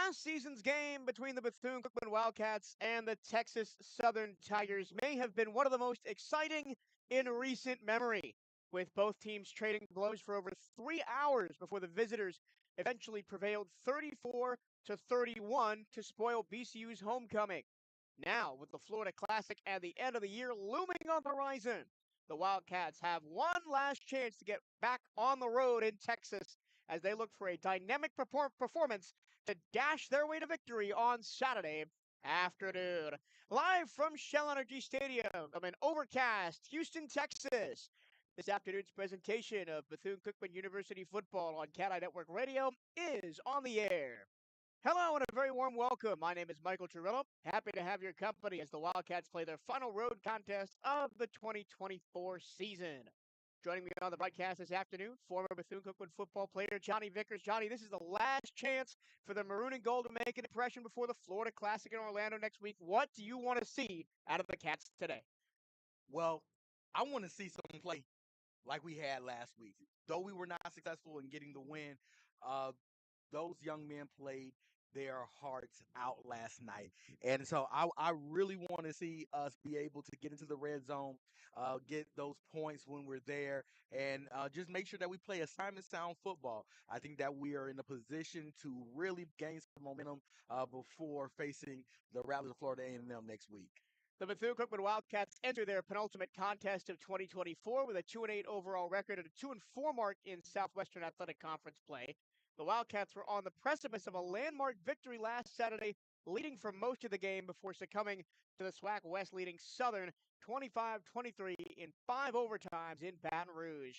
Last season's game between the Bethune-Cookman Wildcats and the Texas Southern Tigers may have been one of the most exciting in recent memory, with both teams trading blows for over 3 hours before the visitors eventually prevailed 34 to 31 to spoil BCU's homecoming. Now, with the Florida Classic and the end of the year looming on the horizon, the Wildcats have one last chance to get back on the road in Texas as they look for a dynamic performance to dash their way to victory on Saturday afternoon. Live from Shell Energy Stadium in overcast Houston, Texas. This afternoon's presentation of Bethune-Cookman University football on CatEye Network Radio is on the air. Hello and a very warm welcome. My name is Michael Turillo. Happy to have your company as the Wildcats play their final road contest of the 2024 season. Joining me on the broadcast this afternoon, former Bethune-Cookman football player Johnny Vickers. Johnny, this is the last chance for the Maroon and Gold to make an impression before the Florida Classic in Orlando next week. What do you want to see out of the Cats today? Well, I want to see some play like we had last week. Though we were not successful in getting the win, uh, those young men played their hearts out last night. And so I really want to see us be able to get into the red zone, get those points when we're there, and just make sure that we play assignment sound football. I think that we are in a position to really gain some momentum before facing the Rattlers of Florida A&M next week. The Bethune-Cookman Wildcats enter their penultimate contest of 2024 with a 2-8 overall record and a 2-4 mark in Southwestern Athletic Conference play. The Wildcats were on the precipice of a landmark victory last Saturday, leading for most of the game before succumbing to the SWAC West leading Southern 25-23 in 5 overtimes in Baton Rouge.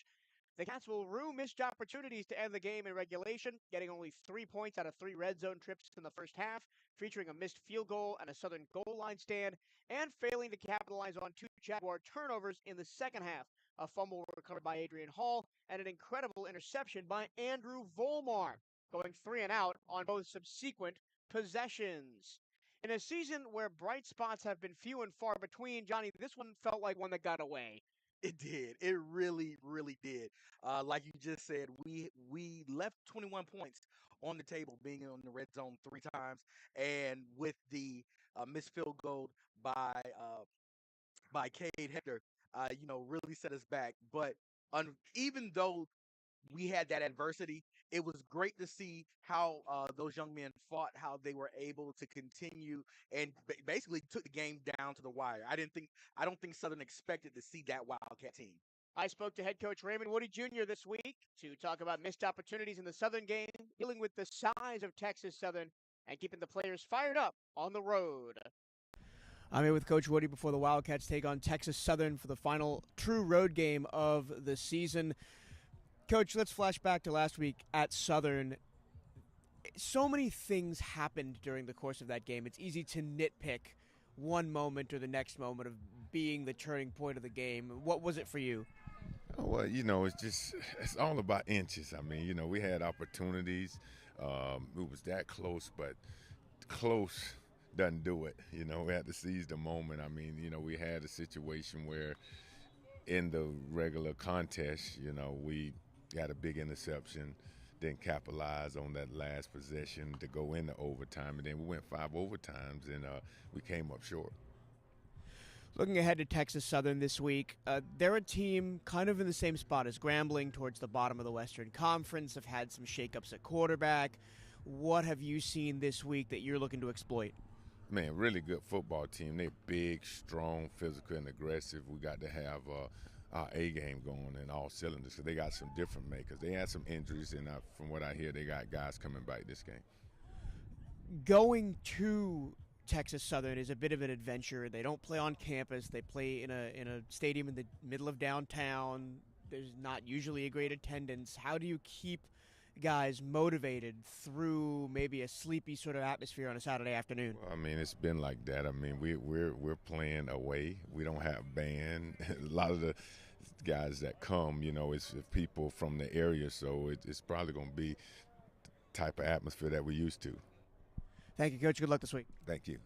The Cats will rue missed opportunities to end the game in regulation, getting only 3 points out of 3 red zone trips in the first half, featuring a missed field goal and a Southern goal line stand, and failing to capitalize on 2 Jaguar turnovers in the second half, a fumble recovered by Adrian Hall, and an incredible interception by Andrew Volmar, going 3 and out on both subsequent possessions. In a season where bright spots have been few and far between, Johnny, this one felt like one that got away. It did. It really, really did. Like you just said, we left 21 points on the table, being on the red zone 3 times, and with the missed field goal by Cade Hector, really set us back. But even though we had that adversity, it was great to see how those young men fought, how they were able to continue and basically took the game down to the wire. I don't think Southern expected to see that Wildcat team. I spoke to head coach Raymond Woody Jr. this week to talk about missed opportunities in the Southern game, dealing with the size of Texas Southern, and keeping the players fired up on the road. I'm here with Coach Woody before the Wildcats take on Texas Southern for the final true road game of the season. Coach, let's flash back to last week at Southern. So many things happened during the course of that game. It's easy to nitpick one moment or the next moment of being the turning point of the game. What was it for you? Well, it's all about inches. I mean, we had opportunities. It was that close, but close doesn't do it. We had to seize the moment. I mean, we had a situation where in the regular contest, we got a big interception, didn't capitalize on that last possession to go into overtime, and then we went 5 overtimes, and we came up short. Looking ahead to Texas Southern this week, they're a team kind of in the same spot as Grambling towards the bottom of the Western Conference. Have had some shakeups at quarterback. What have you seen this week that you're looking to exploit? Man, really good football team. They're big, strong, physical, and aggressive. We got to have our A game going in all cylinders because they got some different makers. They had some injuries, and from what I hear, they got guys coming back this game. Going to Texas Southern is a bit of an adventure. They don't play on campus. They play in a stadium in the middle of downtown. There's not usually a great attendance. How do you keep guys motivated through maybe a sleepy sort of atmosphere on a Saturday afternoon? Well, I mean, it's been like that. I mean, we're playing away. We don't have band. A lot of the guys that come, it's people from the area, so it's probably going to be the type of atmosphere that we're used to. Thank you, Coach. Good luck this week. Thank you.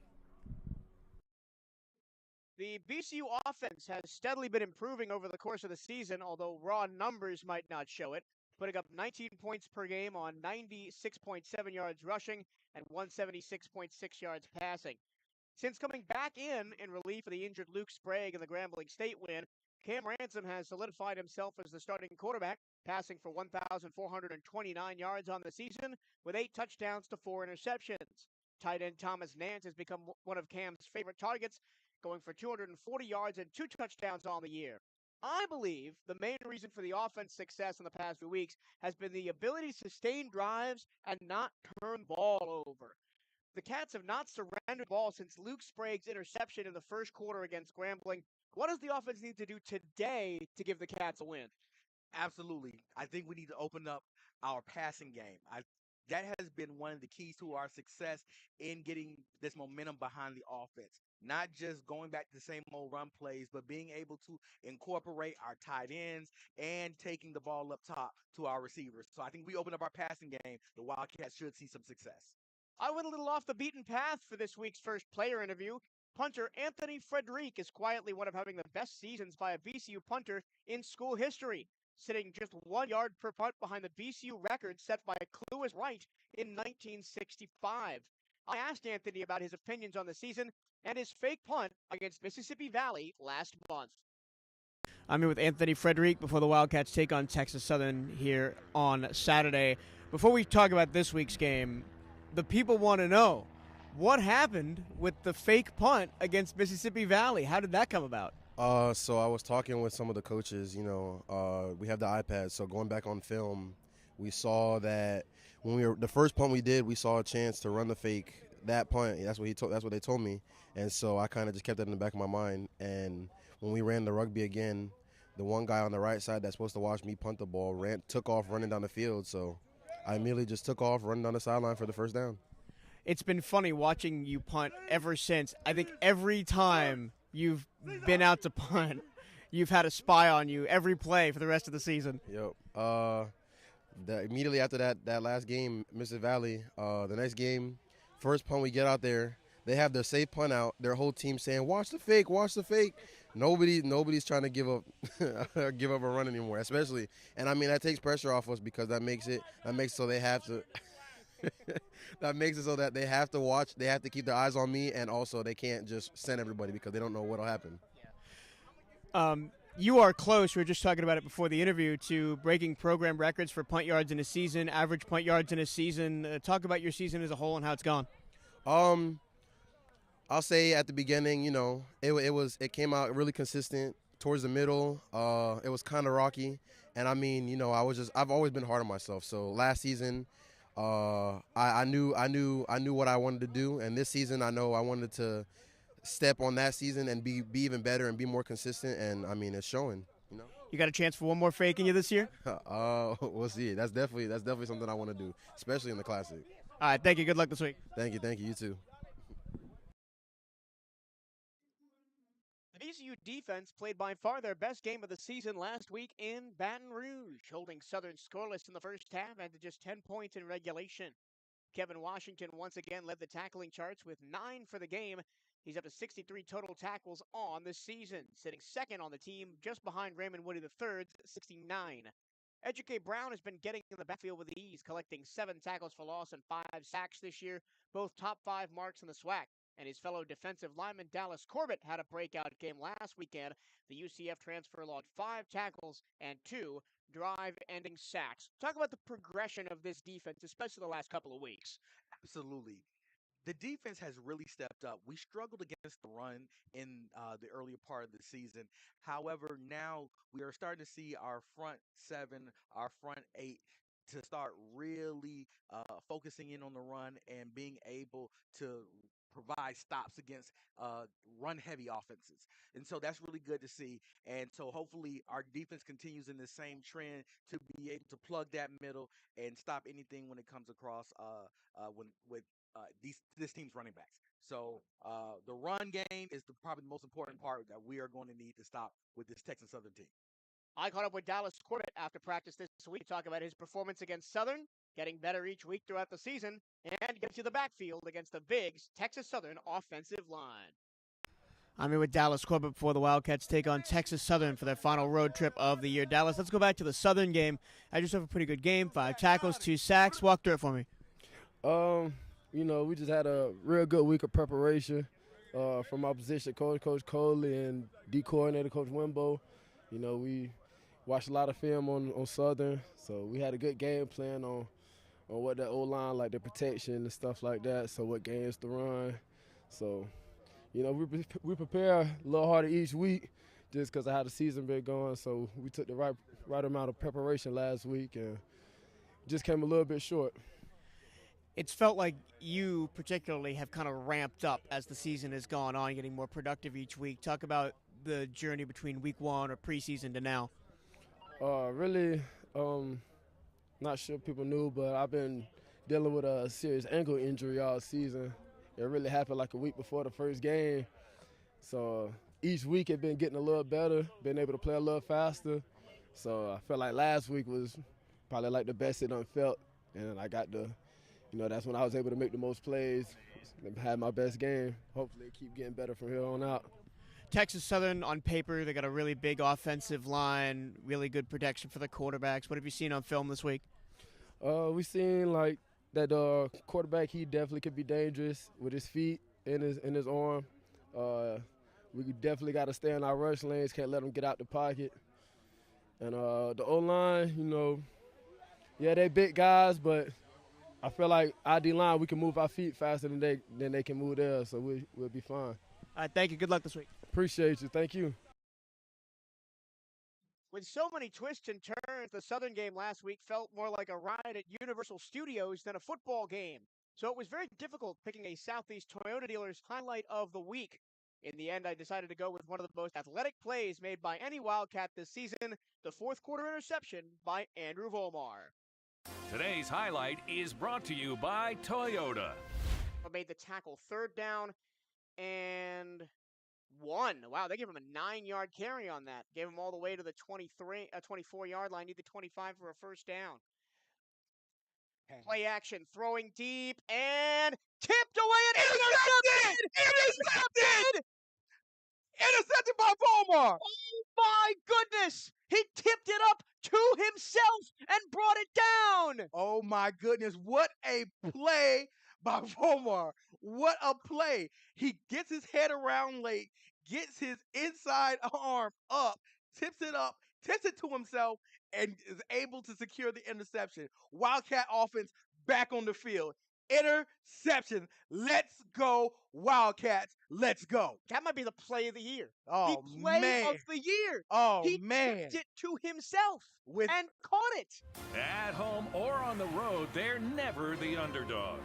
The BCU offense has steadily been improving over the course of the season, although raw numbers might not show it. putting up 19 points per game on 96.7 yards rushing and 176.6 yards passing. Since coming back in relief of the injured Luke Sprague in the Grambling State win, Cam Ransom has solidified himself as the starting quarterback, passing for 1,429 yards on the season with 8 touchdowns to 4 interceptions. Tight end Thomas Nance has become one of Cam's favorite targets, going for 240 yards and 2 touchdowns on the year. I believe the main reason for the offense success in the past few weeks has been the ability to sustain drives and not turn the ball over. The Cats have not surrendered the ball since Luke Sprague's interception in the first quarter against Grambling. What does the offense need to do today to give the Cats a win? Absolutely. I think we need to open up our passing game. That has been one of the keys to our success in getting this momentum behind the offense. Not just going back to the same old run plays, but being able to incorporate our tight ends and taking the ball up top to our receivers. So I think we open up our passing game, the Wildcats should see some success. I went a little off the beaten path for this week's first player interview. Punter Anthony Frederic is quietly one of having the best seasons by a VCU punter in school history, sitting just 1 yard per punt behind the VCU record set by Clewis Wright in 1965. I asked Anthony about his opinions on the season and his fake punt against Mississippi Valley last month. I'm here with Anthony Frederic before the Wildcats take on Texas Southern here on Saturday. Before we talk about this week's game, the people want to know what happened with the fake punt against Mississippi Valley. How did that come about? So I was talking with some of the coaches. We have the iPad, so going back on film, we saw that when the first punt we did, we saw a chance to run the fake. That punt, that's what they told me, and so I kind of just kept that in the back of my mind. And when we ran the rugby again, the one guy on the right side that's supposed to watch me punt the ball took off running down the field. So I immediately just took off running down the sideline for the first down. It's been funny watching you punt ever since. I think every time you've been out to punt, you've had a spy on you every play for the rest of the season. Yep. Immediately after that last game, Mississippi Valley, the next game, first punt we get out there, they have their safe punt out. Their whole team saying, "Watch the fake, watch the fake." Nobody's trying to give up a run anymore, especially. And I mean that takes pressure off us because that makes it so they have to. That makes it so that they have to watch. They have to keep their eyes on me, and also they can't just send everybody because they don't know what'll happen. You are close. We were just talking about it before the interview to breaking program records for punt yards in a season, average punt yards in a season. Talk about your season as a whole and how it's gone. I'll say at the beginning, it came out really consistent. Towards the middle, it was kind of rocky, and I mean, I've always been hard on myself. So last season, I knew what I wanted to do, and this season I know I wanted to step on that season and be even better and be more consistent, and I mean it's showing. You got a chance for one more fake in you this year? We'll see. That's definitely something I want to do, especially in the Classic. All right, thank you. Good luck this week. Thank you. You too. The VCU defense played by far their best game of the season last week in Baton Rouge, holding Southern scoreless in the first half and to just 10 points in regulation. Kevin Washington once again led the tackling charts with 9 for the game. He's up to 63 total tackles on the season, sitting second on the team just behind Raymond Woody III's 69. Educate Brown has been getting in the backfield with ease, collecting 7 tackles for loss and 5 sacks this year, both top 5 marks in the SWAC. And his fellow defensive lineman Dallas Corbett had a breakout game last weekend. The UCF transfer logged 5 tackles and 2 drive-ending sacks. Talk about the progression of this defense, especially the last couple of weeks. Absolutely. The defense has really stepped up. We struggled against the run in the earlier part of the season. However, now we are starting to see our front 7, our front 8 to start really focusing in on the run and being able to provide stops against run-heavy offenses. And so that's really good to see. And so hopefully our defense continues in the same trend to be able to plug that middle and stop anything when it comes across this team's running backs. So the run game is probably the most important part that we are going to need to stop with this Texas Southern team. I caught up with Dallas Corbett after practice this week to talk about his performance against Southern, getting better each week throughout the season, and getting to the backfield against the Bigs Texas Southern offensive line. I'm here with Dallas Corbett before the Wildcats take on Texas Southern for their final road trip of the year. Dallas, let's go back to the Southern game. I just have a pretty good game, 5 tackles, 2 sacks. Walk through it for me. We just had a real good week of preparation from our position coach, Coach Coley, and D coordinator, Coach Wimbo. We watched a lot of film on Southern, so we had a good game plan on what that O-line, like the protection and stuff like that, so what games to run. So, we prepare a little harder each week just because of how the season been going, so we took the right amount of preparation last week and just came a little bit short. It's felt like you particularly have kind of ramped up as the season has gone on, getting more productive each week. Talk about the journey between week 1 or preseason to now. Not sure people knew, but I've been dealing with a serious ankle injury all season. It really happened like a week before the first game. So each week it been getting a little better, been able to play a little faster. So I felt like last week was probably like the best it done felt. And I got that's when I was able to make the most plays, had my best game. Hopefully it keep getting better from here on out. Texas Southern, on paper, they got a really big offensive line, really good protection for the quarterbacks. What have you seen on film this week? We seen like that quarterback. He definitely could be dangerous with his feet and his arm. We definitely got to stay in our rush lanes. Can't let them get out the pocket. And the O-line, they big guys, but I feel like our D-line, we can move our feet faster than they can move theirs, so we'll be fine. All right, thank you. Good luck this week. Appreciate you. Thank you. With so many twists and turns, the Southern game last week felt more like a ride at Universal Studios than a football game. So it was very difficult picking a Southeast Toyota dealer's highlight of the week. In the end, I decided to go with one of the most athletic plays made by any Wildcat this season, the fourth quarter interception by Andrew Volmar. Today's highlight is brought to you by Toyota. I made the tackle, third down and 1. Wow, they gave him a 9-yard carry on that. Gave him all the way to the 24-yard line. Need the 25 for a first down. Play action, throwing deep, and tipped away and intercepted! Intercepted by Volmar! Oh my goodness! He tipped it up to himself and brought it down! Oh my goodness, what a play by Volmar. What a play. He gets his head around late, gets his inside arm up, tips it to himself, and is able to secure the interception. Wildcat offense back on the field. Interception. Let's go, Wildcats. Let's go. That might be the play of the year. Oh, the play man. of the year. Oh, he man. tipped it to himself and caught it. At home or on the road, they're never the underdog.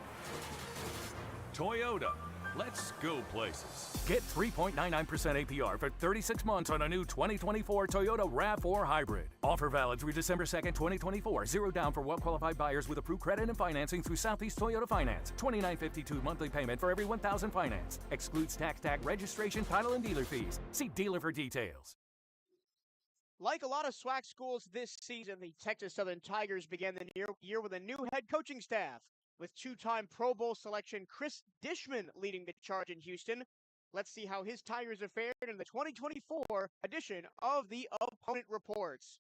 Toyota. Let's go places. Get 3.99% APR for 36 months on a new 2024 Toyota RAV4 Hybrid. Offer valid through December 2nd, 2024. Zero down for well-qualified buyers with approved credit and financing through Southeast Toyota Finance. $29.52 monthly payment for every $1,000 financed. Excludes tax tag registration, title, and dealer fees. See dealer for details. Like a lot of SWAC schools this season, the Texas Southern Tigers began the year with a new head coaching staff, with 2-time Pro Bowl selection Chris Dishman leading the charge in Houston. Let's see how his Tigers have fared in the 2024 edition of the Opponent Reports.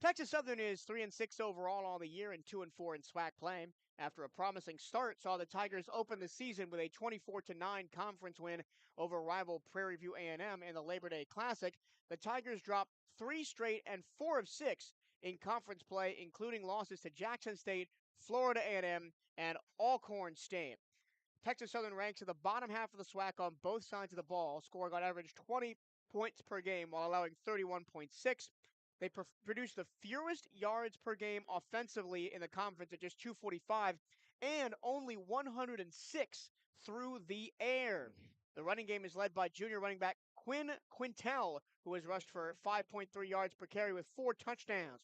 Texas Southern is 3-6 overall all the year and 2-4 in SWAC play. After a promising start, saw the Tigers open the season with a 24-9 conference win over rival Prairie View A&M in the Labor Day Classic. The Tigers dropped 3 straight and 4 of 6 in conference play, including losses to Jackson State, Florida A&M, and Alcorn State. Texas Southern ranks in the bottom half of the SWAC on both sides of the ball, scoring on average 20 points per game while allowing 31.6. They produced the fewest yards per game offensively in the conference at just 245 and only 106 through the air. The running game is led by junior running back Quinn Quintel, who has rushed for 5.3 yards per carry with 4 touchdowns.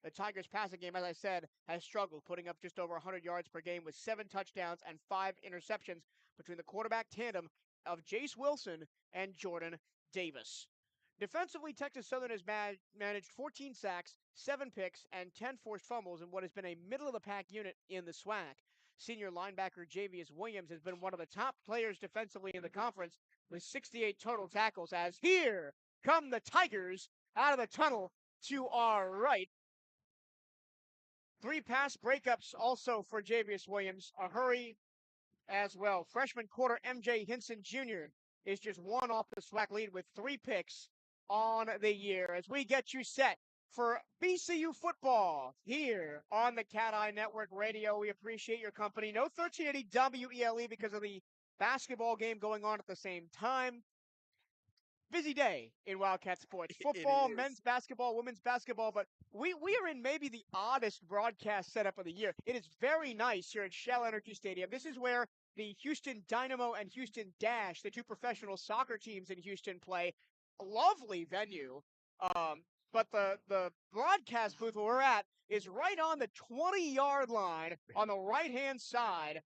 The Tigers' passing game, as I said, has struggled, putting up just over 100 yards per game with 7 touchdowns and 5 interceptions between the quarterback tandem of Jace Wilson and Jordan Davis. Defensively, Texas Southern has managed 14 sacks, 7 picks, and 10 forced fumbles in what has been a middle-of-the-pack unit in the SWAC. Senior linebacker Javius Williams has been one of the top players defensively in the conference, with 68 total tackles, as here come the Tigers out of the tunnel to our right. 3 pass breakups also for Javius Williams. A hurry as well. Freshman quarter MJ Hinson Jr. is just one off the SWAC lead with 3 picks on the year as we get you set for BCU football here on the CatEye Network Radio. We appreciate your company. No 1380 WELE because of the basketball game going on at the same time. Busy day in Wildcat sports. Football, men's basketball, women's basketball, but we are in maybe the oddest broadcast setup of the year. It is very nice here at Shell Energy Stadium. This is where the Houston Dynamo and Houston Dash, the 2 professional soccer teams in Houston, play. A lovely venue. But the broadcast booth where we're at is right on the 20-yard line on the right-hand side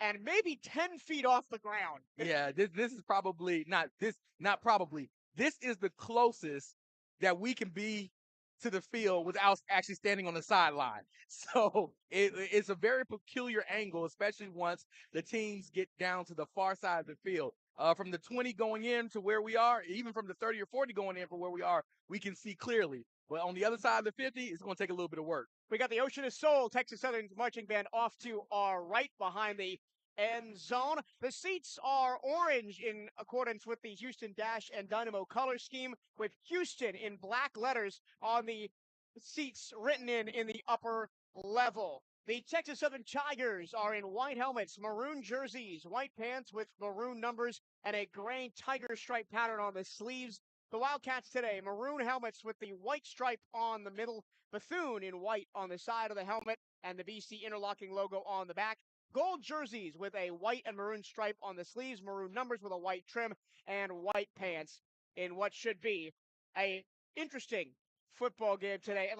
and maybe 10 feet off the ground. Yeah, this is probably not probably. This is the closest that we can be to the field without actually standing on the sideline. So it's a very peculiar angle, especially once the teams get down to the far side of the field. From the 20 going in to where we are, even from the 30 or 40 going in from where we are, we can see clearly. But on the other side of the 50, it's going to take a little bit of work. We got the Ocean of Soul, Texas Southern's marching band off to our right behind the end zone. The seats are orange in accordance with the Houston Dash and Dynamo color scheme, with Houston in black letters on the seats written in the upper level. The Texas Southern Tigers are in white helmets, maroon jerseys, white pants with maroon numbers, and a gray tiger stripe pattern on the sleeves. The Wildcats today, maroon helmets with the white stripe on the middle, Bethune in white on the side of the helmet, and the BC interlocking logo on the back. Gold jerseys with a white and maroon stripe on the sleeves, maroon numbers with a white trim, and white pants in what should be a interesting football game today. And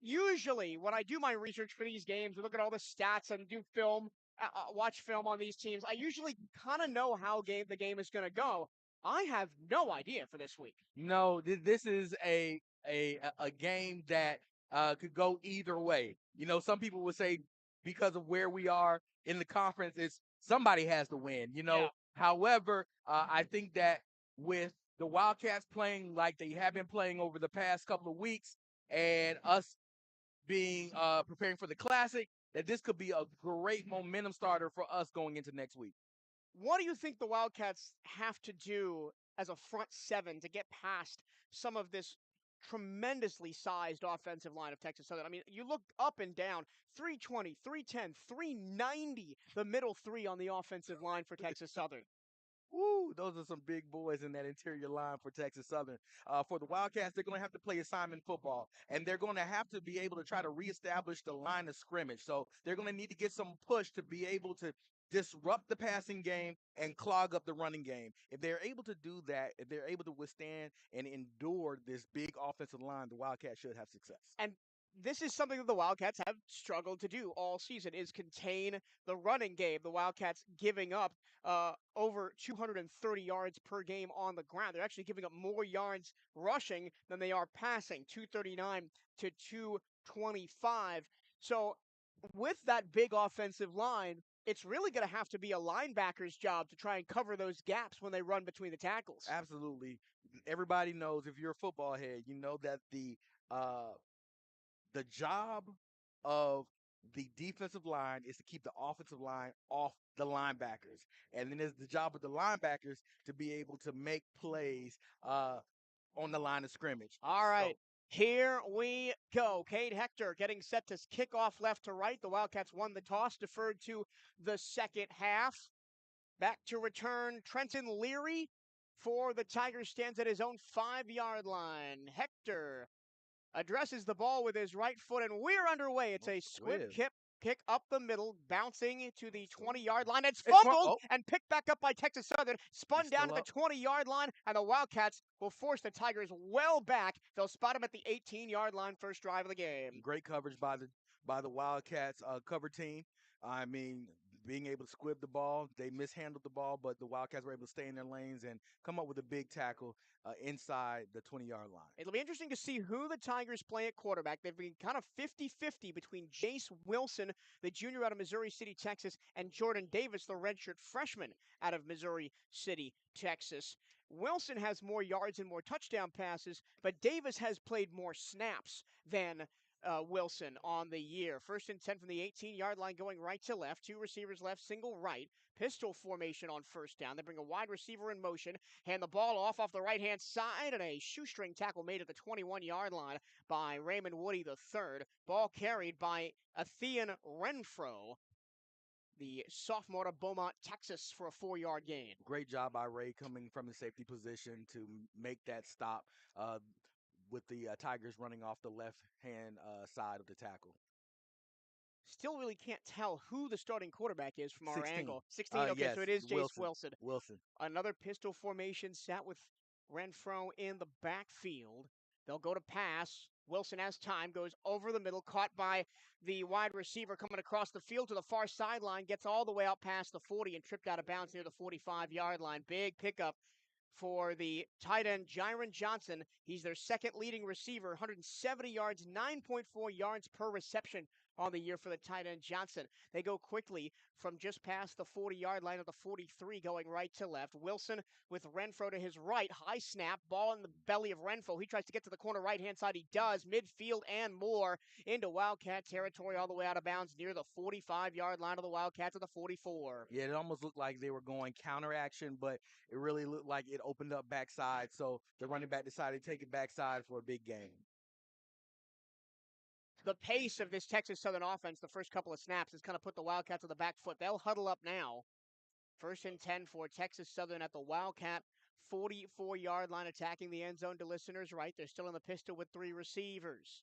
usually when I do my research for these games, we look at all the stats and do film, watch film on these teams. I usually kind of know how the game is going to go. I have no idea for this week. No, this is a game that could go either way. You know, some people would say because of where we are in the conference, it's somebody has to win. You know, however, I think that with the Wildcats playing like they have been playing over the past couple of weeks, and us being preparing for the Classic, that this could be a great momentum starter for us going into next week. What do you think the Wildcats have to do as a front 7 to get past some of this tremendously sized offensive line of Texas Southern? I mean, you look up and down, 320, 310, 390, the middle 3 on the offensive line for Texas Southern. Woo, those are some big boys in that interior line for Texas Southern. For the Wildcats, they're going to have to play assignment football, and they're going to have to be able to try to reestablish the line of scrimmage. So they're going to need to get some push to be able to disrupt the passing game and clog up the running game. If they're able to do that, if they're able to withstand and endure this big offensive line, the Wildcats should have success. And this is something that the Wildcats have struggled to do all season, is contain the running game. The Wildcats giving up over 230 yards per game on the ground. They're actually giving up more yards rushing than they are passing, 239 to 225. So with that big offensive line, it's really going to have to be a linebacker's job to try and cover those gaps when they run between the tackles. Absolutely. Everybody knows, if you're a football head, you know that the job of the defensive line is to keep the offensive line off the linebackers. And then it's the job of the linebackers to be able to make plays on the line of scrimmage. All right. Here we go. Cade Hector getting set to kick off left to right. The Wildcats won the toss, deferred to the second half. Back to return, Trenton Leary for the Tigers stands at his own 5-yard line. Hector addresses the ball with his right foot, and we're underway. It's a squib kick up the middle, bouncing to the 20-yard line. It's fumbled and picked back up by Texas Southern, spun down to the 20-yard line, and the Wildcats will force the Tigers well back. They'll spot him at the 18-yard line, first drive of the game. Great coverage by the Wildcats cover team. I mean, being able to squib the ball. They mishandled the ball, but the Wildcats were able to stay in their lanes and come up with a big tackle inside the 20-yard line. It'll be interesting to see who the Tigers play at quarterback. They've been kind of 50-50 between Jace Wilson, the junior out of Missouri City, Texas, and Jordan Davis, the redshirt freshman out of Missouri City, Texas. Wilson has more yards and more touchdown passes, but Davis has played more snaps than Wilson on the year. 1st and 10 from the 18-yard line, going right to left. 2 receivers left, single right. Pistol formation on 1st down. They bring a wide receiver in motion, hand the ball off the right-hand side, and a shoestring tackle made at the 21-yard line by Raymond Woody III. Ball carried by Etienne Renfro, the sophomore of Beaumont, Texas, for a 4-yard gain. Great job by Ray coming from the safety position to make that stop with the Tigers running off the left-hand side of the tackle. Still really can't tell who the starting quarterback is from our 16. angle. 16, okay, Yes, so it is Jace Wilson. Wilson. Another pistol formation sat with Renfro in the backfield. They'll go to pass. Wilson has time, goes over the middle, caught by the wide receiver coming across the field to the far sideline, gets all the way out past the 40 and tripped out of bounds near the 45-yard line. Big pickup for the tight end, Jiron Johnson. He's their second leading receiver, 170 yards, 9.4 yards per reception on the year for the tight end Johnson. They go quickly from just past the 40-yard line of the 43, going right to left. Wilson with Renfro to his right. High snap, ball in the belly of Renfro. He tries to get to the corner right-hand side. He does. Midfield and more into Wildcat territory, all the way out of bounds near the 45-yard line of the Wildcats at the 44. Yeah, it almost looked like they were going counter action, but it really looked like it opened up backside. So the running back decided to take it backside for a big gain. The pace of this Texas Southern offense, the first couple of snaps, has kind of put the Wildcats on the back foot. They'll huddle up now. 1st and 10 for Texas Southern at the Wildcat 44-yard line, attacking the end zone to listeners right. They're still in the pistol with 3 receivers.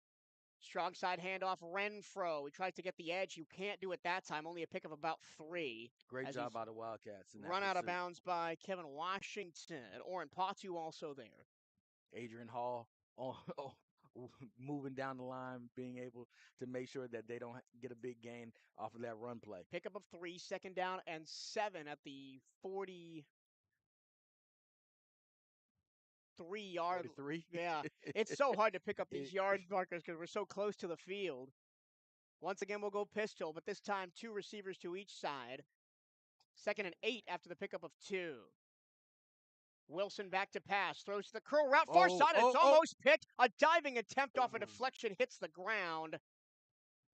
Strong side handoff, Renfro. He tries to get the edge. You can't do it that time. Only a pick of about 3. Great job by the Wildcats. Run out of bounds by Kevin Washington. And Orrin Patu also there. Adrian Hall moving down the line, being able to make sure that they don't get a big gain off of that run play. Pickup of 3, 2nd down and 7 at the 43-yard. 43? Yeah, it's so hard to pick up these yard markers because we're so close to the field. Once again, we'll go pistol, but this time 2 receivers to each side. 2nd and 8 after the pickup of 2. Wilson back to pass, throws the curl route, far side, it's almost picked. A diving attempt off a deflection hits the ground.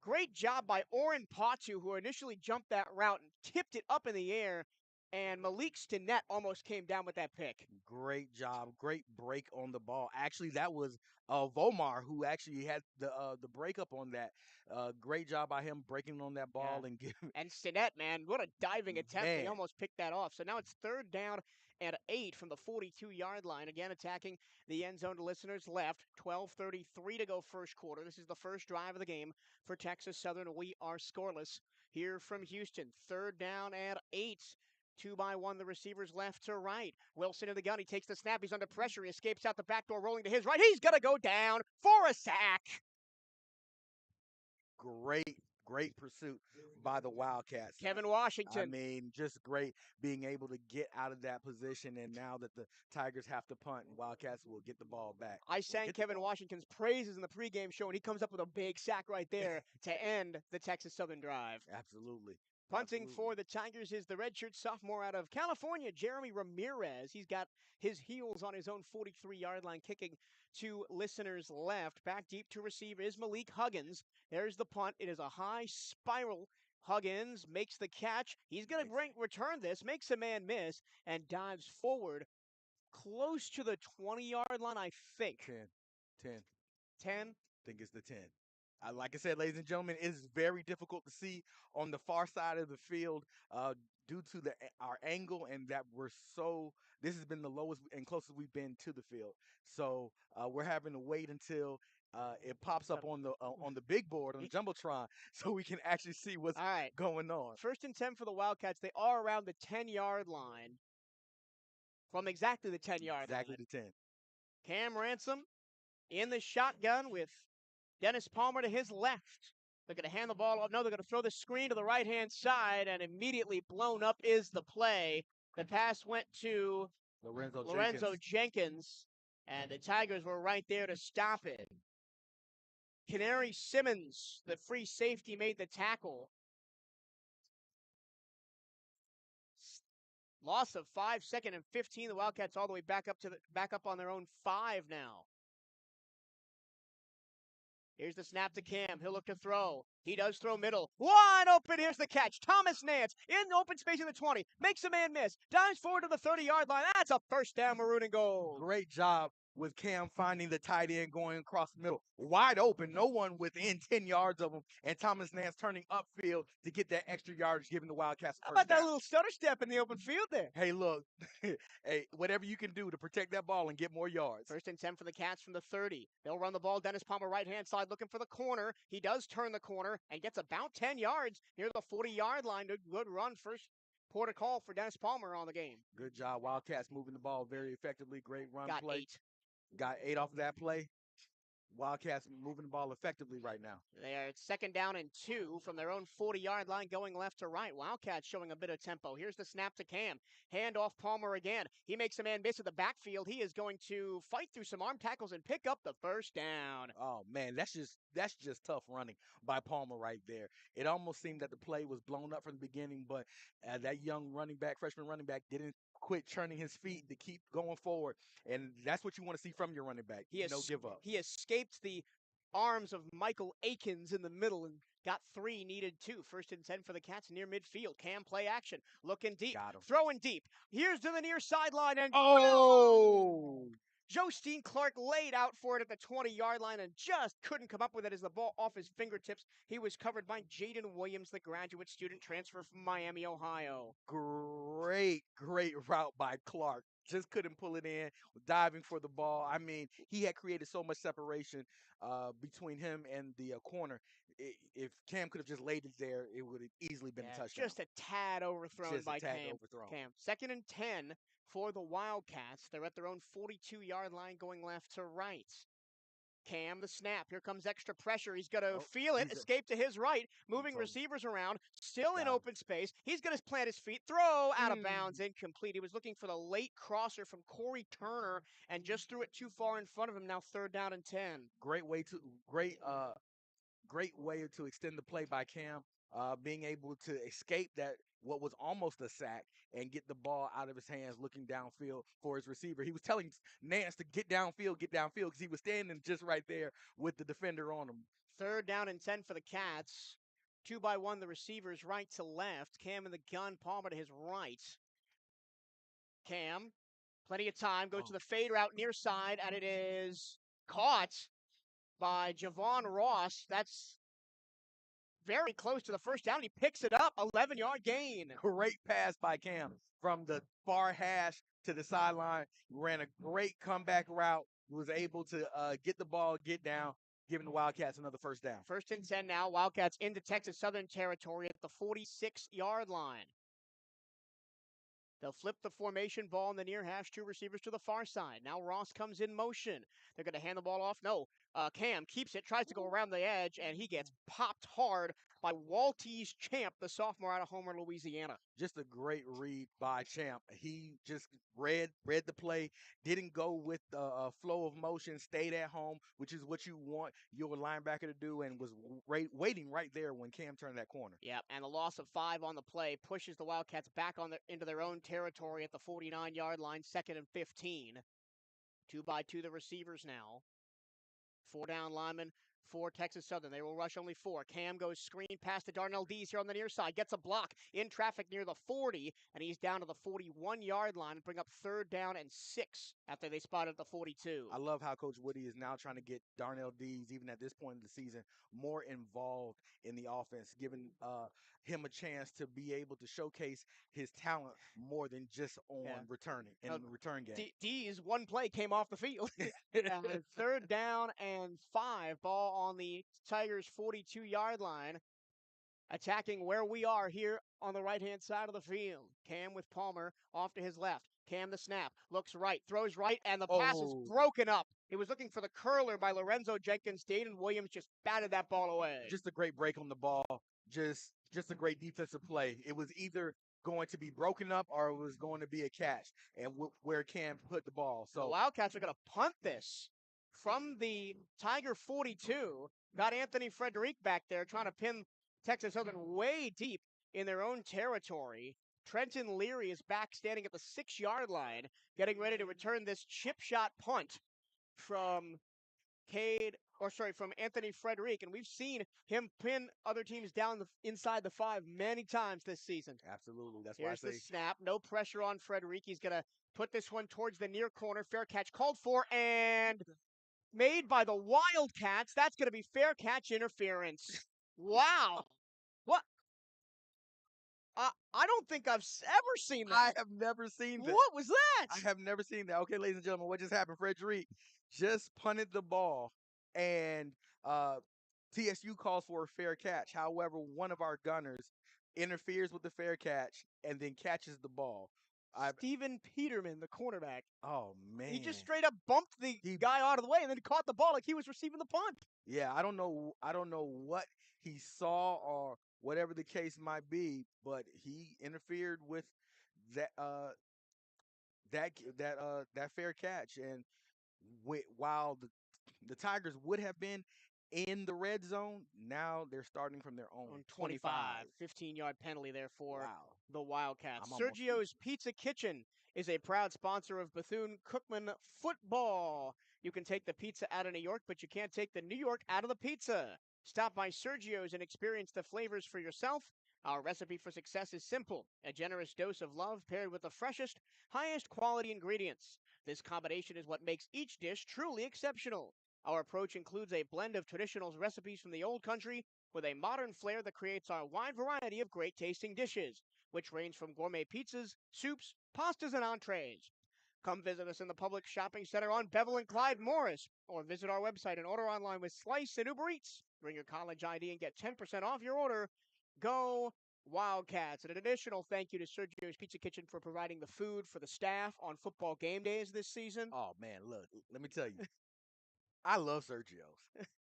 Great job by Orrin Patu, who initially jumped that route and tipped it up in the air, and Malik Stinnett almost came down with that pick. Great job. Great break on the ball. Actually, that was Vomar who actually had the breakup on that. Great job by him breaking on that ball and giving. And Stinnett, man, what a diving attempt. Man. He almost picked that off. So now it's 3rd down and 8 from the 42-yard line. Again, attacking the end zone to listeners left. 12:33 to go first quarter. This is the first drive of the game for Texas Southern. We are scoreless here from Houston. 3rd down and 8. 2-by-1, the receivers left to right. Wilson in the gun. He takes the snap. He's under pressure. He escapes out the back door, rolling to his right. He's going to go down for a sack. Great pursuit by the Wildcats. Kevin Washington. I mean, just great being able to get out of that position. And now that the Tigers have to punt, Wildcats will get the ball back. I sang Kevin Washington's praises in the pregame show, and he comes up with a big sack right there to end the Texas Southern drive. Absolutely. Punting for the Tigers is the redshirt sophomore out of California, Jeremy Ramirez. He's got his heels on his own 43-yard line, kicking to listeners left. Back deep to receive is Malik Huggins. There's the punt. It is a high spiral. Huggins makes the catch. He's going to return this, makes a man miss, and dives forward close to the 20-yard line, I think. 10. 10? I think it's the 10. Like I said, ladies and gentlemen, it is very difficult to see on the far side of the field due to our angle, and that this has been the lowest and closest we've been to the field. So we're having to wait until it pops up on the big board, on the Jumbotron, so we can actually see what's going on. 1st and 10 for the Wildcats. They are around the 10-yard line. From exactly the 10-yard line. Exactly the 10. Cam Ransom in the shotgun with Dennis Palmer to his left. They're going to hand the ball off. No, they're going to throw the screen to the right-hand side, and immediately blown up is the play. The pass went to Lorenzo Jenkins, and the Tigers were right there to stop it. Canary Simmons, the free safety, made the tackle. Loss of 5, 2nd and 15. The Wildcats all the way back up on their own 5 now. Here's the snap to Cam. He'll look to throw. He does throw middle. Wide open. Here's the catch. Thomas Nance in open space in the 20. Makes a man miss. Dives forward to the 30-yard line. That's a first down, maroon and gold. Great job with Cam finding the tight end going across the middle. Wide open. No one within 10 yards of him. And Thomas Nance turning upfield to get that extra yardage, giving the Wildcats How first about that down. little stutter step in the open field there? Hey, look. Hey, whatever you can do to protect that ball and get more yards. 1st and 10 for the Cats from the 30. They'll run the ball. Dennis Palmer right-hand side looking for the corner. He does turn the corner and gets about 10 yards near the 40-yard line. Good run. First port of call for Dennis Palmer on the game. Good job. Wildcats moving the ball very effectively. Great run Got play. 8. Got 8 off of that play. Wildcats moving the ball effectively right now. They are at 2nd down and 2 from their own 40-yard line going left to right. Wildcats showing a bit of tempo. Here's the snap to Cam. Hand off Palmer again. He makes a man miss at the backfield. He is going to fight through some arm tackles and pick up the first down. Oh, man, that's just tough running by Palmer right there. It almost seemed that the play was blown up from the beginning, but that young freshman running back, didn't quit churning his feet to keep going forward. And that's what you want to see from your running back. No give up. He escaped the arms of Michael Akins in the middle and got 3, needed 2. 1st and 10 for the Cats near midfield. Cam play action. Looking deep. Got him. Throwing deep. Here's to the near sideline. And Josteen Clark laid out for it at the 20-yard line and just couldn't come up with it as the ball off his fingertips. He was covered by Jaden Williams, the graduate student transfer from Miami, Ohio. Great route by Clark. Just couldn't pull it in, diving for the ball. I mean, he had created so much separation between him and the corner. If Cam could have just laid it there, it would have easily been a touchdown. Just a tad overthrown by Cam. 2nd and 10 for the Wildcats. They're at their own 42-yard line going left to right. Cam, the snap. Here comes extra pressure. He's going to feel it. Escape to his right. Moving receivers around. Still in open space. He's going to plant his feet. Throw out of bounds. Incomplete. He was looking for the late crosser from Corey Turner and just threw it too far in front of him. Now 3rd down and 10. Great way to extend the play by Cam. Being able to escape that what was almost a sack and get the ball out of his hands, looking downfield for his receiver. He was telling Nance to get downfield, because he was standing just right there with the defender on him. 3rd down and 10 for the Cats. 2 by 1, the receivers right to left. Cam in the gun, Palmer to his right. Cam, plenty of time, goes to the fade route near side, and it is caught by Javon Ross. That's very close to the first down. He picks it up, 11-yard gain. Great pass by Cam from the far hash to the sideline. Ran a great comeback route. Was able to get the ball, get down, giving the Wildcats another first down. 1st and 10 now. Wildcats into Texas Southern territory at the 46-yard line. They'll flip the formation, ball in the near hash, 2 receivers to the far side. Now Ross comes in motion. They're going to hand the ball off. No, Cam keeps it, tries to go around the edge, and he gets popped hard by Waltese Champ, the sophomore out of Homer, Louisiana. Just a great read by Champ. He just read the play, didn't go with the flow of motion, stayed at home, which is what you want your linebacker to do, and was waiting right there when Cam turned that corner. Yeah, and the loss of 5 on the play pushes the Wildcats back into their own territory at the 49-yard line, 2nd and 15. 2 by 2 the receivers now. 4 down linemen for Texas Southern. They will rush only 4. Cam goes screen past to Darnell Dees here on the near side. Gets a block in traffic near the 40, and he's down to the 41-yard line and bring up 3rd down and 6 after they spotted the 42. I love how Coach Woody is now trying to get Darnell Dees, even at this point in the season, more involved in the offense, giving him a chance to be able to showcase his talent more than just on returning in the return game. Dees, one play came off the field. 3rd down and 5, ball on the Tigers' 42-yard line. Attacking where we are here on the right-hand side of the field. Cam with Palmer off to his left. Cam the snap, looks right, throws right, and the pass is Oh. broken up. He was looking for the curler by Lorenzo Jenkins. Dayton Williams just batted that ball away. Just a great break on the ball. Just a great defensive play. It was either going to be broken up or it was going to be a catch, and where Cam put the ball. The So Wildcats are going to punt this from the Tiger 42. Got Anthony Frederic back there trying to pin Texas Southern way deep in their own territory. Trenton Leary is back standing at the 6-yard line, getting ready to return this chip shot punt from from Anthony Frederic, and we've seen him pin other teams down inside the 5 many times this season. absolutely, that's Here's why I the say snap, no pressure on Frederic. He's gonna put this one towards the near corner. Fair catch called for and made by the Wildcats. That's gonna be fair catch interference. Wow, what? I don't think I've ever seen that. I have never seen that. What was that? I have never seen that. Okay, ladies and gentlemen, what just happened? Frederic just punted the ball, and TSU calls for a fair catch. However, one of our gunners interferes with the fair catch and then catches the ball. Steven Peterman, the cornerback. Oh man, He just straight up bumped the guy out of the way and then caught the ball like he was receiving the punt. Yeah, I don't know what he saw or whatever the case might be, but he interfered with that that fair catch, and while the Tigers would have been in the red zone, now they're starting from their own On 25. 15-yard penalty there for Wow. the Wildcats. I'm almost Sergio's Pizza Kitchen is a proud sponsor of Bethune-Cookman Football. You can take the pizza out of New York, but you can't take the New York out of the pizza. Stop by Sergio's and experience the flavors for yourself. Our recipe for success is simple: a generous dose of love paired with the freshest, highest quality ingredients. This combination is what makes each dish truly exceptional. Our approach includes a blend of traditional recipes from the old country with a modern flair that creates our wide variety of great tasting dishes, which range from gourmet pizzas, soups, pastas, and entrees. Come visit us in the public shopping center on Bevel and Clyde Morris, or visit our website and order online with Slice and Uber Eats. Bring your college ID and get 10% off your order. Go Wildcats. And an additional thank you to Sergio's Pizza Kitchen for providing the food for the staff on football game days this season. Oh man, look, let me tell you, I love Sergio's.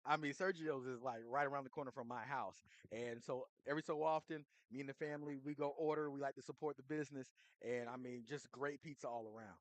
I mean, Sergio's is like right around the corner from my house, and so every so often, me and the family we go order. We like to support the business, and I mean, just great pizza all around.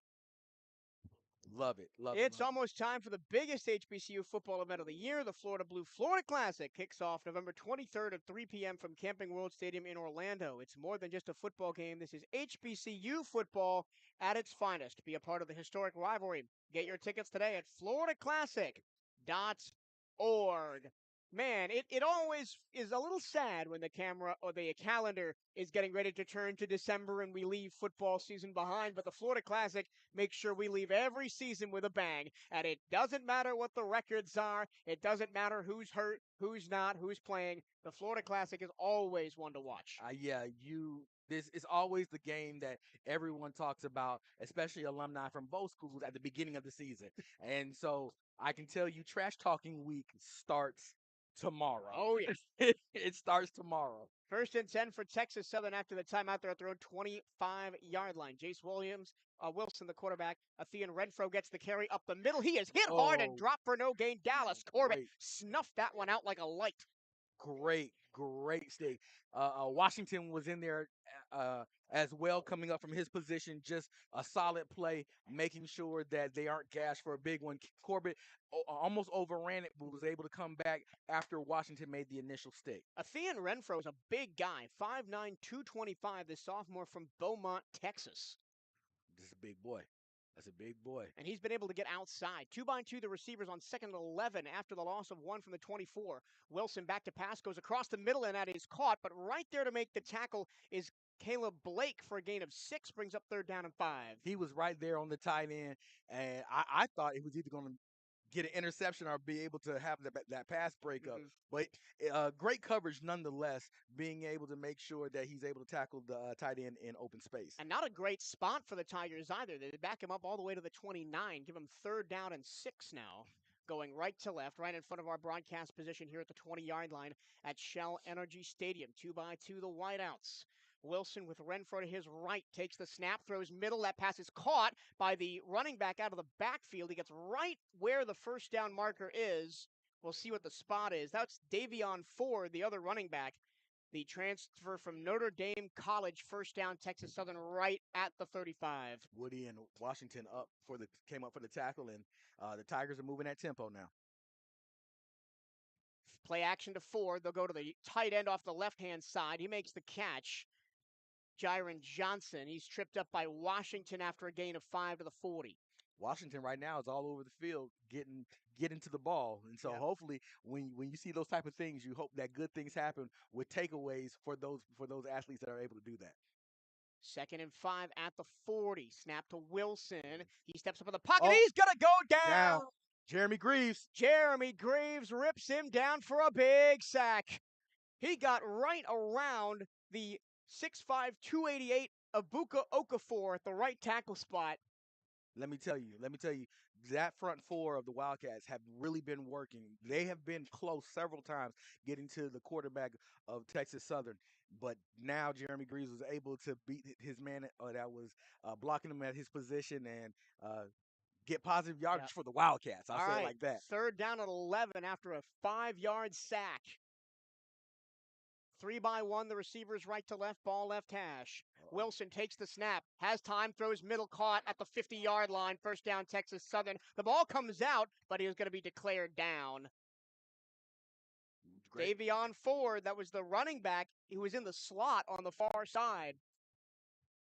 Love it. Love it. It's love it. almost time for the biggest HBCU football event of the year. The Florida Blue Florida Classic kicks off November 23rd at 3 p.m. from Camping World Stadium in Orlando. It's more than just a football game. This is HBCU football at its finest. Be a part of the historic rivalry. Get your tickets today at floridaclassic.org. Man, it always is a little sad when the camera or the calendar is getting ready to turn to December and we leave football season behind, but the Florida Classic makes sure we leave every season with a bang. And it doesn't matter what the records are. It doesn't matter who's hurt, who's not, who's playing. The Florida Classic is always one to watch. This is always the game that everyone talks about, especially alumni from both schools at the beginning of the season. And so I can tell you, Trash Talking Week starts tomorrow. Oh, yes. It starts tomorrow. First and 10 for Texas Southern after the timeout. They're at their own 25-yard line. Jace Wilson, the quarterback. Athean Renfro gets the carry up the middle. He is hit hard and dropped for no gain. Dallas Corbett snuffed that one out like a light. Great stick. Washington was in there as well, coming up from his position. Just a solid play, making sure that they aren't gashed for a big one. Corbett almost overran it, but was able to come back after Washington made the initial stick. Athean Renfro is a big guy, 5'9", 225, the sophomore from Beaumont, Texas. This is a big boy. That's a big boy. And he's been able to get outside. 2-by-2 the receivers on 2nd and 11 after the loss of one from the 24. Wilson back to pass, goes across the middle, and that is caught. But right there to make the tackle is Caleb Blake for a gain of 6, brings up 3rd down and 5. He was right there on the tight end, and I thought he was either going to get an interception or be able to have that pass breakup. But great coverage nonetheless, being able to make sure that he's able to tackle the tight end in open space. And not a great spot for the Tigers either. They back him up all the way to the 29, give him 3rd down and 6 now. Going right to left, right in front of our broadcast position here at the 20-yard line at Shell Energy Stadium. 2-by-2 the wideouts. Wilson with Renfro to his right takes the snap, throws middle. That pass is caught by the running back out of the backfield. He gets right where the first down marker is. We'll see what the spot is. That's Davion Ford, the other running back. The transfer from Notre Dame College, first down, Texas Southern, right at the 35. Woody and Washington came up for the tackle, and the Tigers are moving at tempo now. Play action to Ford. They'll go to the tight end off the left-hand side. He makes the catch. Jiron Johnson. He's tripped up by Washington after a gain of 5 to the 40. Washington right now is all over the field getting to the ball, and so hopefully when you see those type of things, you hope that good things happen with takeaways for those athletes that are able to do that. 2nd and 5 at the 40. Snap to Wilson. He steps up in the pocket. He's going to go down. Jeremy Greaves. Jeremy Greaves rips him down for a big sack. He got right around the 6'5", 288 Abuka Okafor at the right tackle spot. Let me tell you, that front four of the Wildcats have really been working. They have been close several times getting to the quarterback of Texas Southern. But now Jeremy Greaves was able to beat his man that was blocking him at his position and get positive yardage for the Wildcats. I'll say it like that. 3rd down at 11 after a 5-yard sack. 3-by-1, the receivers right to left, ball left hash. Wilson takes the snap, has time, throws middle, caught at the 50-yard line. First down, Texas Southern. The ball comes out, but he was going to be declared down. Great. Davion Ford, that was the running back. He was in the slot on the far side.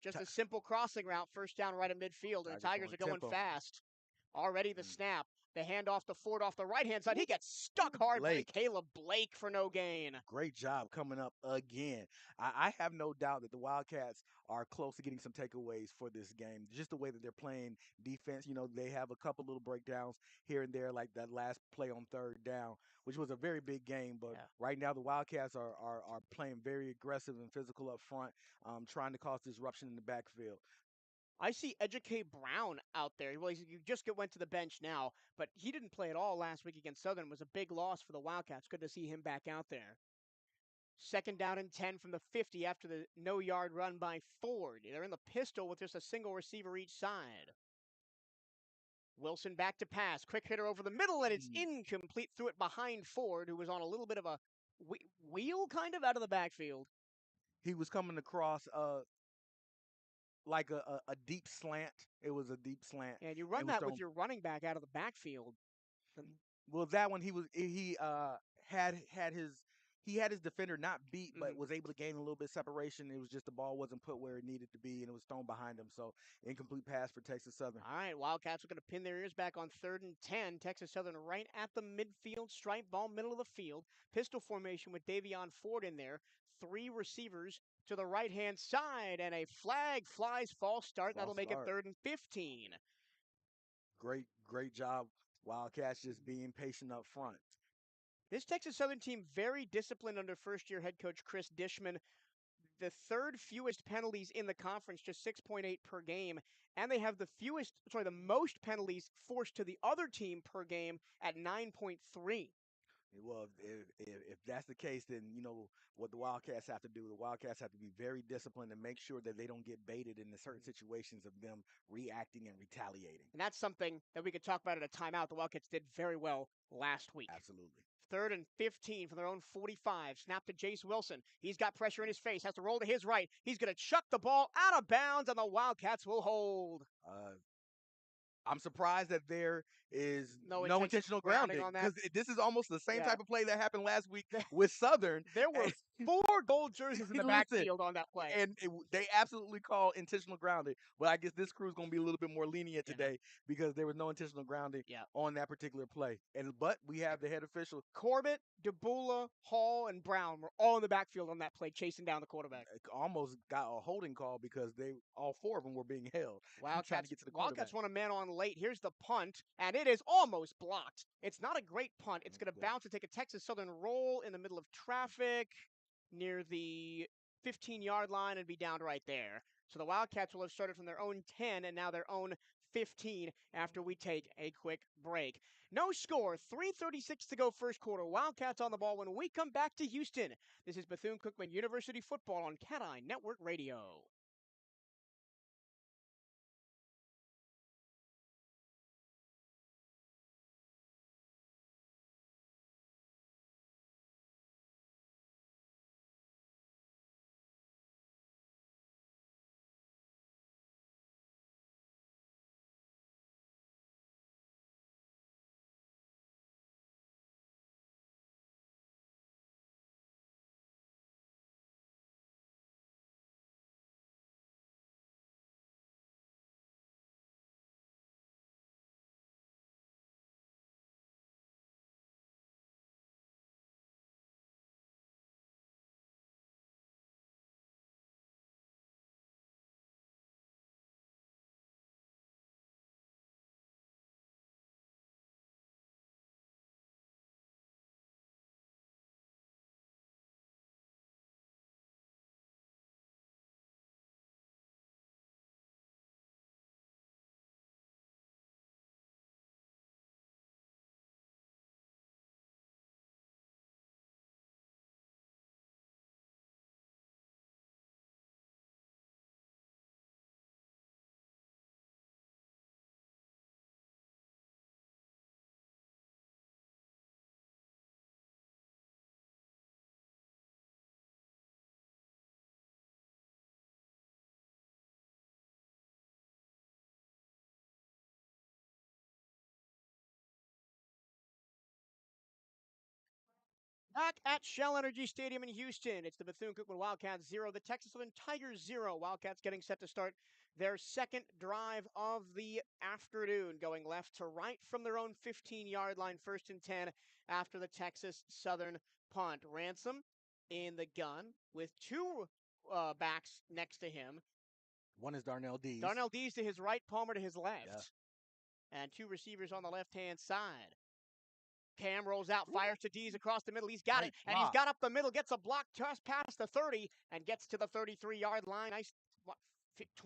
Just a simple crossing route, first down right at midfield, and the Tigers are going fast. Already the snap. The handoff to Ford off the right-hand side. He gets stuck hard by Caleb Blake for no gain. Great job coming up again. I have no doubt that the Wildcats are close to getting some takeaways for this game. Just the way that they're playing defense. You know, they have a couple little breakdowns here and there, like that last play on 3rd down, which was a very big game. But right now the Wildcats are playing very aggressive and physical up front, trying to cause disruption in the backfield. I see Ejike Brown out there. Well, you just went to the bench now, but he didn't play at all last week against Southern. It was a big loss for the Wildcats. Good to see him back out there. 2nd down and 10 from the 50 after the no-yard run by Ford. They're in the pistol with just a single receiver each side. Wilson back to pass. Quick hitter over the middle, and it's incomplete. Threw it behind Ford, who was on a little bit of a wheel kind of out of the backfield. He was coming across like a deep slant. It was a deep slant. And you run that with your running back out of the backfield. Well, that one he had his defender not beat, but was able to gain a little bit of separation. It was just the ball wasn't put where it needed to be, and it was thrown behind him. So incomplete pass for Texas Southern. All right, Wildcats are going to pin their ears back on 3rd and 10. Texas Southern right at the midfield stripe, ball middle of the field. Pistol formation with Davion Ford in there. 3 receivers to the right-hand side, and a flag flies, false start. That'll make it 3rd and 15. Great job, Wildcats, just being patient up front. This Texas Southern team very disciplined under first-year head coach Chris Dishman. The 3rd fewest penalties in the conference, just 6.8 per game, and they have the most penalties forced to the other team per game at 9.3. Well, if that's the case, then you know what the Wildcats have to do. The Wildcats have to be very disciplined and make sure that they don't get baited into certain situations of them reacting and retaliating. And that's something that we could talk about at a timeout. The Wildcats did very well last week. Absolutely. 3rd and 15 from their own 45. Snap to Jace Wilson. He's got pressure in his face. Has to roll to his right. He's going to chuck the ball out of bounds, and the Wildcats will hold. I'm surprised that there is no intentional grounding because this is almost the same type of play that happened last week with Southern. There were 4 gold jerseys in the backfield on that play. And they absolutely call intentional grounding. But I guess this crew is going to be a little bit more lenient today because there was no intentional grounding on that particular play. But we have the head official. Corbett, DeBula, Hall, and Brown were all in the backfield on that play, chasing down the quarterback. Almost got a holding call because all 4 of them were being held. Trying to get to the quarterback. Wildcats want a man on late. Here's the punt, and it is almost blocked. It's not a great punt. It's going to bounce and take a Texas Southern roll in the middle of traffic near the 15-yard line and be down right there. So the Wildcats will have started from their own 10 and now their own 15 after we take a quick break. No score, 3:36 to go first quarter. Wildcats on the ball when we come back to Houston. This is Bethune-Cookman University football on CatEye Network Radio. Back at Shell Energy Stadium in Houston, it's the Bethune-Cookman Wildcats 0, the Texas Southern Tigers 0. Wildcats getting set to start their second drive of the afternoon, going left to right from their own 15-yard line, 1st and 10 after the Texas Southern punt. Ransom in the gun with two backs next to him. One is Darnell Dees. Darnell Dees to his right, Palmer to his left. Yeah. And two receivers on the left-hand side. Cam rolls out, fires to Dees across the middle. He's got it, and he's got up the middle, gets a block toss past the 30, and gets to the 33-yard line. Nice,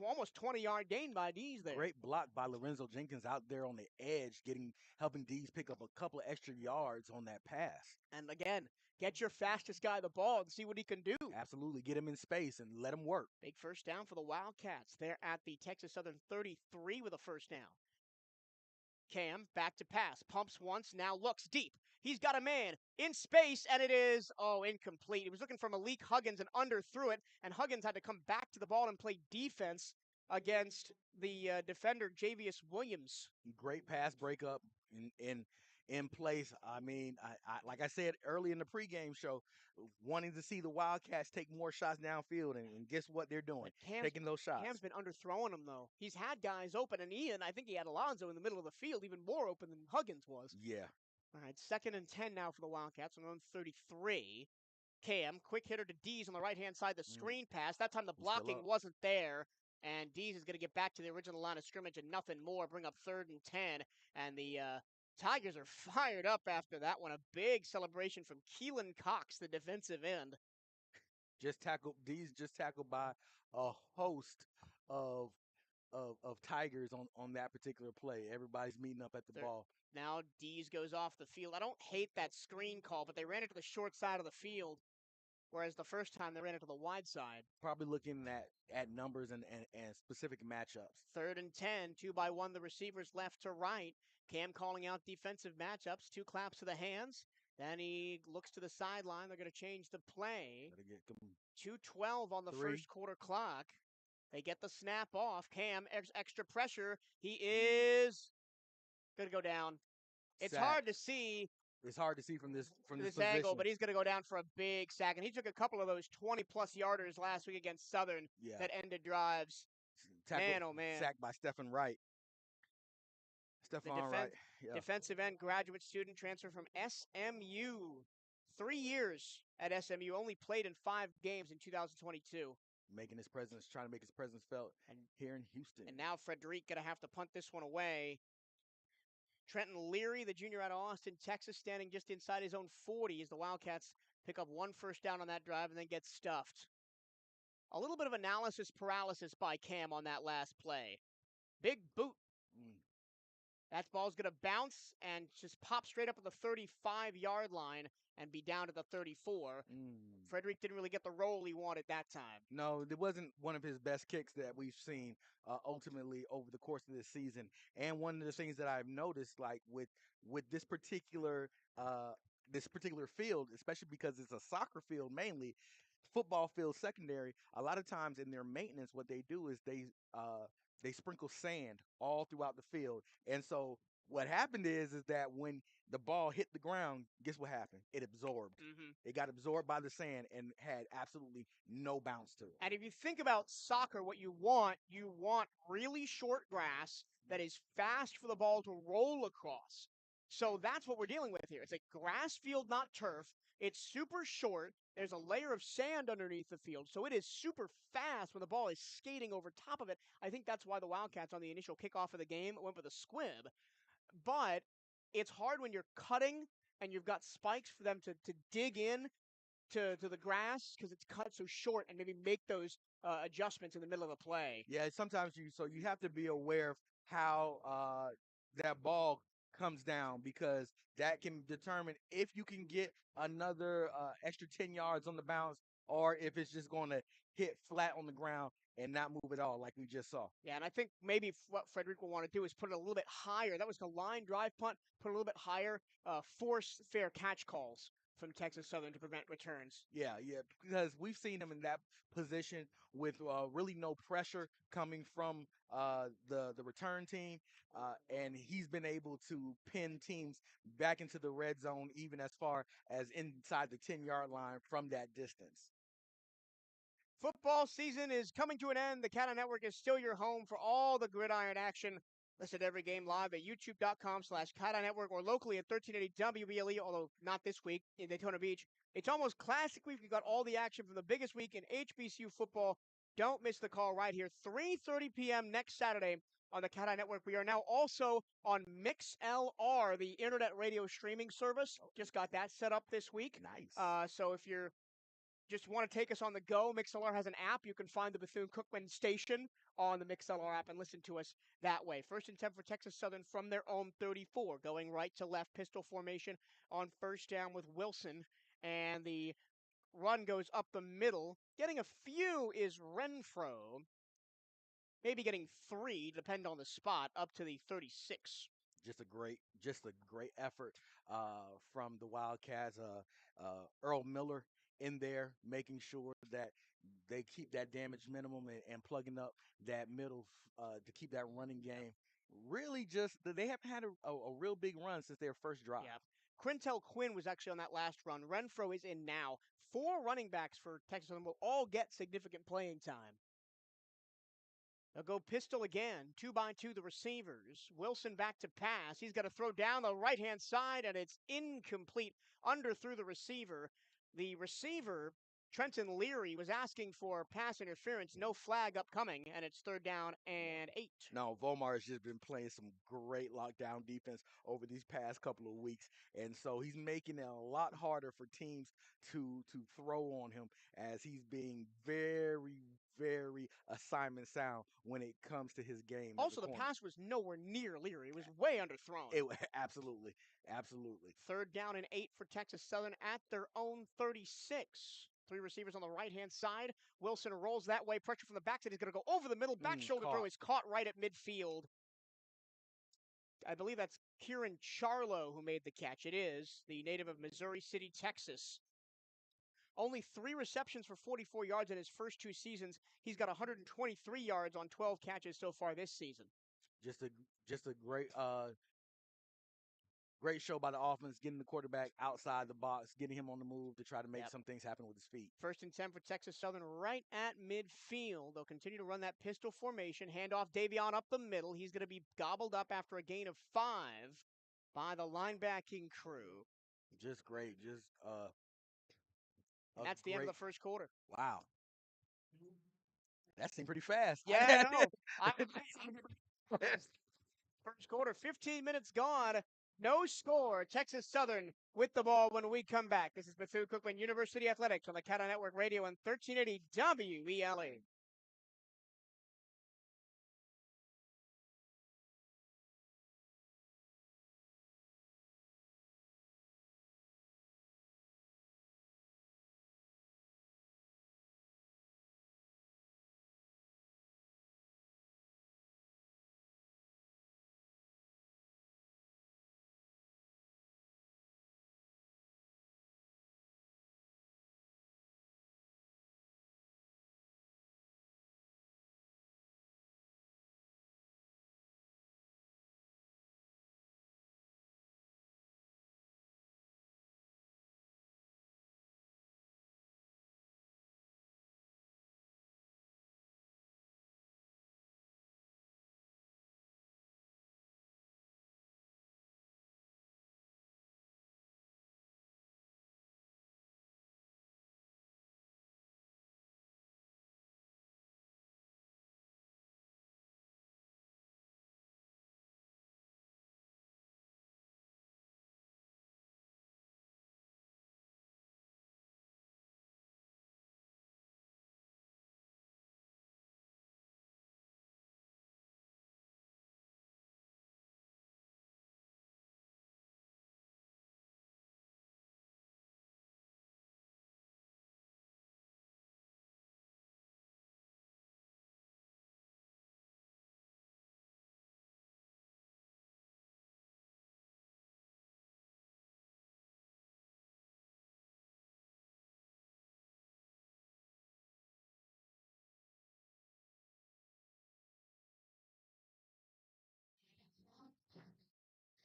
almost 20-yard gain by Dees there. Great block by Lorenzo Jenkins out there on the edge, helping Dees pick up a couple of extra yards on that pass. And again, get your fastest guy the ball and see what he can do. Absolutely. Get him in space and let him work. Big first down for the Wildcats. They're at the Texas Southern 33 with a first down. Cam back to pass, pumps once, now looks deep. He's got a man in space, and it is, incomplete. He was looking for Malik Huggins and underthrew it, and Huggins had to come back to the ball and play defense against the defender, Javius Williams. Great pass breakup in place. I mean, I like I said early in the pregame show, wanting to see the Wildcats take more shots downfield, and guess what they're doing? Taking those shots. Cam's been underthrowing them, though. He's had guys open, and Ian, I think he had Alonzo in the middle of the field, even more open than Huggins was. Yeah. All right, 2nd and 10 now for the Wildcats on 33. Cam, quick hitter to Dees on the right-hand side, the screen pass. That time the blocking wasn't there, and Dees is going to get back to the original line of scrimmage and nothing more, bring up 3rd and 10, and the Tigers are fired up after that one. A big celebration from Keelan Cox, the defensive end. Dees just tackled by a host of Tigers on that particular play. Everybody's meeting up at the ball. Now Dees goes off the field. I don't hate that screen call, but they ran it to the short side of the field, whereas the first time they ran it to the wide side. Probably looking at numbers and specific matchups. 3rd and 10, 2-by-1, the receivers left to right. Cam calling out defensive matchups, 2 claps to the hands. Then he looks to the sideline. They're going to change the play. 2:12 on the first quarter clock. They get the snap off. Cam, extra pressure. He is going to go down. It's hard to see. It's hard to see from this angle, but he's going to go down for a big sack. And he took a couple of those 20-plus yarders last week against Southern that ended drives. Man, oh, man. Sacked by Stephen Wright. Wright. Yeah. Defensive end graduate student transfer from SMU. 3 years at SMU, only played in 5 games in 2022. Trying to make his presence felt here in Houston. And now Frederic going to have to punt this one away. Trenton Leary, the junior out of Austin, Texas, standing just inside his own 40 as the Wildcats pick up 1 first down on that drive and then get stuffed. A little bit of analysis paralysis by Cam on that last play. Big boot That ball's going to bounce and just pop straight up at the 35-yard line and be down to the 34. Frederick didn't really get the roll he wanted that time. No, it wasn't one of his best kicks that we've seen ultimately over the course of this season. And one of the things that I've noticed, like with this particular field, especially because it's a soccer field mainly, football field secondary. A lot of times in their maintenance, what they do is they sprinkle sand all throughout the field, and so what happened is that when the ball hit the ground, guess what happened? It absorbed. It got absorbed by the sand and had absolutely no bounce to it. And if you think about soccer, what you want really short grass that is fast for the ball to roll across. So that's what we're dealing with here. It's a grass field, not turf. It's super short. There's a layer of sand underneath the field, so it is super fast when the ball is skating over top of it. I think that's why the Wildcats on the initial kickoff of the game went with a squib. But it's hard when you're cutting and you've got spikes for them to dig in to the grass because it's cut so short and maybe make those adjustments in the middle of the play. Yeah, sometimes you have to be aware of how that ball comes down, because that can determine if you can get another extra 10 yards on the bounce, or if it's just going to hit flat on the ground and not move at all like we just saw. Yeah, and I think maybe what Frederick will want to do is put it a little bit higher. That was the line drive punt, put it a little bit higher, force fair catch calls from Texas Southern to prevent returns. Yeah, because we've seen him in that position with really no pressure coming from the return team, and he's been able to pin teams back into the red zone, even as far as inside the 10-yard line from that distance. Football season is coming to an end. The CatEye Network is still your home for all the gridiron action. Listen to every game live at youtube.com/CatEye Network or locally at 1380 WBLE, although not this week in Daytona Beach. It's almost classic week. We've got all the action from the biggest week in HBCU football. Don't miss the call right here, 3:30 p.m. next Saturday on the CatEye Network. We are now also on MixLR, the internet radio streaming service. Just got that set up this week. Nice. So if you're just want to take us on the go, MixLR has an app. You can find the Bethune-Cookman station on the MixLR app and listen to us that way. 1st and 10 for Texas Southern from their own 34, going right to left, pistol formation on first down with Wilson, and the run goes up the middle. Getting a few is Renfro, maybe getting 3, depend on the spot, up to the 36. Just a great effort from the Wildcats. Earl Miller in there, making sure that they keep that damage minimum and plugging up that middle to keep that running game. Really, just they haven't had a real big run since their first drive. Yeah. Quintel Quinn was actually on that last run. Renfro is in now. 4 running backs for Texas Southern will all get significant playing time. They'll go pistol again, 2-by-2 the receivers. Wilson back to pass. He's got to throw down the right-hand side, and it's incomplete. Underthrew the receiver. The receiver, Trenton Leary, was asking for pass interference. No flag upcoming, and it's 3rd down and 8. No, Volmar has just been playing some great lockdown defense over these past couple of weeks, and so he's making it a lot harder for teams to throw on him, as he's being very, very assignment sound when it comes to his game. Also, the pass was nowhere near Leary. It was way underthrown. Absolutely. 3rd down and 8 for Texas Southern at their own 36. 3 receivers on the right-hand side. Wilson rolls that way. Pressure from the backside. He's going to go over the middle. Back shoulder throw is caught right at midfield. I believe that's Kieran Charlo who made the catch. It is the native of Missouri City, Texas. Only 3 receptions for 44 yards in his first 2 seasons. He's got 123 yards on 12 catches so far this season. Just a great show by the offense, getting the quarterback outside the box, getting him on the move to try to make some things happen with his feet. 1st and 10 for Texas Southern right at midfield. They'll continue to run that pistol formation. Handoff Davion up the middle. He's going to be gobbled up after a gain of 5 by the linebacking crew. Just great. And that's the end of the first quarter. Wow. That seemed pretty fast. Yeah, I know. First quarter, 15 minutes gone. No score. Texas Southern with the ball when we come back. This is Bethune-Cookman University Athletics on the CatEye Network Radio and 1380 WBLE.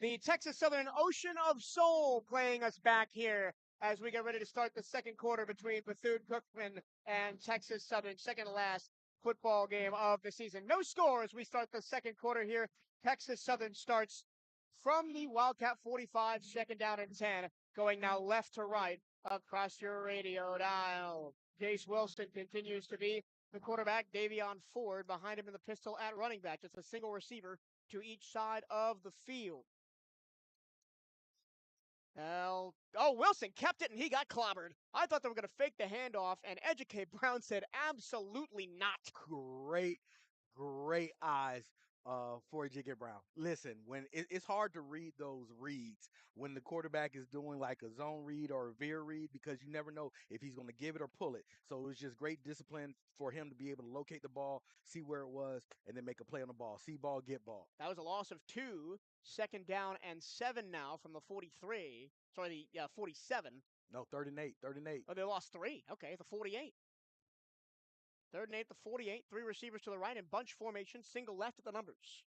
The Texas Southern Ocean of Soul playing us back here as we get ready to start the second quarter between Bethune-Cookman and Texas Southern, second to last football game of the season. No score as we start the second quarter here. Texas Southern starts from the Wildcat 45, second down and 10, going now left to right across your radio dial. Jace Wilson continues to be the quarterback. Davion Ford behind him in the pistol at running back. Just a single receiver to each side of the field. Wilson kept it and he got clobbered. I thought they were going to fake the handoff, and Educate Brown said absolutely not. Great eyes for J.K. Brown. Listen, when it's hard to read those reads when the quarterback is doing like a zone read or a veer read, because you never know if he's going to give it or pull it. So it was just great discipline for him to be able to locate the ball, see where it was, and then make a play on the ball. See ball, get ball. That was a loss of 2, second down and 7 now from the 43. Sorry, the 47. No, 3rd and 8. Oh, they lost 3. Okay, the 48. 3rd and 8, the 48. 3 receivers to the right in bunch formation, single left at the numbers.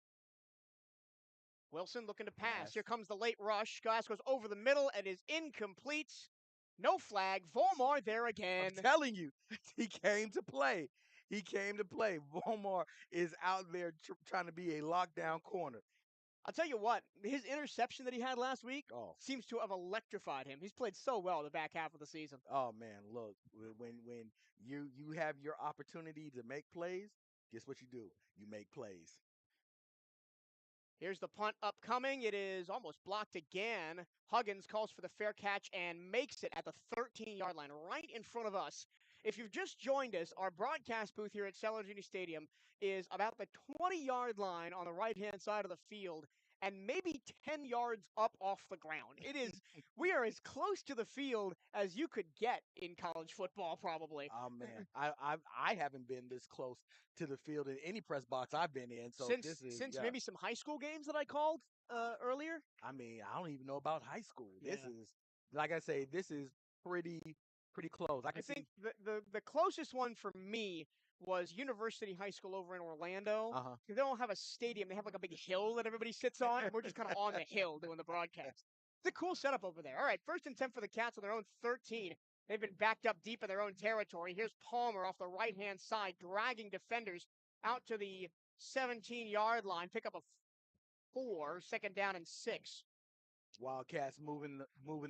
Wilson looking to pass. Yes. Here comes the late rush. Glass goes over the middle and is incomplete. No flag. Volmar there again. I'm telling you, he came to play. Volmar is out there trying to be a lockdown corner. I'll tell you what, his interception that he had last week seems to have electrified him. He's played so well the back half of the season. Oh, man, look, when you have your opportunity to make plays, guess what you do? You make plays. Here's the punt upcoming. It is almost blocked again. Huggins calls for the fair catch and makes it at the 13-yard line right in front of us. If you've just joined us, our broadcast booth here at Saladini Stadium is about the 20-yard line on the right-hand side of the field and maybe 10 yards up off the ground. We are as close to the field as you could get in college football, probably. Oh, man, I haven't been this close to the field in any press box I've been in. So since maybe some high school games that I called earlier. I mean, I don't even know about high school. This is, like I say, this is pretty close. I think the closest one for me was University High School over in Orlando. They don't have a stadium. They have like a big hill that everybody sits on, and we're just kind of on the hill doing the broadcast. It's a cool setup over there. All right, 1st and 10 for the Cats on their own 13. They've been backed up deep in their own territory. Here's Palmer off the right-hand side, dragging defenders out to the 17-yard line. Pick up a 4, second down and 6. Wildcats moving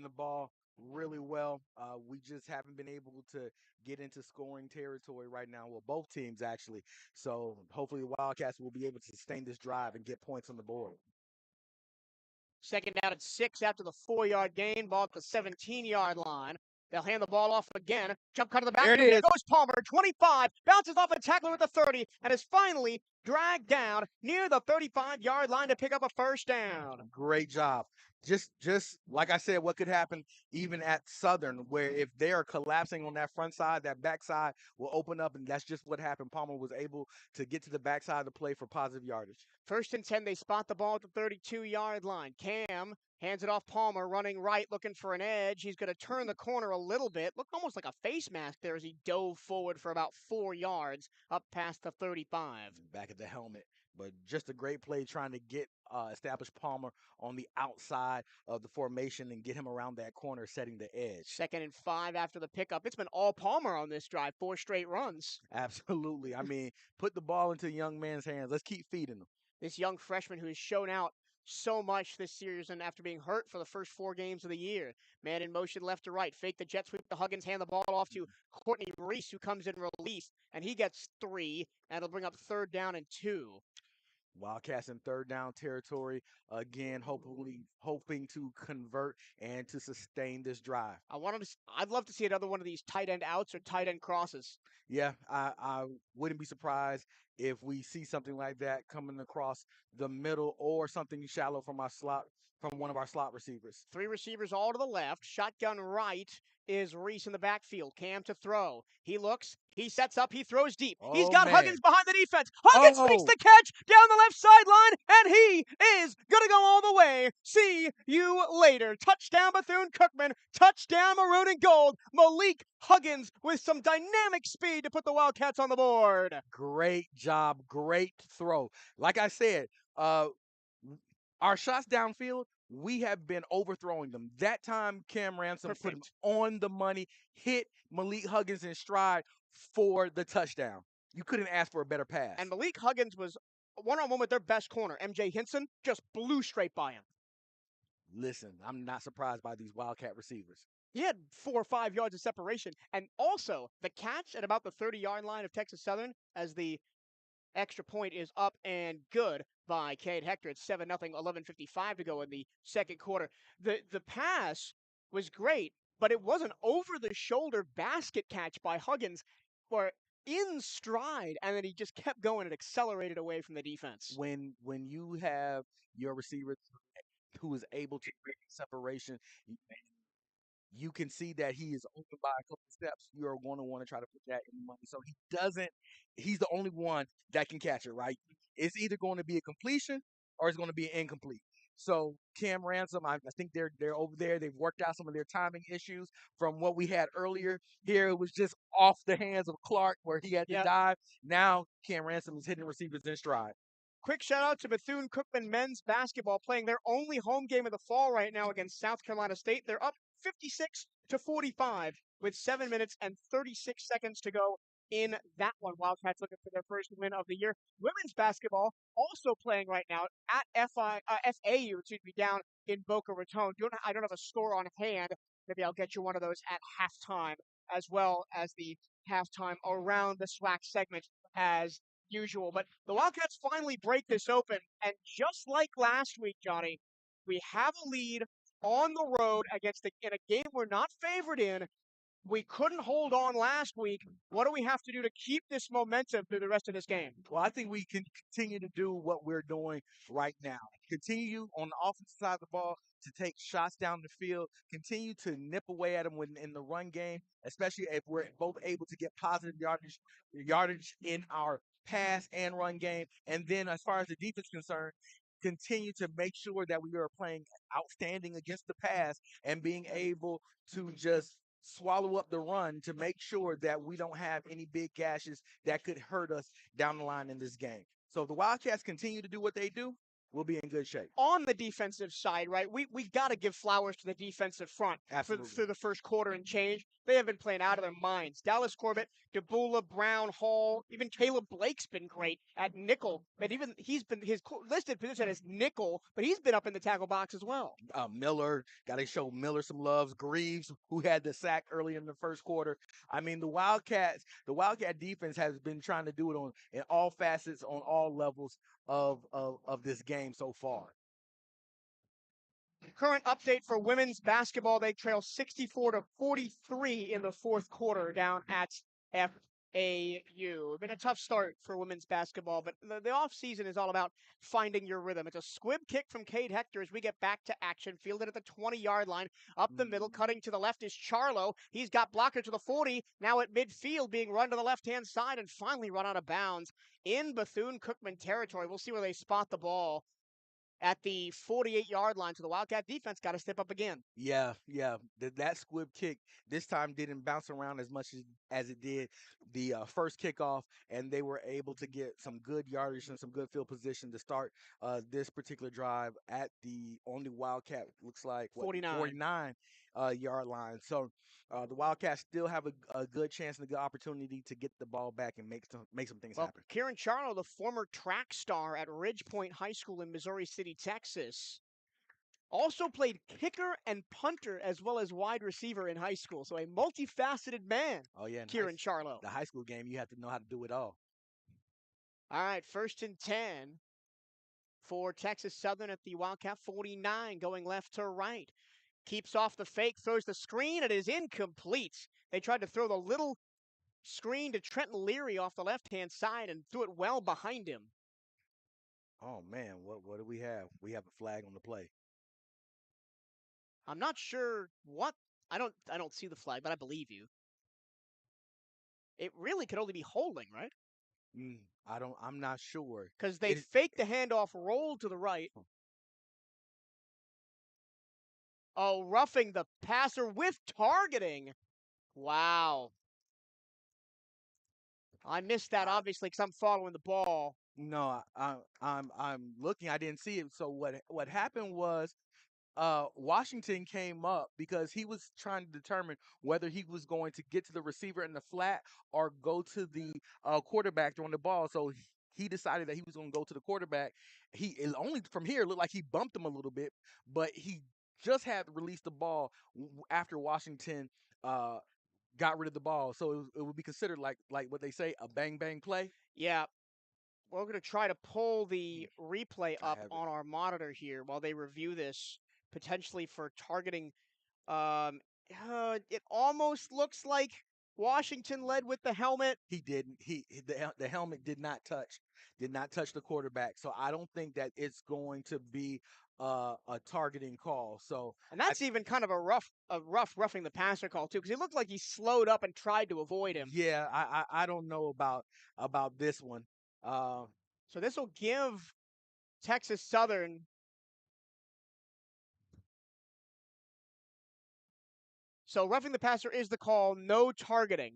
the ball really well. We just haven't been able to get into scoring territory right now. Well, both teams actually. So hopefully the Wildcats will be able to sustain this drive and get points on the board. Second down and 6 after the 4-yard gain. Ball at the 17-yard line. They'll hand the ball off again. Jump cut to the back. There goes Palmer. 25. Bounces off a tackler at the 30 and is finally dragged down near the 35-yard line to pick up a first down. Great job. Just like I said, what could happen even at Southern, where if they are collapsing on that front side, that back side will open up, and that's just what happened. Palmer was able to get to the backside of the play for positive yardage. 1st and 10, they spot the ball at the 32-yard line. Cam hands it off Palmer, running right, looking for an edge. He's going to turn the corner a little bit. Looked almost like a face mask there as he dove forward for about 4 yards up past the 35. Back at the helmet. But just a great play trying to get establish Palmer on the outside of the formation and get him around that corner, setting the edge. 2nd and 5 after the pickup. It's been all Palmer on this drive, 4 straight runs. Absolutely. I mean, put the ball into a young man's hands. Let's keep feeding him. This young freshman who has shown out so much this series and after being hurt for the first 4 games of the year. Man in motion left to right. Fake the jet sweep to Huggins. Hand the ball off to Courtney Reese, who comes in relief, and he gets 3, and it'll bring up 3rd down and 2. Wildcats in 3rd down territory. Again, hoping to convert and to sustain this drive. I'd love to see another one of these tight end outs or tight end crosses. Yeah, I wouldn't be surprised if we see something like that coming across the middle or something shallow from one of our slot receivers. 3 receivers all to the left. Shotgun right is Reese in the backfield. Cam to throw. He looks. He sets up. He throws deep. He's got Huggins behind the defense. Huggins makes the catch down the left sideline, and he is going to go all the way. See you later. Touchdown Bethune-Cookman. Touchdown Maroon and Gold. Malik Huggins with some dynamic speed to put the Wildcats on the board. Great job. Great throw. Like I said, Our shots downfield, we have been overthrowing them. That time, Cam Ransom put him Perfect. on the money, hit Malik Huggins in stride for the touchdown. You couldn't ask for a better pass. And Malik Huggins was one-on-one with their best corner, MJ Hinson, just blew straight by him. Listen, I'm not surprised by these Wildcat receivers. He had 4 or 5 yards of separation. And also, the catch at about the 30-yard line of Texas Southern as the extra point is up and good by Cade Hector. It's 7-0, 11:55 to go in the second quarter. The pass was great, but it was an over-the-shoulder basket catch by Huggins for in stride, and then he just kept going and accelerated away from the defense. When you have your receiver who is able to create separation, you can see that he is open by a couple of steps. You are going to want to try to put that in the money. So he's the only one that can catch it, right? It's either going to be a completion or it's going to be an incomplete. So Cam Ransom, I think they're over there. They've worked out some of their timing issues from what we had earlier. Here it was just off the hands of Clark where he had to dive. Now Cam Ransom is hitting receivers in stride. Quick shout out to Bethune-Cookman men's basketball playing their only home game of the fall right now against South Carolina State. They're up 56-45 with 7 minutes and 36 seconds to go in that one. Wildcats looking for their first win of the year. Women's basketball also playing right now at FAU, down in Boca Raton. I don't have a score on hand. Maybe I'll get you one of those at halftime, as well as the halftime around the SWAC segment as usual. But the Wildcats finally break this open, and just like last week, Johnny, we have a lead on the road in a game we're not favored in. We couldn't hold on last week. What do we have to do to keep this momentum through the rest of this game? Well, I think we can continue to do what we're doing right now. Continue on the offensive side of the ball to take shots down the field. Continue to nip away at them in the run game, especially if we're both able to get positive yardage in our pass and run game. And then as far as the defense is concerned, continue to make sure that we are playing outstanding against the pass and being able to just swallow up the run to make sure that we don't have any big gashes that could hurt us down the line in this game. So if the Wildcats continue to do what they do, we'll be in good shape. On the defensive side, right, we got to give flowers to the defensive front through the first quarter and change. They have been playing out of their minds. Dallas Corbett, DeBula, Brown, Hall, even Caleb Blake's been great at nickel. And even his listed position as nickel, but he's been up in the tackle box as well. Miller, got to show Miller some loves. Greaves, who had the sack early in the first quarter. I mean, the Wildcat defense has been trying to do it in all facets, on all levels of this game so far. Current update for women's basketball, they trail 64-43 in the fourth quarter down at FAU. Been a tough start for women's basketball, but the offseason is all about finding your rhythm. It's a squib kick from Cade Hector as we get back to action. Fielded at the 20-yard line. Up the middle, cutting to the left is Charlo. He's got blocker to the 40. Now at midfield, being run to the left-hand side and finally run out of bounds in Bethune-Cookman territory. We'll see where they spot the ball at the 48-yard line. So the Wildcat defense got to step up again. Yeah. That squib kick this time didn't bounce around as much as it did the first kickoff, and they were able to get some good yardage and some good field position to start this particular drive on the Wildcat, looks like 49 yard line. So the Wildcats still have a good chance and a good opportunity to get the ball back and make some things happen. Kieran Charlo, the former track star at Ridge Point High School in Missouri City, Texas, also played kicker and punter as well as wide receiver in high school. So a multifaceted man. Oh yeah, Kieran Charlo. The high school game, you have to know how to do it all. All right, 1st and 10 for Texas Southern at the Wildcat 49, going left to right. Keeps off the fake, throws the screen, it is incomplete. They tried to throw the little screen to Trenton Leary off the left-hand side and threw it well behind him. Oh man, what do we have? We have a flag on the play. I'm not sure what. I don't see the flag, but I believe you. It really could only be holding, right? I'm not sure. Because they faked the handoff, rolled to the right. Oh, roughing the passer with targeting. Wow. I missed that, obviously, because I'm following the ball. No, I'm looking. I didn't see it. So what happened was Washington came up because he was trying to determine whether he was going to get to the receiver in the flat or go to the quarterback throwing the ball. So he decided that he was going to go to the quarterback. It only from here looked like he bumped him a little bit, but he just had released the ball after Washington uh, got rid of the ball. So it would be considered like what they say a bang bang play. Yeah, we're going to try to pull the replay I up have it. on our monitor here while they review this, potentially for targeting. Um, it almost looks like Washington led with the helmet. He didn't. The helmet did not touch the quarterback. So I don't think that it's going to be a targeting call. So And I that's even kind of a rough roughing the passer call too, because he looked like he slowed up and tried to avoid him. yeah, I don't know about this one. Uh, So this will give Texas Southern. So roughing the passer is the call, no targeting.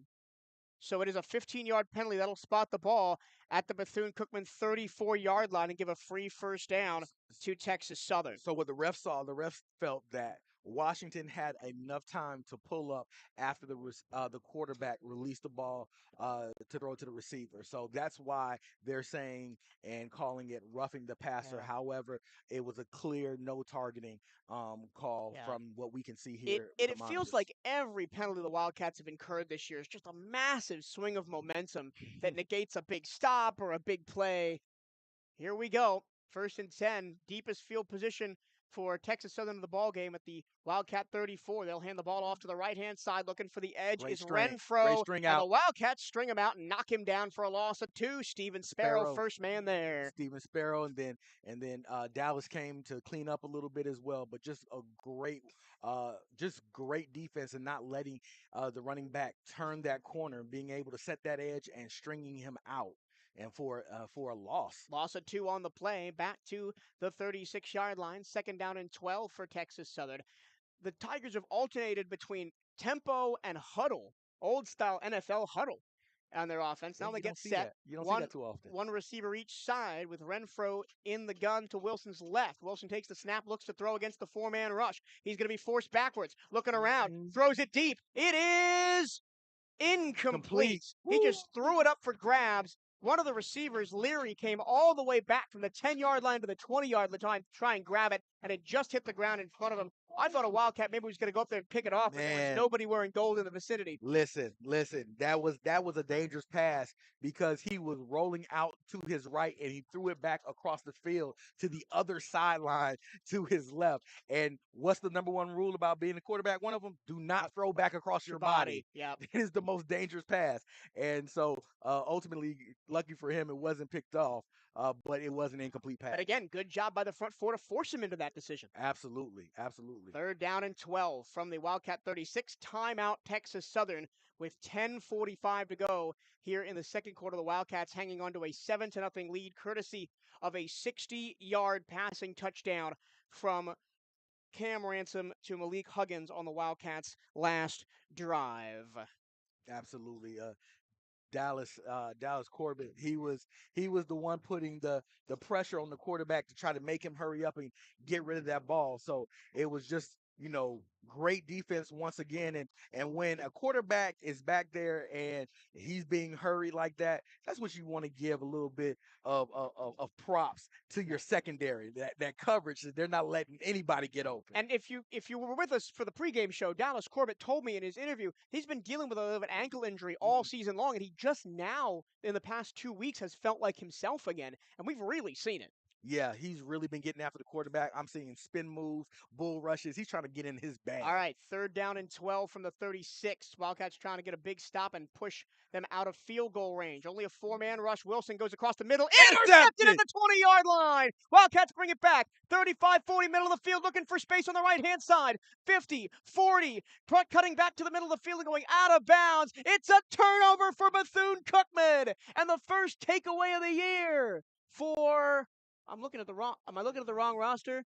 So it is a 15-yard penalty that'll spot the ball at the Bethune-Cookman 34-yard line and give a free first down to Texas Southern. So what the refs felt that Washington had enough time to pull up after the quarterback released the ball to throw to the receiver. So that's why they're saying and calling it roughing the passer. Yeah. However, it was a clear no targeting call Yeah. from what we can see It here with it the it feels monitors. like every penalty the Wildcats have incurred this year is just a massive swing of momentum that negates a big stop or a big play. Here we go. First and 10, deepest field position for Texas Southern in the ball game at the Wildcat 34. They'll hand the ball off to the right-hand side. Looking for the edge Great is string, great Renfro, string and the out. Wildcats string him out and knock him down for a loss of 2. Steven Sparrow, Sparrow, first man there. Steven Sparrow, and then Dallas came to clean up a little bit as well. But just great defense and not letting the running back turn that corner, being able to set that edge and stringing him out, and for a loss. Loss of 2 on the play. Back to the 36-yard line. Second down and 12 for Texas Southern. The Tigers have alternated between tempo and huddle, old style NFL huddle on their offense. Yeah, Now they you get don't see set. that. You don't see One that too often. one receiver each side with Renfro in the gun to Wilson's left. Wilson takes the snap, looks to throw against the 4-man rush. He's going to be forced backwards, looking around, throws it deep. It is Complete. incomplete. He Woo. just threw it up for grabs. One of the receivers, Leary, came all the way back from the 10-yard line to the 20-yard line to try and grab it, and it just hit the ground in front of him. I thought a Wildcat maybe was going to go up there and pick it off, but there was Man, nobody wearing gold in the vicinity. listen. That was a dangerous pass because he was rolling out to his right and he threw it back across the field to the other sideline to his left. And what's the number one rule about being a quarterback? One of them: do not throw back across your body. Yep. It is the most dangerous pass. And so ultimately, lucky for him, it wasn't picked off, but it was an incomplete pass. But again, good job by the front four to force him into that decision. Absolutely, absolutely. Third down and 12 from the Wildcat 36. Timeout Texas Southern with 10:45 to go here in the second quarter. The Wildcats hanging on to a 7-0 lead courtesy of a 60-yard passing touchdown from Cam Ransom to Malik Huggins on the Wildcats' last drive. Absolutely. Dallas Corbett. He was the one putting the pressure on the quarterback to try to make him hurry up and get rid of that ball. So it was just great defense once again. And when a quarterback is back there and he's being hurried like that, that's what you want to give a little bit of props to your secondary. That coverage that they're not letting anybody get open. And if you were with us for the pregame show, Dallas Corbett told me in his interview he's been dealing with an ankle injury all season long, and he just now in the past 2 weeks has felt like himself again, and we've really seen it. Yeah, he's really been getting after the quarterback. I'm seeing spin moves, bull rushes. He's trying to get in his bag. All right, third down and 12 from the 36. Wildcats trying to get a big stop and push them out of field goal range. Only a 4-man rush. Wilson goes across the middle. Intercepted at the 20-yard line. Wildcats bring it back. 35-40, middle of the field, looking for space on the right-hand side. 50, 40, cutting back to the middle of the field and going out of bounds. It's a turnover for Bethune-Cookman. And the first takeaway of the year for... Am I looking at the wrong roster?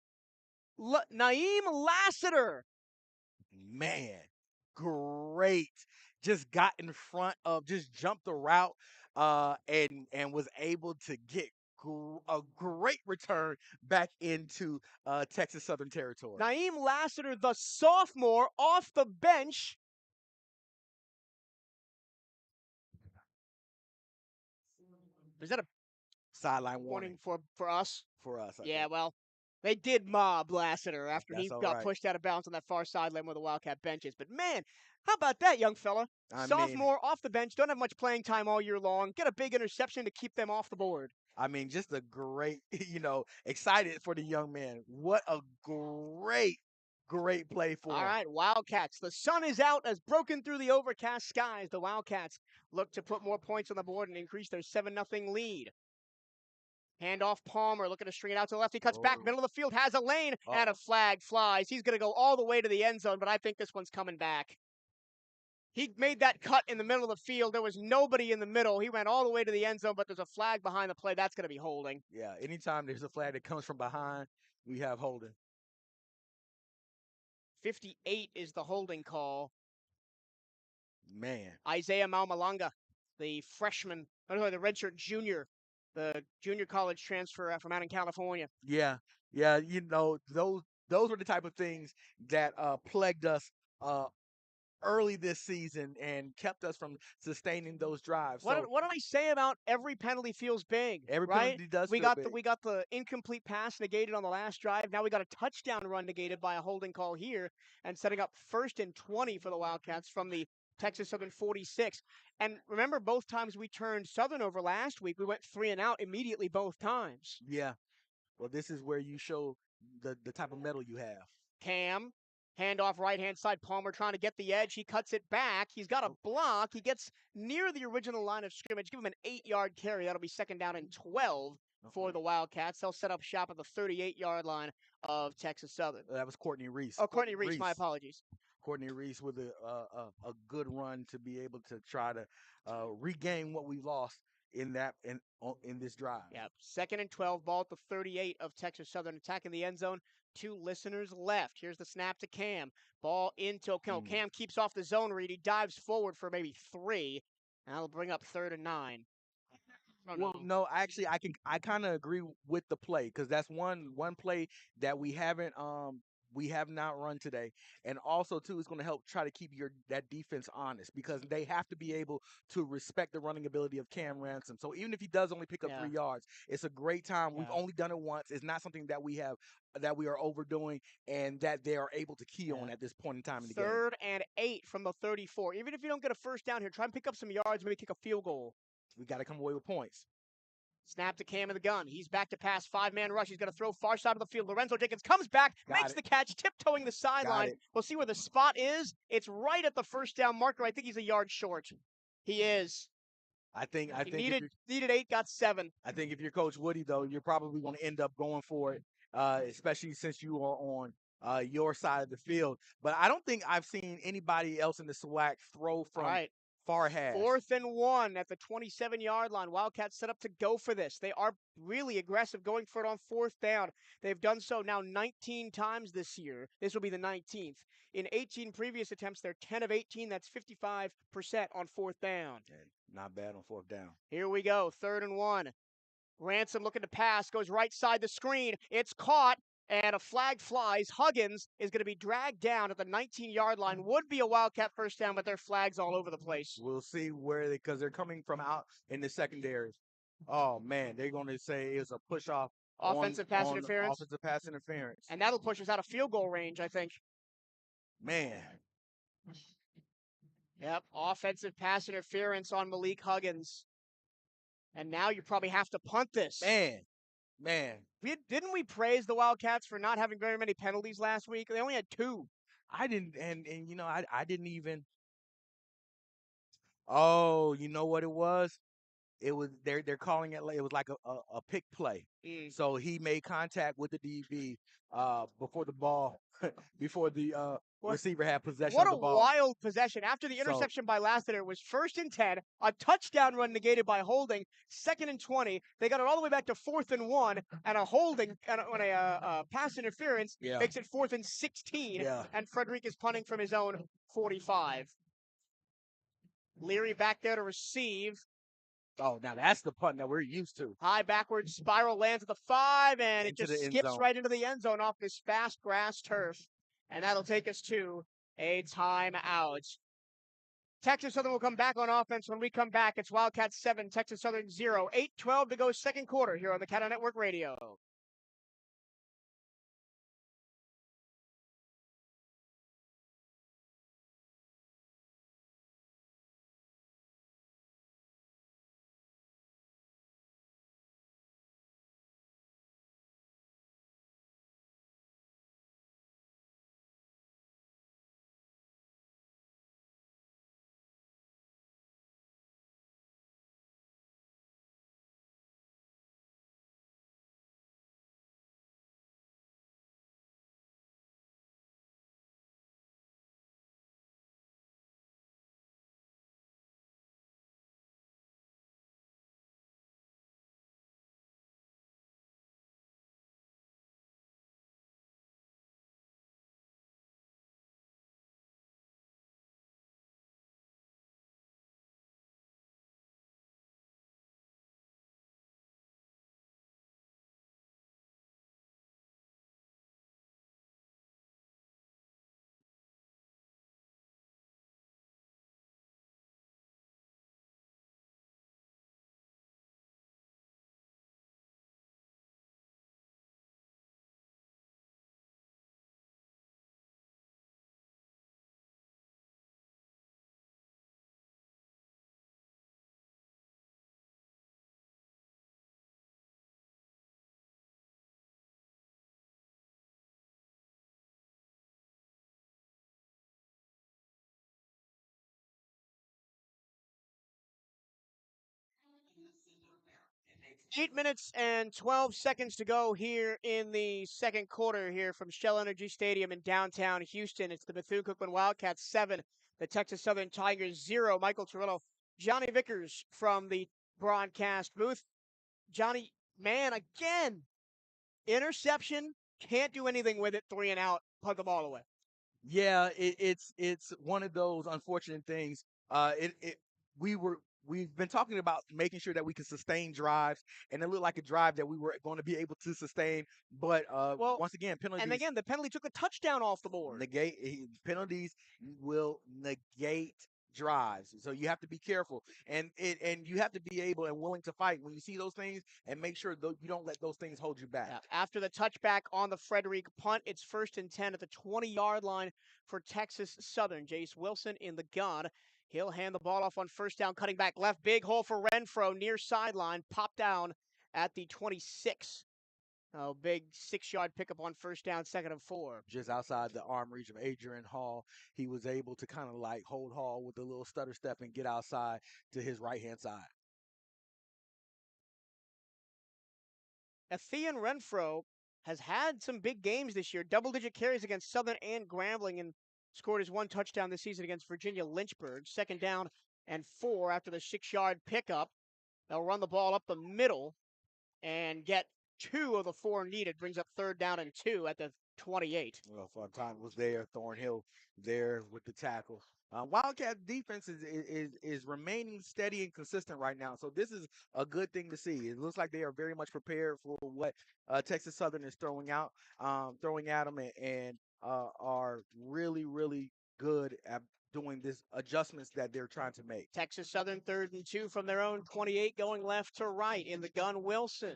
Naeem Lassiter. Man, great. Just got in front of, just jumped the route, and was able to get a great return back into Texas Southern territory. Naeem Lassiter, the sophomore, off the bench. Is that a Sideline warning warning for us? for us. I Yeah, think. well, they did mob Lassiter after he That's all got right. pushed out of bounds on that far sideline where the Wildcat bench is. But man, how about that, young fella? I mean- Sophomore, off the bench, don't have much playing time all year long. Get a big interception to keep them off the board. I mean, just a great, excited for the young man. What a great play for All him. right, Wildcats. The sun is out, has broken through the overcast skies. The Wildcats look to put more points on the board and increase their 7-0 lead. Handoff Palmer, looking to string it out to the left. He cuts back, middle of the field, has a lane, and a flag flies. He's going to go all the way to the end zone, but I think this one's coming back. He made that cut in the middle of the field. There was nobody in the middle. He went all the way to the end zone, but there's a flag behind the play. That's going to be holding. Yeah, anytime there's a flag that comes from behind, we have holding. 58 is the holding call. Man. Isaiah Malmalanga, the freshman, the redshirt junior, the junior college transfer from out in California. Yeah, those were the type of things that plagued us early this season and kept us from sustaining those drives. What did I say about every penalty feels big? Every right? penalty does we feel got big. We got the incomplete pass negated on the last drive. Now we got a touchdown run negated by a holding call here, and setting up 1st and 20 for the Wildcats from the Texas Southern 46. And remember, both times we turned Southern over last week, we went 3 and out immediately both times. Yeah. Well, this is where you show the type of mettle you have. Cam, handoff right-hand side. Palmer trying to get the edge. He cuts it back. He's got a block. He gets near the original line of scrimmage. Give him an 8-yard carry. That'll be 2nd down and 12 for the Wildcats. They'll set up shop at the 38-yard line of Texas Southern. That was Courtney Reese. Oh, Courtney Reese. My apologies. Courtney Reese with a good run to be able to try to regain what we lost in this drive. Yeah, 2nd and 12, ball at the 38 of Texas Southern, attacking the end zone. 2 listeners left. Here's the snap to Cam. Ball into Cam keeps off the zone read. He dives forward for maybe 3, and that'll bring up 3rd and 9. Well, no, actually, I kind of agree with the play because that's one play that we have not run today, and also too is going to help try to keep that defense honest because they have to be able to respect the running ability of Cam Ransom. So even if he does only pick up 3 yards, it's a great time. We've only done it once. It's not something that we are overdoing and that they are able to key on at this point in time in the game. 3rd and 8 from the 34. Even if you don't get a first down here, try and pick up some yards, maybe kick a field goal. We got to come away with points. Snap to Cam in the gun. He's back to pass. 5-man rush. He's going to throw far side of the field. Lorenzo Jenkins comes back, makes the catch, tiptoeing the sideline. We'll see where the spot is. It's right at the first down marker. I think he's a yard short. He is. I think he needed 8, got 7. I think if you're Coach Woody, though, you're probably going to end up going for it, especially since you are on your side of the field. But I don't think I've seen anybody else in the SWAC throw from far hash. 4th and 1 at the 27-yard line. Wildcats set up to go for this. They are really aggressive going for it on 4th down. They've done so now 19 times this year. This will be the 19th. In 18 previous attempts, they're 10 of 18. That's 55% on 4th down. Not bad on 4th down. Here we go. 3rd and 1. Ransom looking to pass. Goes right side the screen. It's caught. And a flag flies. Huggins is going to be dragged down at the 19-yard line. Would be a Wildcat first down, but their flags all over the place. We'll see because they're coming from out in the secondary. Oh, man, they're going to say it was a push-off. Offensive pass interference. Offensive pass interference. And that'll push us out of field goal range, I think. Man. Yep, offensive pass interference on Malik Huggins. And now you probably have to punt this. Man. Didn't we praise the Wildcats for not having very many penalties last week? They only had 2. I didn't, and I didn't even. Oh, you know what it was? It was they're calling it like it was like a pick play. So he made contact with the DB before the ball before the receiver had possession of the ball. What a wild possession. After the interception by Lassiter, it was 1st and 10, a touchdown run negated by holding, 2nd and 20. They got it all the way back to 4th and 1, and a holding and a pass interference makes it 4th and 16, and Frederick is punting from his own 45. Leary back there to receive. Oh, now that's the punt that we're used to. High backwards spiral lands at the 5, and it Into just the end skips zone. right into the end zone off this fast grass turf. And that'll take us to a timeout. Texas Southern will come back on offense when we come back. It's Wildcats 7, Texas Southern 0. 8:12 to go second quarter here on the CatEye Network Radio. 8 minutes and 12 seconds to go here in the second quarter here from Shell Energy Stadium in downtown Houston. It's the Bethune-Cookman Wildcats 7, the Texas Southern Tigers 0. Michael Torillo, Johnny Vickers from the broadcast booth. Johnny, man, again, interception, can't do anything with it, 3 and out, punt the ball away. Yeah, it's one of those unfortunate things. We've been talking about making sure that we can sustain drives, and it looked like a drive that we were going to be able to sustain. But Well, once again, and penalties again, the penalty took a touchdown off the board. penalties will negate drives. So you have to be careful, and you have to be able and willing to fight when you see those things, and make sure you don't let those things hold you back. Yeah, after the touchback on the Frederick punt, it's 1st and 10 at the 20-yard line for Texas Southern. Jace Wilson in the gun. He'll hand the ball off on first down, cutting back left. Big hole for Renfro near sideline. Pop down at the 26. Oh, big 6-yard pickup on first down, 2nd and 4. Just outside the arm reach of Adrian Hall, he was able to kind of like hold Hall with a little stutter step and get outside to his right hand side. Etienne Renfro has had some big games this year, double-digit carries against Southern and Grambling, and scored his 1 touchdown this season against Virginia Lynchburg. 2nd down and 4 after the 6-yard pickup. They'll run the ball up the middle and get 2 of the 4 needed. Brings up 3rd down and 2 at the 28. Well, fun time was there. Thornhill there with the tackle. Wildcat defense is remaining steady and consistent right now. So this is a good thing to see. It looks like they are very much prepared for what Texas Southern is throwing at them, and are really, really good at doing this adjustments that they're trying to make. Texas Southern 3rd and 2 from their own 28, going left to right in the gun. Wilson.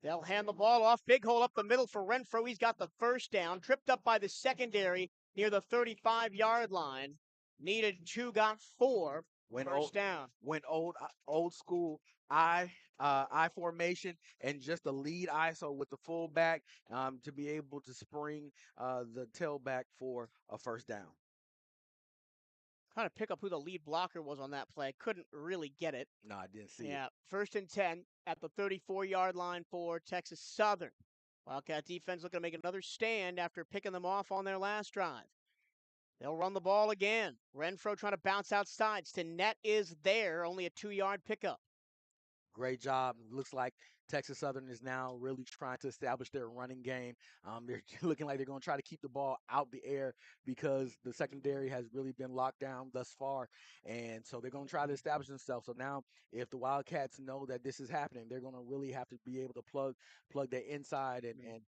They'll hand the ball off. Big hole up the middle for Renfro. He's got the first down. Tripped up by the secondary near the 35-yard line. Needed 2, got 4. First down. Went old school I formation and just a lead ISO with the fullback to be able to spring the tailback for a first down. Trying to pick up who the lead blocker was on that play. Couldn't really get it. No, I didn't see it. Yeah, 1st and 10 at the 34-yard line for Texas Southern. Wildcat defense looking to make another stand after picking them off on their last drive. They'll run the ball again. Renfro trying to bounce outside. Stinnett is there, only a 2-yard pickup. Great job. Looks like Texas Southern is now really trying to establish their running game. They're looking like they're going to try to keep the ball out the air because the secondary has really been locked down thus far. And so they're going to try to establish themselves. So now, if the Wildcats know that this is happening, they're going to really have to be able to plug their inside and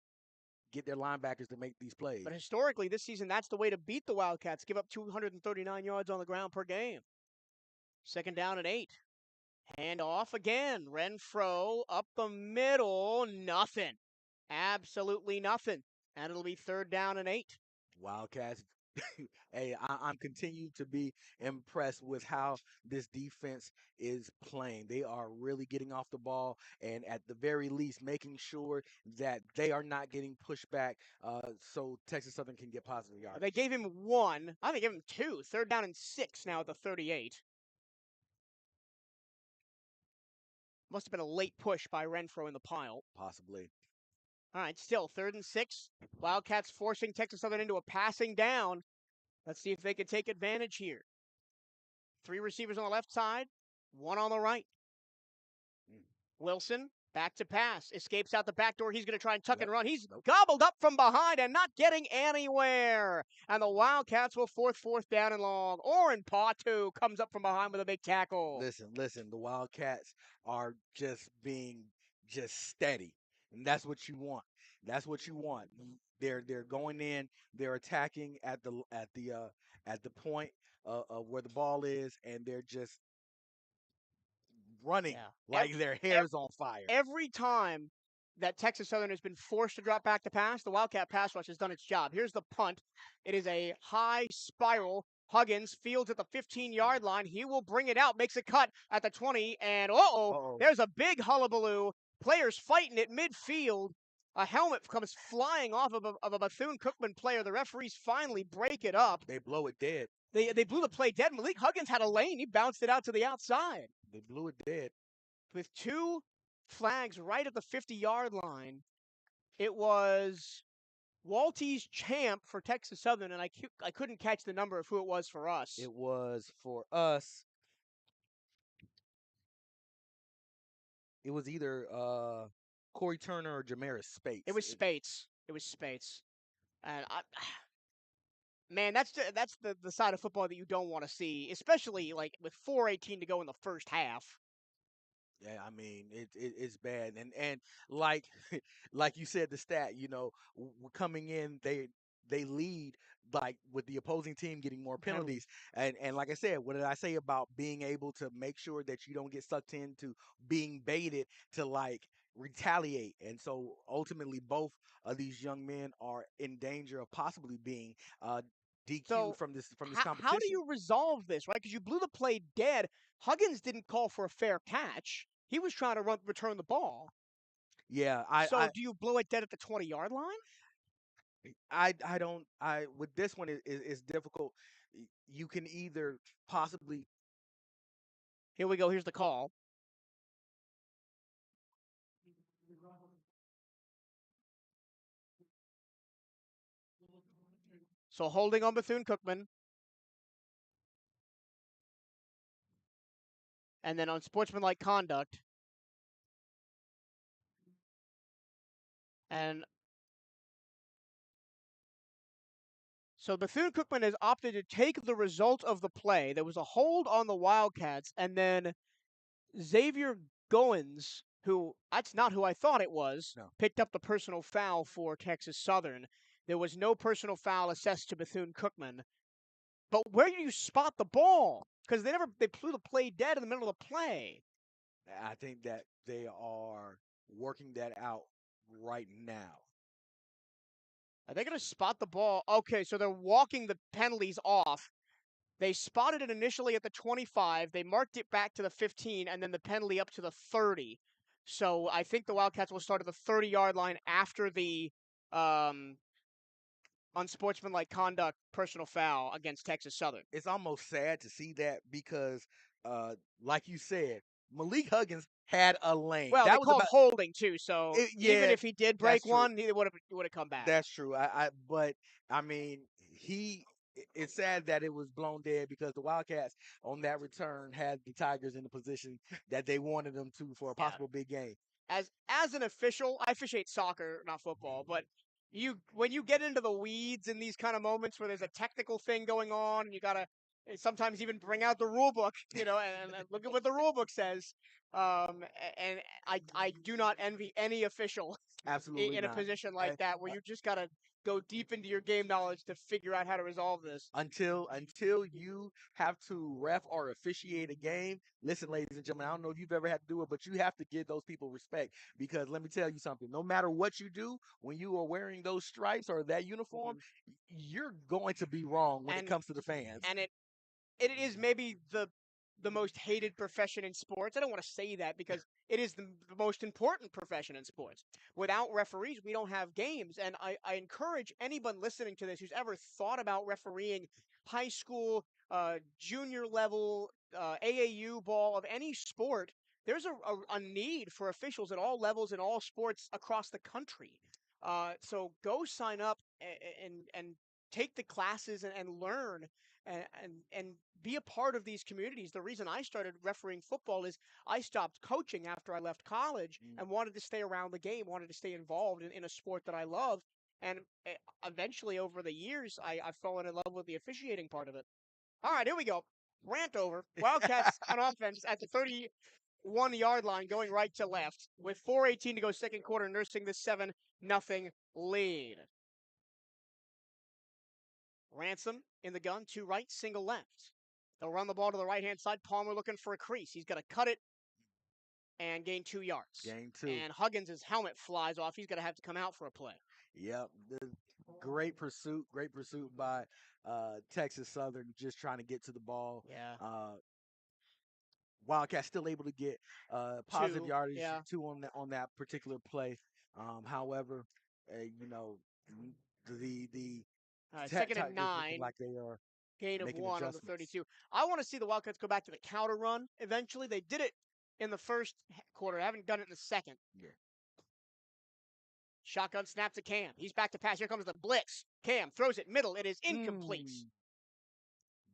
get their linebackers to make these plays. But historically, this season, that's the way to beat the Wildcats. Give up 239 yards on the ground per game. 2nd down and 8. Hand off again. Renfro up the middle. Nothing. Absolutely nothing. And it'll be 3rd down and 8. Wildcats. Hey, I'm continued to be impressed with how this defense is playing. They are really getting off the ball and at the very least making sure that they are not getting pushed back so Texas Southern can get positive yards. They gave him 1. I think they gave him 2. 3rd down and 6 now at the 38. Must have been a late push by Renfro in the pile. Possibly. All right, still 3rd and 6. Wildcats forcing Texas Southern into a passing down. Let's see if they can take advantage here. 3 receivers on the left side, 1 on the right. Wilson, back to pass. Escapes out the back door. He's going to try and tuck and run. He's gobbled up from behind and not getting anywhere. And the Wildcats will force 4th down and long. Oren Patu comes up from behind with a big tackle. Listen. The Wildcats are just being steady. And that's what you want. That's what you want. They're going in. They're attacking at the point where the ball is, and they're just running like their hair's on fire. Every time that Texas Southern has been forced to drop back to pass, the Wildcat pass rush has done its job. Here's the punt. It is a high spiral. Huggins fields at the 15-yard line. He will bring it out, makes a cut at the 20, and there's a big hullabaloo. Players fighting at midfield. A helmet comes flying off of a Bethune-Cookman player. The referees finally break it up. They blow it dead. They blew the play dead. Malik Huggins had a lane. He bounced it out to the outside. They blew it dead. With 2 flags right at the 50-yard line, it was Walty's champ for Texas Southern, and I couldn't catch the number of who it was for us. It was for us. It was either Corey Turner or Jamaris Spates. It was Spates. And man, that's the side of football that you don't want to see, especially like with 4:18 to go in the first half. Yeah, I mean it's bad, and like like you said, the stat, coming in, they lead like with the opposing team getting more penalties, and like I said, what did I say about being able to make sure that you don't get sucked into being baited to like retaliate, and so ultimately both of these young men are in danger of possibly being DQ from this competition. How do you resolve this, right? Because you blew the play dead. Huggins didn't call for a fair catch. He was trying to return the ball. Yeah, do you blow it dead at the 20-yard line? I don't. With this one is difficult. You can either possibly. Here we go. Here's the call. So holding on Bethune-Cookman. And then on sportsmanlike conduct. And so Bethune-Cookman has opted to take the result of the play. There was a hold on the Wildcats, and then Xavier Goins, who that's not who I thought it was, picked up the personal foul for Texas Southern. There was no personal foul assessed to Bethune-Cookman. But where do you spot the ball? Because they blew the play dead in the middle of the play. I think that they are working that out right now. Are they going to spot the ball? Okay, so they're walking the penalties off. They spotted it initially at the 25. They marked it back to the 15, and then the penalty up to the 30. So I think the Wildcats will start at the 30-yard line after the unsportsmanlike conduct personal foul against Texas Southern. It's almost sad to see that because, like you said, Malik Huggins had a lane. Well, they called holding too, so even if he did break one, he would have come back. That's true. But I mean, it's sad that it was blown dead because the Wildcats on that return had the Tigers in the position that they wanted them to for a possible big game. as an official, I officiate soccer, not football, but when you get into the weeds in these kind of moments where there's a technical thing going on, and you gotta sometimes even bring out the rule book, and look at what the rule book says. And I do not envy any official Absolutely in a not. position like that where you just gotta go deep into your game knowledge to figure out how to resolve this. Until you have to ref or officiate a game. Listen, ladies and gentlemen, I don't know if you've ever had to do it, but you have to give those people respect, because let me tell you something. No matter what you do, when you are wearing those stripes or that uniform, you're going to be wrong when it And comes to the fans. and it is maybe the most hated profession in sports. I don't want to say that because it is the most important profession in sports. Without referees, we don't have games. And I encourage anyone listening to this who's ever thought about refereeing high school, junior level, AAU ball of any sport. There's a need for officials at all levels in all sports across the country. So go sign up and take the classes and learn and be a part of these communities. The reason I started refereeing football is I stopped coaching after I left college and wanted to stay around the game, wanted to stay involved in a sport that I love. And eventually, over the years, I've fallen in love with the officiating part of it. All right, here we go. Rant over. Wildcats on offense at the 31-yard line, going right to left, with 4:18 to go second quarter, nursing the 7-0 lead. Ransom in the gun, two right, single left. They'll run the ball to the right-hand side. Palmer looking for a crease. He's going to cut it and gain 2 yards. Game 2. And Huggins' helmet flies off. He's going to have to come out for a play. Yep. Great pursuit by Texas Southern, just trying to get to the ball. Yeah. Wildcats still able to get positive yardage, yeah. 2 on that particular play. However, the second and Tigers 9. looking like they are Gain of making 1 on the adjustments. 32. I want to see the Wildcats go back to the counter run eventually. They did it in the first quarter. I haven't done it in the second. Yeah. Shotgun snap to Cam. He's back to pass. Here comes the blitz. Cam throws it middle. It is incomplete.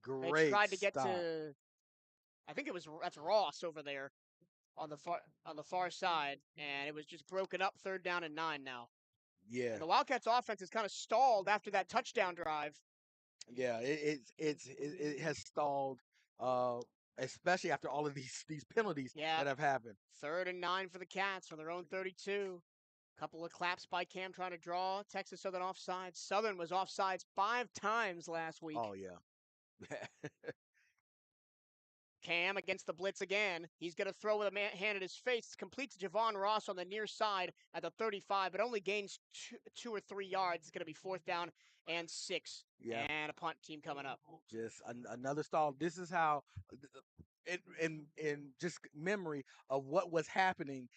Great. They tried to get stop. to, I think that's Ross over there on the far side, and it was just broken up. 3rd down and 9 now. Yeah. And the Wildcats offense is kind of stalled after that touchdown drive. Yeah, it has stalled, especially after all of these penalties that have happened. 3rd and 9 for the Cats from their own 32. Couple of claps by Cam trying to draw. Texas Southern offsides. Southern was offsides 5 times last week. Oh, yeah. Cam against the blitz again. He's going to throw with a hand at his face. It's complete to Javon Ross on the near side at the 35, but only gains 2 or 3 yards. It's going to be 4th down and 6. Yeah. And a punt team coming up. Just another stall. This is how, in just memory of what was happening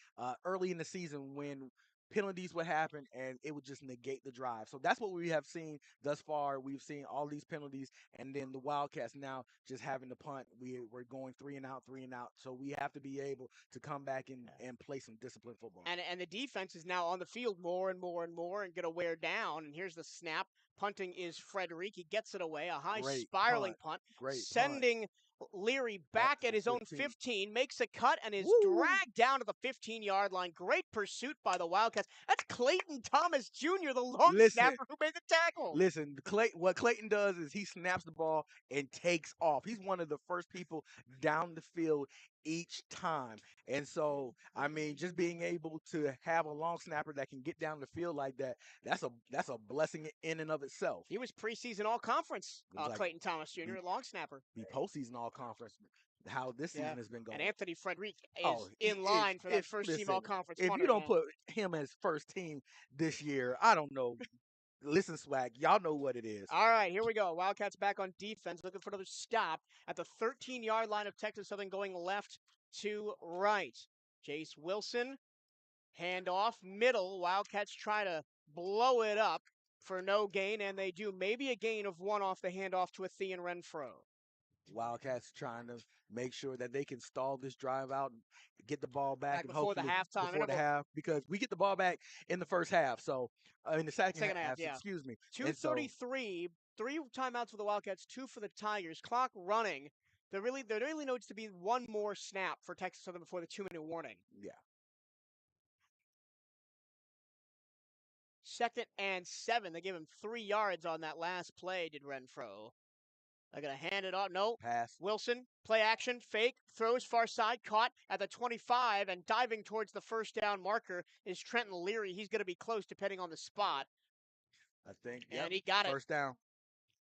early in the season when penalties would happen and it would just negate the drive. So that's what we have seen thus far. We've seen all these penalties, and then the Wildcats now just having to punt. We're going 3 and out. So we have to be able to come back and play some disciplined football. And the defense is now on the field more and more and more and going to wear down. And here's the snap. Punting is Frederic. He gets it away. A high spiraling punt. Sending Leary back at his own 15, makes a cut and is dragged down to the 15-yard line. Great pursuit by the Wildcats. That's Clayton Thomas Jr., the long snapper who made the tackle. Listen, what Clayton does is he snaps the ball and takes off. He's one of the first people down the field each time. And so, I mean, just being able to have a long snapper that can get down the field like that, that's a blessing in and of itself. He was preseason all-conference, Clayton Thomas Jr., long snapper. The postseason all-conference. How this season has been going. And Anthony Frederic is in line for that first-team all-conference. If you don't put him as first team this year, I don't know. Listen, Swag, y'all know what it is. All right, here we go. Wildcats back on defense, looking for another stop at the 13-yard line of Texas Southern, going left to right. Jace Wilson, handoff, middle. Wildcats try to blow it up for no gain, and they do. Maybe a gain of 1 off the handoff to Athean Renfro. Wildcats trying to make sure that they can stall this drive out and get the ball back and before the halftime before the half, because we get the ball back in the first half. So in the second half, yeah. Excuse me. 2:33, 3 timeouts for the Wildcats, 2 for the Tigers. Clock running. There really needs to be 1 more snap for Texas Southern before the 2-minute warning. Yeah. 2nd and 7. They gave him 3 yards on that last play, did Renfro. They're going to hand it off. No. Pass. Wilson, play action, fake, throws far side, caught at the 25, and diving towards the first down marker is Trenton Leary. He's going to be close depending on the spot. I think. And he got it. First down.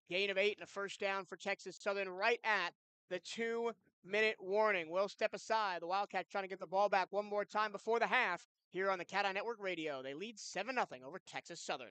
Gain of 8 and a first down for Texas Southern right at the 2-minute warning. We'll step aside. The Wildcats trying to get the ball back one more time before the half here on the CatEye Network Radio. They lead 7-0 over Texas Southern.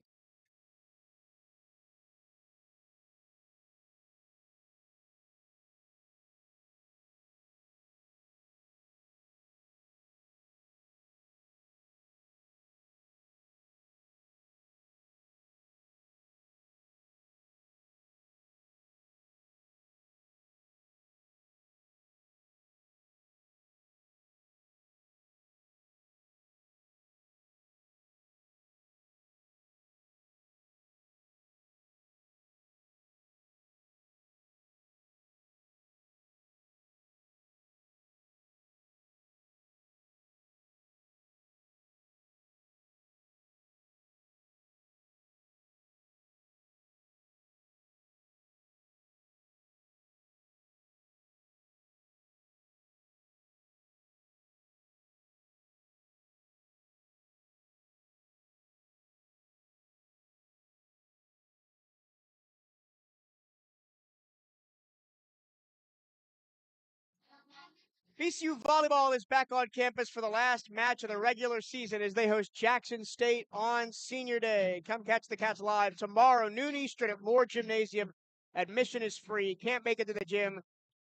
VCU Volleyball is back on campus for the last match of the regular season as they host Jackson State on Senior Day. Come catch the Cats live tomorrow, noon Eastern at Moore Gymnasium. Admission is free. Can't make it to the gym?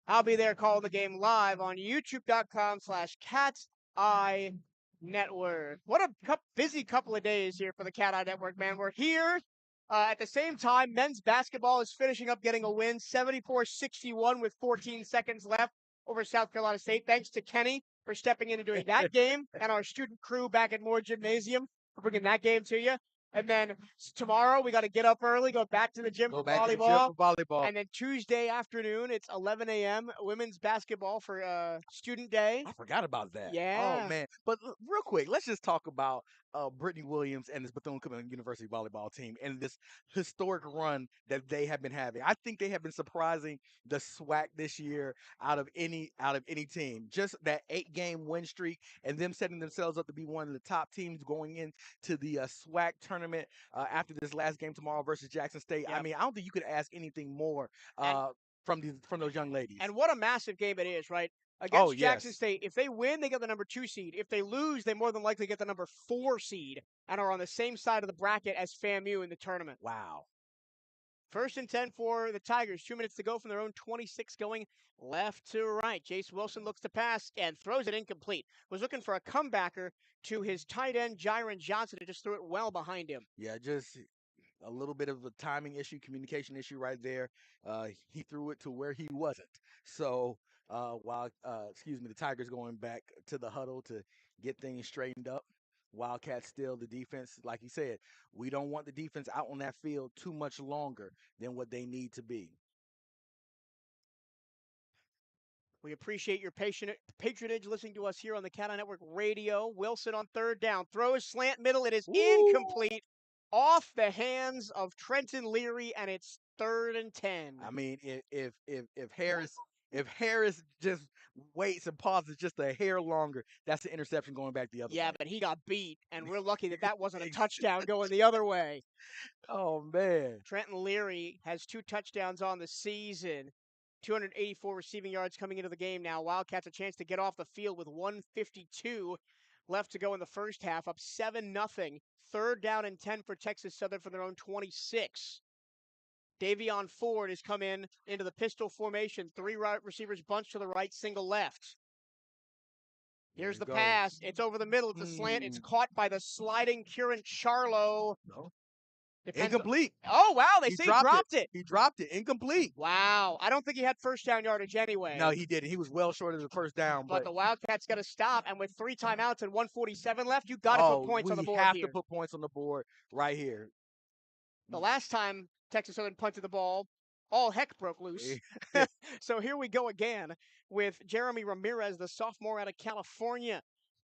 I'll be there calling the game live on youtube.com/CatEye Network. What a busy couple of days here for the CatEye Network, man. We're here. At the same time, men's basketball is finishing up getting a win, 74-61 with 14 seconds left over South Carolina State. Thanks to Kenny for stepping in and doing that game, and our student crew back at Moore Gymnasium for bringing that game to you. And then tomorrow we got to get up early, go back to the gym for volleyball. And then Tuesday afternoon, it's 11 a.m. women's basketball for student day. I forgot about that. Yeah. Oh, man. But real quick, let's just talk about Brittany Williams and this Bethune-Cookman University volleyball team and this historic run that they have been having. I think they have been surprising the SWAC this year out of any team. Just that 8-game win streak and them setting themselves up to be one of the top teams going into the SWAC tournament after this last game tomorrow versus Jackson State. Yep. I mean, I don't think you could ask anything more from those young ladies. And what a massive game it is, right? Against Jackson State, if they win, they get the number 2 seed. If they lose, they more than likely get the number 4 seed and are on the same side of the bracket as FAMU in the tournament. Wow. 1st and 10 for the Tigers. 2 minutes to go from their own 26, going left to right. Jace Wilson looks to pass and throws it incomplete. Was looking for a comebacker to his tight end, Jiron Johnson, who just threw it well behind him. Yeah, just a little bit of a timing issue, communication issue right there. He threw it to where he wasn't. So while the Tigers going back to the huddle to get things straightened up. Wildcats still the defense, like you said, we don't want the defense out on that field too much longer than what they need to be. We appreciate your patronage listening to us here on the CatEye Network Radio. Wilson on 3rd down. Throws slant middle. It is incomplete. Off the hands of Trenton Leary, and it's 3rd and 10. I mean, if Harris just waits and pauses just a hair longer, that's an interception going back the other way. Yeah, but he got beat, and we're lucky that wasn't a touchdown going the other way. Oh, man. Trenton Leary has 2 touchdowns on the season. 284 receiving yards coming into the game now. Wildcats a chance to get off the field with 1:52 left to go in the first half, up 7-0. 3rd down and 10 for Texas Southern from their own 26. Davion Ford has come into the pistol formation. 3 receivers bunched to the right, single left. Here's the pass. It's over the middle. It's a slant. It's caught by the sliding Kieran Charlo. No. Incomplete. Oh, wow. They say he dropped it. He dropped it. Incomplete. Wow. I don't think he had first down yardage anyway. No, he didn't. He was well short of the first down. But the Wildcats got to stop, and with 3 timeouts and 1:47 left, you got to put points on the board here. We have to put points on the board right here. The last time Texas Southern punted the ball, all heck broke loose. So here we go again with Jeremy Ramirez, the sophomore out of California.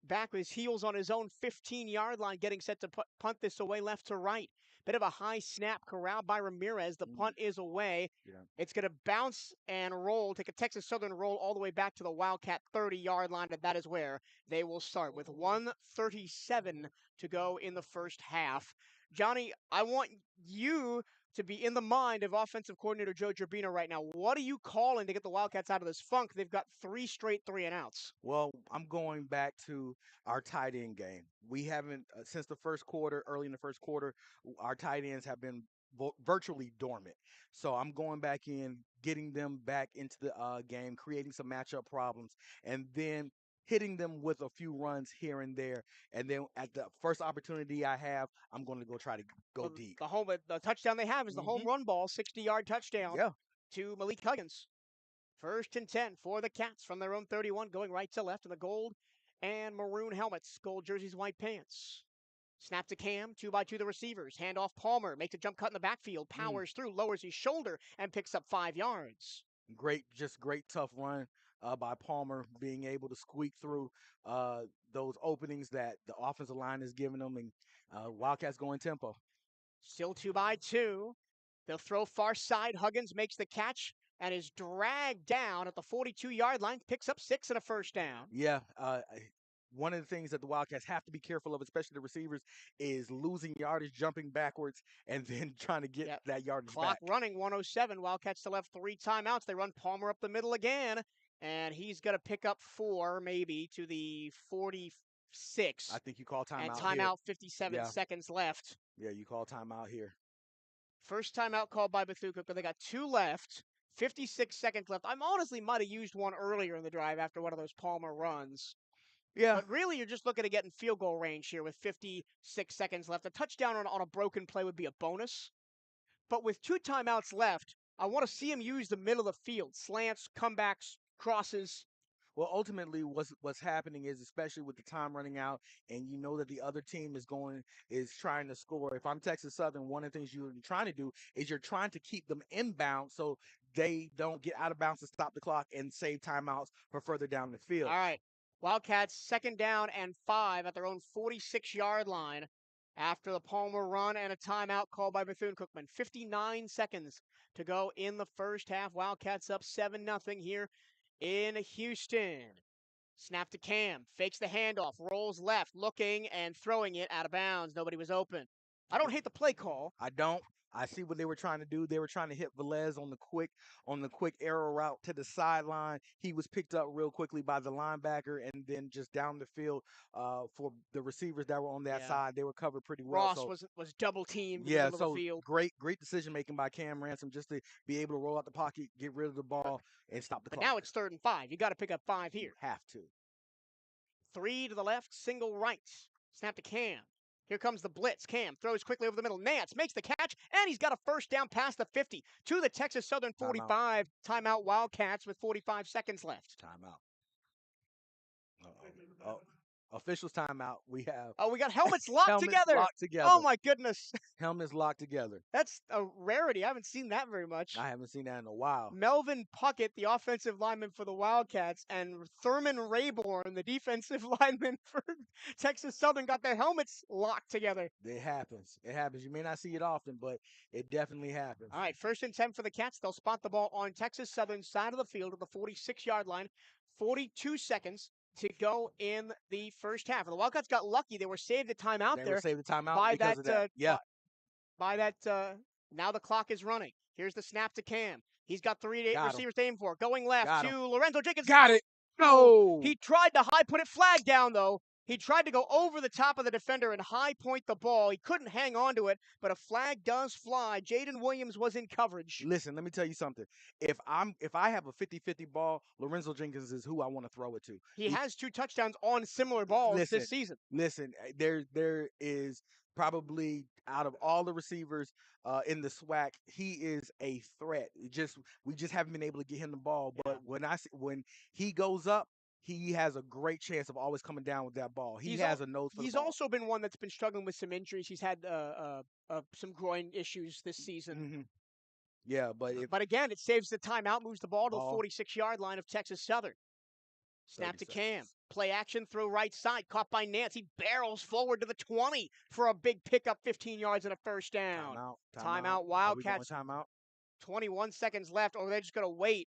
back with his heels on his own 15-yard line, getting set to punt this away left to right. Bit of a high snap corralled by Ramirez. The punt is away. Yeah. It's going to bounce and roll, take a Texas Southern roll all the way back to the Wildcat 30-yard line, and that is where they will start with 1:37 to go in the first half. Johnny, I want you to be in the mind of offensive coordinator Joe Gerbino right now. What are you calling to get the Wildcats out of this funk? They've got 3 straight 3-and-outs. Well, I'm going back to our tight end game. We haven't, since the first quarter, early in the first quarter, our tight ends have been virtually dormant. So I'm going back in, getting them back into the game, creating some matchup problems, and then hitting them with a few runs here and there. And then at the first opportunity I have, I'm going to go try to go Well, deep. the touchdown they have is the home run ball, 60-yard touchdown Yeah. to Malik Huggins. 1st and 10 for the Cats from their own 31, going right to left in the gold and maroon helmets, gold jerseys, white pants. Snap to Cam, 2x2 the receivers. Hand off Palmer, makes a jump cut in the backfield, powers through, lowers his shoulder, and picks up 5 yards. Great tough run by Palmer, being able to squeak through those openings that the offensive line is giving them, and Wildcats going tempo. Still 2x2. They'll throw far side. Huggins makes the catch and is dragged down at the 42-yard line, picks up 6 and a first down. Yeah, one of the things that the Wildcats have to be careful of, especially the receivers, is losing yardage, jumping backwards, and then trying to get that yardage Clock back. running, 1:07. Wildcats still have 3 timeouts. They run Palmer up the middle again, and he's going to pick up 4 maybe to the 46. I think you call timeout. And timeout, here. 57 seconds left. Yeah, you call timeout here. First timeout called by Bethune-Cookman. They got 2 left, 56 seconds left. I honestly might have used one earlier in the drive after one of those Palmer runs. Yeah. But really, you're just looking to get in field goal range here with 56 seconds left. A touchdown on a broken play would be a bonus. But with 2 timeouts left, I want to see him use the middle of the field. Slants, comebacks, crosses. Well, ultimately, what's happening is, especially with the time running out, and you know that the other team is trying to score. If I'm Texas Southern, one of the things you're trying to do is you're trying to keep them inbound so they don't get out of bounds to stop the clock and save timeouts for further down the field. All right. Wildcats 2nd down and 5 at their own 46-yard line after the Palmer run and a timeout called by Bethune-Cookman. 59 seconds to go in the first half. Wildcats up 7-0 here in Houston. Snap to Cam, fakes the handoff, rolls left, looking and throwing it out of bounds. Nobody was open. I don't hate the play call. I don't. I see what they were trying to do. They were trying to hit Velez on the quick arrow route to the sideline. He was picked up real quickly by the linebacker, and then just down the field for the receivers that were on that side, they were covered pretty well. Ross was double teamed in the middle of the field. Great decision making by Cam Ransom just to be able to roll out the pocket, get rid of the ball, and stop the clock. But now it's 3rd and 5. You got to pick up 5 here. You have to. 3 to the left, single right. Snap to Cam. Here comes the blitz. Cam throws quickly over the middle. Nance makes the catch, and he's got a first down past the 50 to the Texas Southern 45. Timeout Wildcats with 45 seconds left. Timeout. Officials timeout. We got helmets locked together. Locked together. Oh, my goodness. Helmets locked together. That's a rarity. I haven't seen that very much. I haven't seen that in a while. Melvin Puckett, the offensive lineman for the Wildcats, and Thurman Rayborn, the defensive lineman for Texas Southern, got their helmets locked together. It happens. It happens. You may not see it often, but it definitely happens. All right, 1st and 10 for the Cats. They'll spot the ball on Texas Southern's side of the field at the 46-yard line. 42 seconds to go in the first half. And the Wildcats got lucky. They were saved a timeout there. They were saved a timeout by because of that. Now the clock is running. Here's the snap to Cam. He's got 3 to 8 receivers to aim for. Going left to Lorenzo Jenkins. Got it. No. He tried to put it flag down, though. He tried to go over the top of the defender and high point the ball. He couldn't hang on to it, but a flag does fly. Jaden Williams was in coverage. Listen, let me tell you something. If I have a 50-50 ball, Lorenzo Jenkins is who I want to throw it to. He has 2 touchdowns on similar balls this season. Listen, there is probably out of all the receivers in the SWAC, he is a threat. We just haven't been able to get him the ball. But when he goes up, he has a great chance of always coming down with that ball. He has a nose for the ball. He's also been one that's been struggling with some injuries. He's had some groin issues this season. Mm-hmm. Yeah, but again, it saves the timeout, moves the ball to the 46-yard line of Texas Southern. Snap 30 to seconds. Cam. Play action, throw right side. Caught by Nance. He barrels forward to the 20 for a big pickup, 15 yards and a first down. Timeout. Timeout, Wildcats. Are we going timeout? 21 seconds left, or they're just going to wait.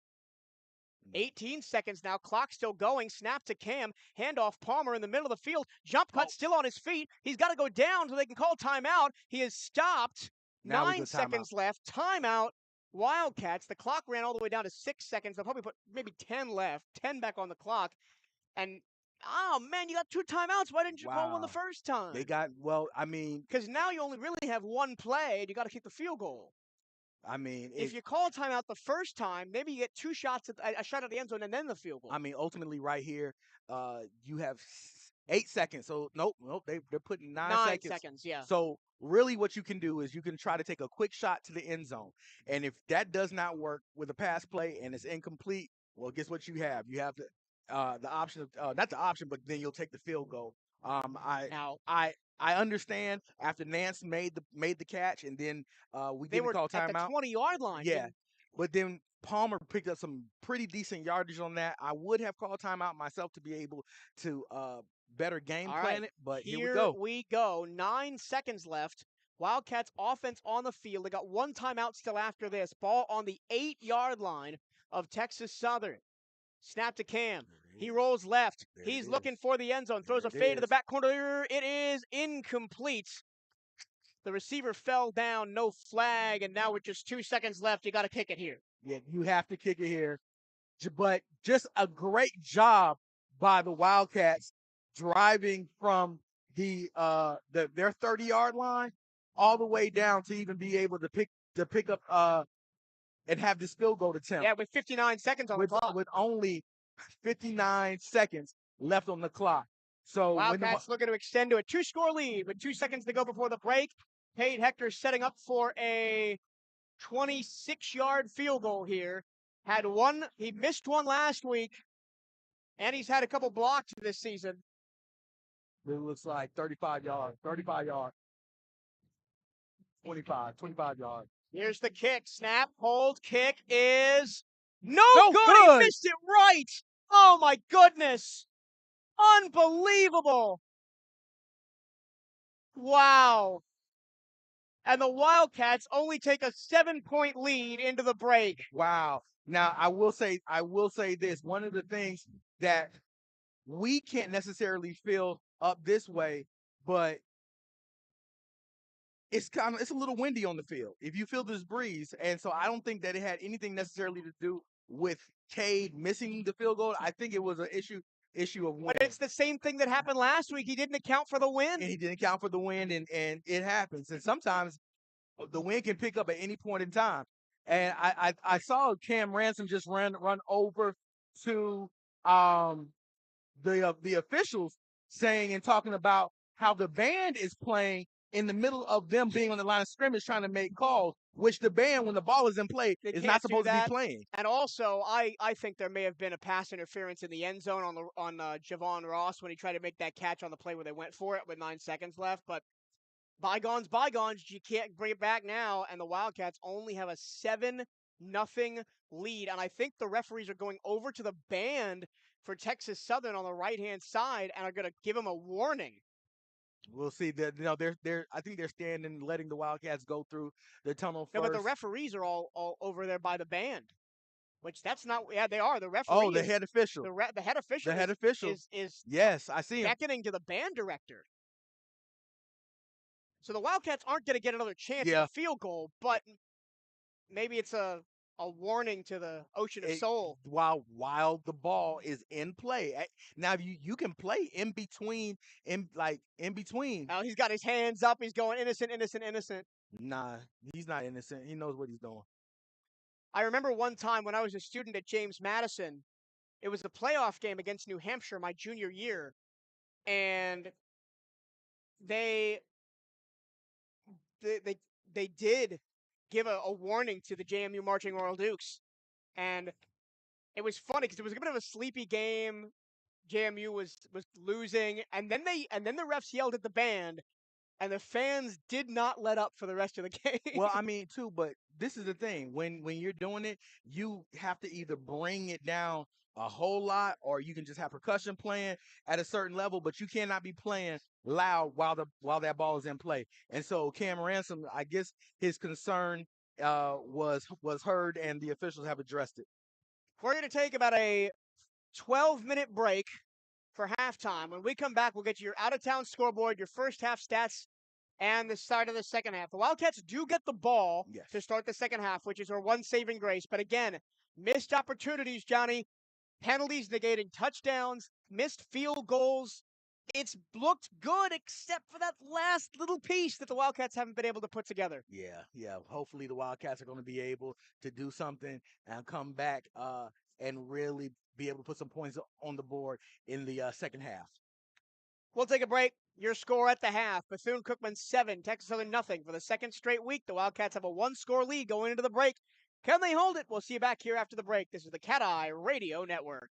18 seconds now. Clock still going. Snap to Cam. Handoff Palmer in the middle of the field. Jump cut still on his feet. He's got to go down so they can call timeout. He is stopped. Now 9 seconds left. Timeout. Wildcats. The clock ran all the way down to 6 seconds. They'll probably put maybe 10 left. 10 back on the clock. And, oh, man, you got 2 timeouts. Why didn't you call one the first time? They got, well, I mean. Because now you only really have one play, and you got to kick the field goal. I mean, if you call a timeout the first time, maybe you get 2 shots at a shot at the end zone and then the field goal. I mean, ultimately, right here, you have 8 seconds. So nope, they're putting 9 seconds. Yeah. So really, what you can do is you can try to take a quick shot to the end zone, and if that does not work with a pass play and it's incomplete, well, guess what you have? You have the option of not the option, but then you'll take the field goal. I understand after Nance made the catch, and then we didn't call timeout. They were at the 20-yard line. Yeah, but then Palmer picked up some pretty decent yardage on that. I would have called timeout myself to be able to better game plan it, but here we go. 9 seconds left. Wildcats offense on the field. They got 1 timeout still after this. Ball on the 8-yard line of Texas Southern. Snap to Cam. He rolls left. He's looking for the end zone. Throws a fade to the back corner. It is incomplete. The receiver fell down. No flag. And now with just 2 seconds left, you got to kick it here. Yeah, you have to kick it here. But just a great job by the Wildcats driving from their 30-yard line all the way down to even be able to pick up and have this field goal attempt. Yeah, with 59 seconds on the clock. With only 59 seconds left on the clock. So Wildcats looking to extend to a 2-score lead with 2 seconds to go before the break. Pate Hector setting up for a 26-yard field goal here. He missed one last week, and he's had a couple blocks this season. It looks like 35 yards, 25 yards, 25 yards. Here's the kick. Snap, hold, kick is no good. He missed it right. Oh, my goodness. Unbelievable. Wow. And the Wildcats only take a 7-point lead into the break. Wow. Now, I will say this. One of the things that we can't necessarily feel up this way, but it's a little windy on the field. If you feel this breeze, and so I don't think that it had anything necessarily to do with Cade missing the field goal. I think it was an issue of wind. But it's the same thing that happened last week. He didn't account for the wind. And he didn't account for the wind, and it happens. And sometimes the wind can pick up at any point in time. And I saw Cam Ransom just run over to the officials saying and talking about how the band is playing in the middle of them being on the line of scrimmage trying to make calls, which the band, when the ball is in play, is not supposed to be playing. And also, I think there may have been a pass interference in the end zone on Javon Ross when he tried to make that catch on the play where they went for it with 9 seconds left. But bygones, you can't bring it back now. And the Wildcats only have a 7-0 lead. And I think the referees are going over to the band for Texas Southern on the right-hand side and are going to give them a warning. We'll see. I think they're standing, letting the Wildcats go through the tunnel first. No, but the referees are all over there by the band, which that's not. Yeah, they are. The referee. Oh, the head official. The head official. The head official is yes, I see him beckoning to the band director. So the Wildcats aren't going to get another chance at a field goal, but maybe it's a warning to the Ocean of Soul. While the ball is in play. Now you can play in between. Now he's got his hands up. He's going innocent. Nah, he's not innocent. He knows what he's doing. I remember one time when I was a student at James Madison, it was a playoff game against New Hampshire my junior year, and they did give a warning to the JMU Marching Royal Dukes. And it was funny because it was a bit of a sleepy game. JMU was losing, and then the refs yelled at the band, and the fans did not let up for the rest of the game. Well, I mean, too, but this is the thing. When you're doing it, you have to either bring it down a whole lot, or you can just have percussion playing at a certain level, but you cannot be playing loud while that ball is in play. And so Cam Ransom, I guess his concern was heard, and the officials have addressed it. We're going to take about a 12-minute break for halftime. When we come back, we'll get you your out-of-town scoreboard, your first half stats, and the start of the second half. The Wildcats do get the ball Yes. to start the second half, which is our one saving grace. But again, missed opportunities, Johnny. Penalties negating touchdowns, missed field goals. It's looked good except for that last little piece that the Wildcats haven't been able to put together. Yeah. Hopefully the Wildcats are going to be able to do something and come back and really be able to put some points on the board in the second half. We'll take a break. Your score at the half: Bethune-Cookman 7, Texas Southern nothing. For the second straight week, the Wildcats have a one-score lead going into the break. Can they hold it? We'll see you back here after the break. This is the CatEye Radio Network.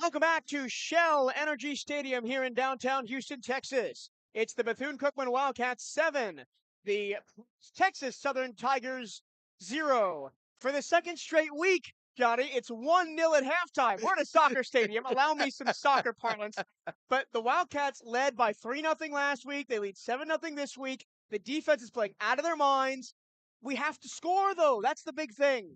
Welcome back to Shell Energy Stadium here in downtown Houston, Texas. It's the Bethune-Cookman Wildcats 7, the Texas Southern Tigers 0. For the second straight week, Johnny, it's 1-0 at halftime. We're in a soccer stadium. Allow me some soccer parlance. But the Wildcats led by 3-0 last week. They lead 7-0 this week. The defense is playing out of their minds. We have to score, though. That's the big thing.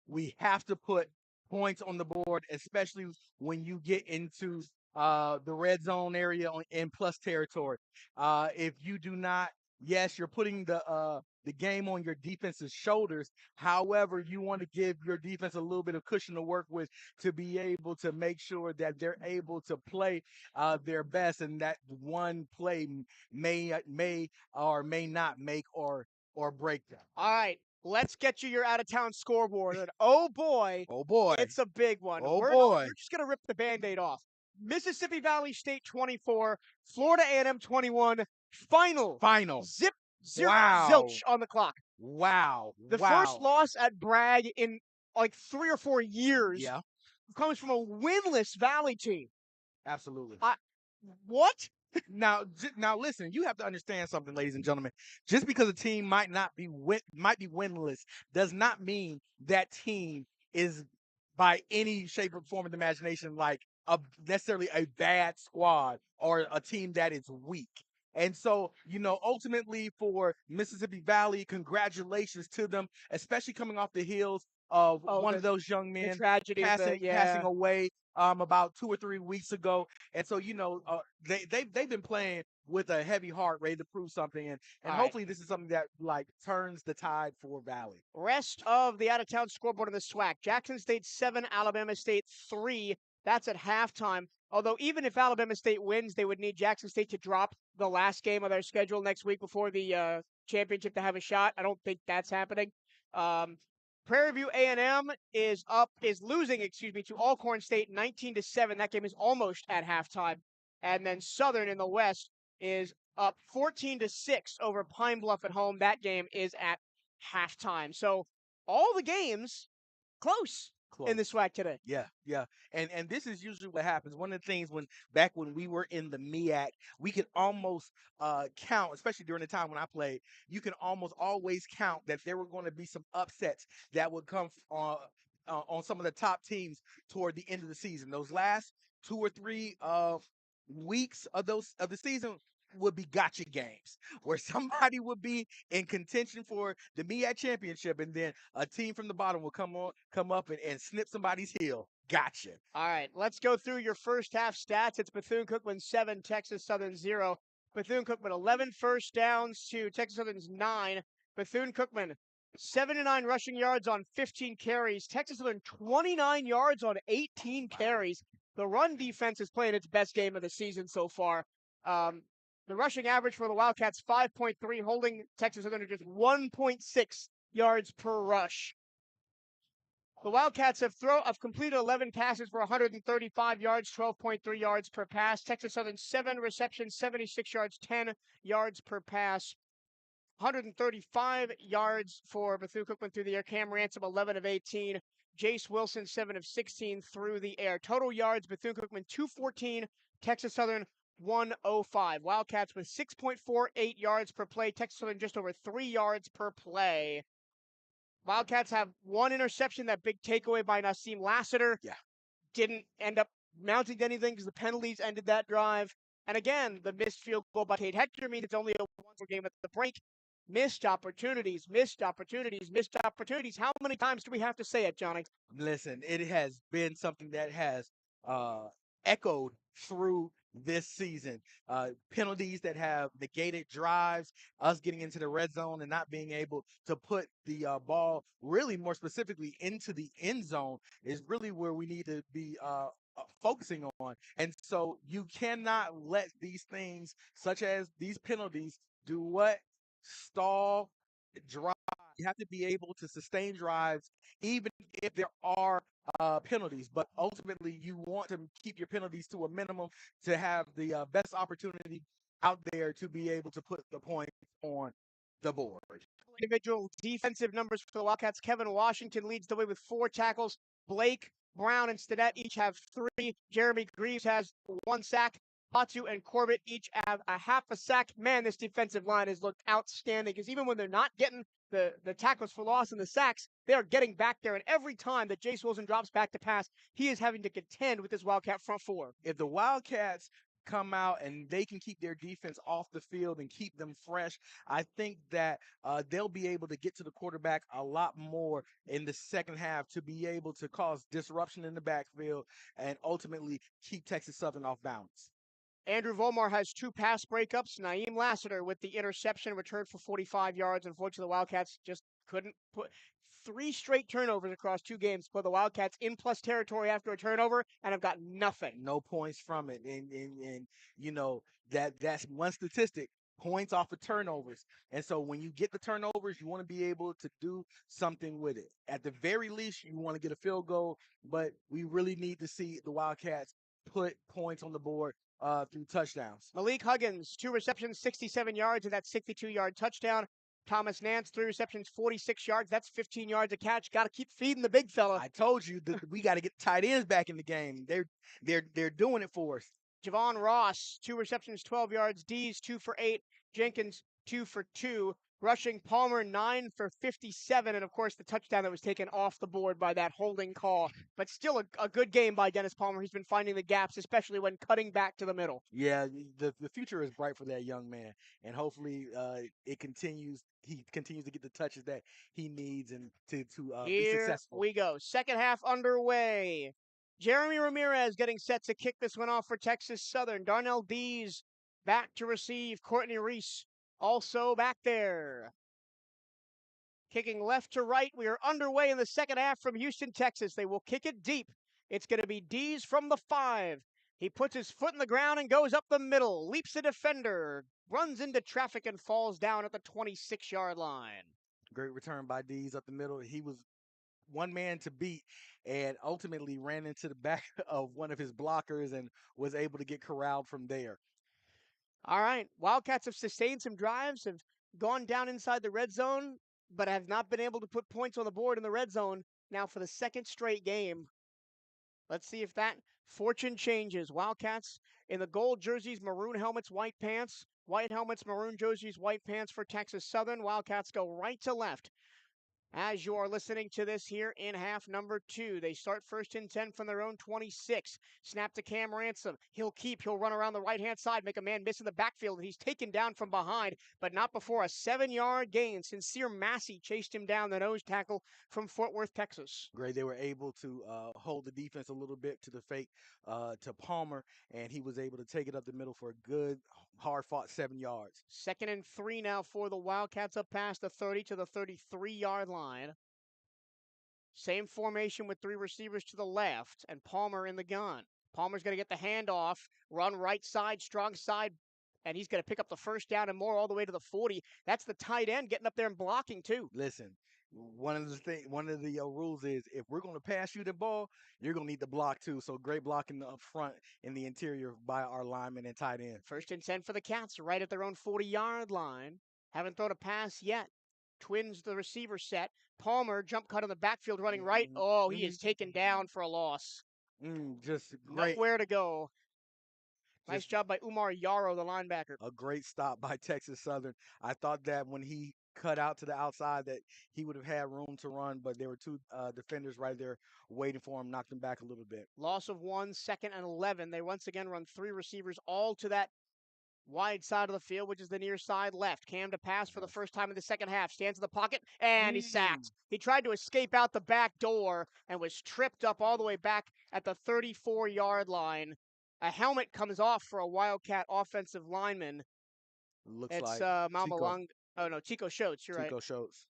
We have to put points on the board, especially when you get into the red zone area in plus territory. If you do not, yes, you're putting the game on your defense's shoulders. However, you want to give your defense a little bit of cushion to work with to be able to make sure that they're able to play their best, and that one play may or may not make or break them. All right, let's get you your out-of-town scoreboard. And oh boy, it's a big one. We're just going to rip the Band-Aid off. Mississippi Valley State 24, Florida A&M 21, final. Zip, zero, zilch on the clock. Wow. The first loss at Bragg in like 3 or 4 years comes from a winless Valley team. Absolutely. What? Now, listen. You have to understand something, ladies and gentlemen. Just because a team might be winless does not mean that team is, by any shape or form of the imagination, like necessarily a bad squad or a team that is weak. And so, ultimately for Mississippi Valley, congratulations to them, especially coming off the heels of one of those young men passing away about 2 or 3 weeks ago. And so, they've been playing with a heavy heart, ready to prove something. And hopefully this is something that turns the tide for Valley. Rest of the out-of-town scoreboard in the SWAC. Jackson State 7, Alabama State 3. That's at halftime. Although even if Alabama State wins, they would need Jackson State to drop the last game of their schedule next week before the championship to have a shot. I don't think that's happening. Prairie View A&M is losing to Alcorn State 19-7. That game is almost at halftime. And then Southern in the West is up 14-6 over Pine Bluff at home. That game is at halftime. So all the games close in the SWAC today. Yeah. And this is usually what happens. One of the things back when we were in the MEAC, we could almost count, especially during the time when I played, you can almost always count that there were going to be some upsets that would come on some of the top teams toward the end of the season. Those last 2 or 3 weeks of the season would be gotcha games where somebody would be in contention for the MEAC championship, and then a team from the bottom will come up and snip somebody's heel. Gotcha. All right, let's go through your first half stats. It's Bethune-Cookman 7, Texas Southern 0. Bethune-Cookman 11 first downs to Texas Southern's 9. Bethune-Cookman 79 rushing yards on 15 carries. Texas Southern 29 yards on 18 carries. The run defense is playing its best game of the season so far. The rushing average for the Wildcats, 5.3, holding Texas Southern to just 1.6 yards per rush. The Wildcats have completed 11 passes for 135 yards, 12.3 yards per pass. Texas Southern, 7 receptions, 76 yards, 10 yards per pass. 135 yards for Bethune-Cookman through the air. Cam Ransom, 11 of 18. Jace Wilson, 7 of 16 through the air. Total yards, Bethune-Cookman, 214. Texas Southern, 105. Wildcats with 6.48 yards per play. Texas Southern just over 3 yards per play. Wildcats have 1 interception, that big takeaway by Nassim Lassiter. Yeah. Didn't end up mounting anything because the penalties ended that drive. And again, the missed field goal by Tate Hector means it's only a one-score game at the break. Missed opportunities. How many times do we have to say it, Johnny? Listen, it has been something that has echoed through this season. Penalties that have negated drives, us getting into the red zone and not being able to put the ball, really more specifically, into the end zone is really where we need to be focusing on. And so you cannot let these things, such as these penalties, do what? Stall drive. You have to be able to sustain drives even if there are penalties, but ultimately you want to keep your penalties to a minimum to have the best opportunity out there to be able to put the points on the board. Individual defensive numbers for the Wildcats. Kevin Washington leads the way with 4 tackles. Blake Brown and Stinnett each have 3. Jeremy Greaves has 1 sack. Patu and Corbett each have a half a sack. Man, this defensive line has looked outstanding because even when they're not getting the tackles for loss and the sacks, they are getting back there. And every time that Jace Wilson drops back to pass, he is having to contend with this Wildcat front four. If the Wildcats come out and they can keep their defense off the field and keep them fresh, I think that they'll be able to get to the quarterback a lot more in the second half to be able to cause disruption in the backfield and ultimately keep Texas Southern off balance. Andrew Volmar has 2 pass breakups. Naeem Lassiter with the interception returned for 45 yards. Unfortunately, the Wildcats just couldn't put 3 straight turnovers across 2 games. Put the Wildcats in plus territory after a turnover and have got nothing. No points from it. And you know, that's one statistic. Points off of turnovers. And so when you get the turnovers, you want to be able to do something with it. At the very least, you want to get a field goal, but we really need to see the Wildcats put points on the board through touchdowns. Malik Huggins, 2 receptions, 67 yards, and that 62-yard touchdown. Thomas Nance, 3 receptions, 46 yards. That's 15 yards a catch. Got to keep feeding the big fella. I told you that we got to get tight ends back in the game. They're doing it for us. Javon Ross, 2 receptions, 12 yards. Dees, 2 for 8. Jenkins, 2 for 2. Rushing Palmer, 9 for 57. And, of course, the touchdown that was taken off the board by that holding call. But still a good game by Dennis Palmer. He's been finding the gaps, especially when cutting back to the middle. Yeah, the future is bright for that young man. And hopefully it continues. He continues to get the touches that he needs and to be successful. Here we go. Second half underway. Jeremy Ramirez getting set to kick this one off for Texas Southern. Darnell Dees back to receive. Courtney Reese also back there. Kicking left to right. We are underway in the second half from Houston, Texas. They will kick it deep. It's going to be Dees from the 5. He puts his foot in the ground and goes up the middle. Leaps the defender. Runs into traffic and falls down at the 26-yard line. Great return by Dees up the middle. He was one man to beat and ultimately ran into the back of one of his blockers and was able to get corralled from there. All right. Wildcats have sustained some drives, have gone down inside the red zone, but have not been able to put points on the board in the red zone now for the second straight game. Let's see if that fortune changes. Wildcats in the gold jerseys, maroon helmets, white pants. White helmets, maroon jerseys, white pants for Texas Southern. Wildcats go right to left. As you are listening to this here in half number 2, they start first and 10 from their own 26. Snap to Cam Ransom. He'll run around the right-hand side, make a man miss in the backfield, and he's taken down from behind, but not before a 7-yard gain. Sincere Massey chased him down, the nose tackle from Fort Worth, Texas. Great. They were able to hold the defense a little bit to the fake to Palmer, and he was able to take it up the middle for a good, hard-fought 7 yards. 2nd and 3 now for the Wildcats up past the 30 to the 33-yard line. Same formation with 3 receivers to the left and Palmer in the gun. Palmer's going to get the handoff, run right side, strong side, and he's going to pick up the first down and more all the way to the 40. That's the tight end getting up there and blocking too. Listen, one of the rules is if we're going to pass you the ball, you're going to need to block too. So great blocking up front in the interior by our linemen and tight end. 1st and 10 for the Cats, right at their own 40-yard line. Haven't thrown a pass yet. Twins the receiver set. Palmer jump cut on the backfield running right. Oh, he is taken down for a loss. Just great. Nowhere to go. Nice job by Umar Yarrow, the linebacker. A great stop by Texas Southern. I thought that when he cut out to the outside that he would have had room to run, but there were 2 defenders right there waiting for him, knocked him back a little bit. Loss of 1, 2nd and 11. They once again run 3 receivers all to that wide side of the field, which is the near side left. Cam to pass for the first time in the second half. Stands in the pocket, and he's sacked. He tried to escape out the back door and was tripped up all the way back at the 34-yard line. A helmet comes off for a Wildcat offensive lineman. Looks it's like Malmalong. Oh, no, Chico Schultz. You're right. Chico Schultz.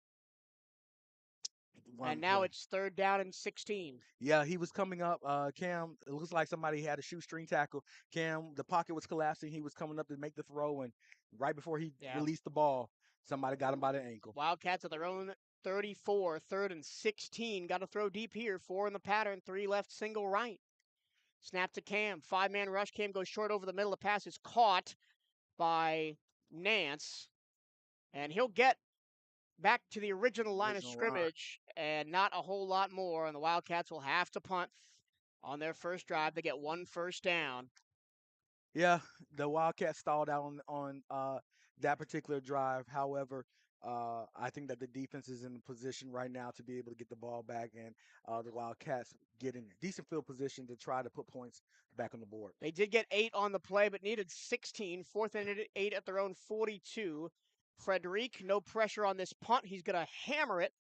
And now it's 3rd down and 16. Yeah, he was coming up. Cam, it looks like somebody had a shoestring tackle. Cam, the pocket was collapsing. He was coming up to make the throw, and right before he released the ball, somebody got him by the ankle. Wildcats at their own 34, 3rd and 16. Got to throw deep here. 4 in the pattern, 3 left, single right. Snap to Cam. 5-man rush. Cam goes short over the middle. The pass is caught by Nance, and he'll get back to the original line of Original line. scrimmage, and not a whole lot more. And the Wildcats will have to punt on their first drive. They get 1 first down. Yeah, the Wildcats stalled out on that particular drive. However, I think that the defense is in a position right now to be able to get the ball back, and the Wildcats get in decent field position to try to put points back on the board. They did get 8 on the play, but needed 16. 4th and 8 at their own 42. Frederic, no pressure on this punt. He's going to hammer it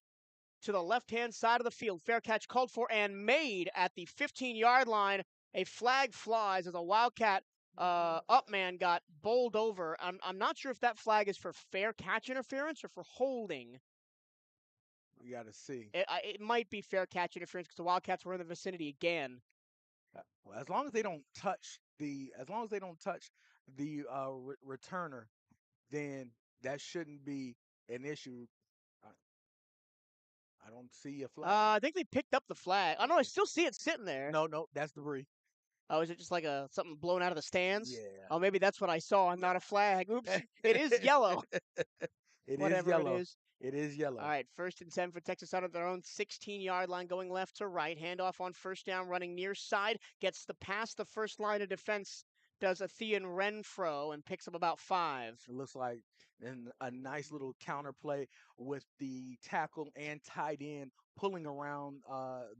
to the left-hand side of the field. Fair catch called for and made at the 15-yard line. A flag flies as a Wildcat up man got bowled over. I'm not sure if that flag is for fair catch interference or for holding. We got to see. It might be fair catch interference because the Wildcats were in the vicinity again. Well, as long as they don't touch the returner, then that shouldn't be an issue. I don't see a flag. I think they picked up the flag. Oh no, I still see it sitting there. No, that's debris. Oh, is it just like something blown out of the stands? Yeah. Oh, maybe that's what I saw and not a flag. Oops. It is yellow. Whatever is yellow. it is. It is yellow. All right, 1st and 10 for Texas out of their own 16-yard line, going left to right. Handoff on first down, running near side. Gets the pass. The first line of defense does a Thean Renfro and picks up about 5. It looks like a nice little counter play with the tackle and tight end pulling around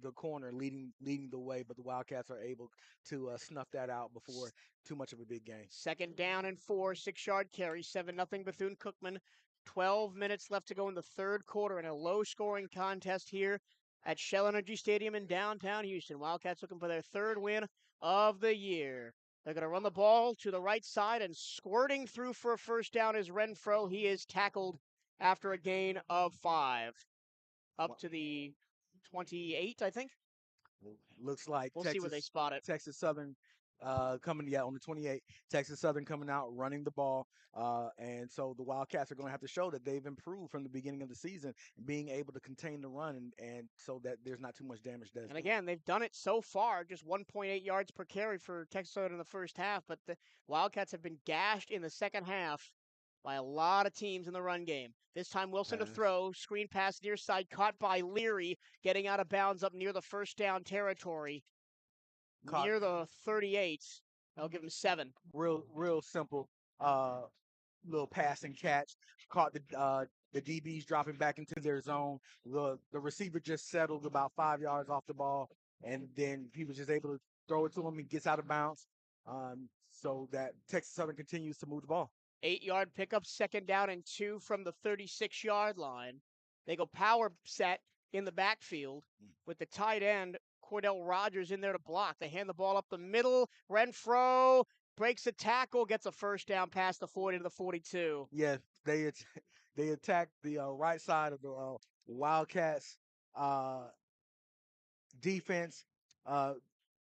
the corner, leading the way. But the Wildcats are able to snuff that out before too much of a big gain. 2nd down and 4, 6-yard carry, 7-0 Bethune-Cookman. 12 minutes left to go in the third quarter in a low-scoring contest here at Shell Energy Stadium in downtown Houston. Wildcats looking for their 3rd win of the year. They're going to run the ball to the right side, and squirting through for a first down is Renfro. He is tackled after a gain of 5. Up to the 28, I think. Looks like We'll see where they spot it. Texas Southern coming on the 28. Texas Southern coming out, running the ball. And so the Wildcats are going to have to show that they've improved from the beginning of the season, being able to contain the run and so that there's not too much damage done. And again, they've done it so far, just 1.8 yards per carry for Texas Southern in the first half, but the Wildcats have been gashed in the second half by a lot of teams in the run game. This time Wilson to throw, screen pass near side, caught by Leary, getting out of bounds up near the first down territory. Near the 38. I'll give him 7. Real simple little pass and catch. Caught the DBs dropping back into their zone. The receiver just settled about 5 yards off the ball, and then he was just able to throw it to him and gets out of bounds. So that Texas Southern continues to move the ball. 8-yard pickup, 2nd down and 2 from the 36-yard line. They go power set in the backfield with the tight end, Cordell Rogers, in there to block. They hand the ball up the middle. Renfro breaks a tackle, gets a first down past the 40 to the 42. Yeah, they attacked the right side of the Wildcats defense. It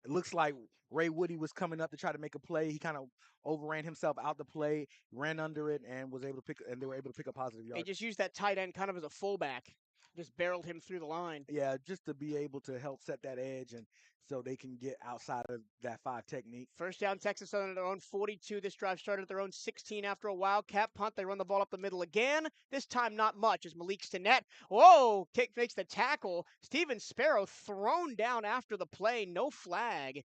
looks like Ray Woody was coming up to try to make a play. He kind of overran himself out the play, ran under it, and they were able to pick up positive yards. They just used that tight end kind of as a fullback. Just barreled him through the line. Yeah, just to be able to help set that edge and so they can get outside of that 5 technique. First down, Texas Southern at their own 42. This drive started at their own 16 after a Wildcat punt. They run the ball up the middle again. This time not much as Malik Stinnett, makes the tackle. Steven Sparrow thrown down after the play. No flag.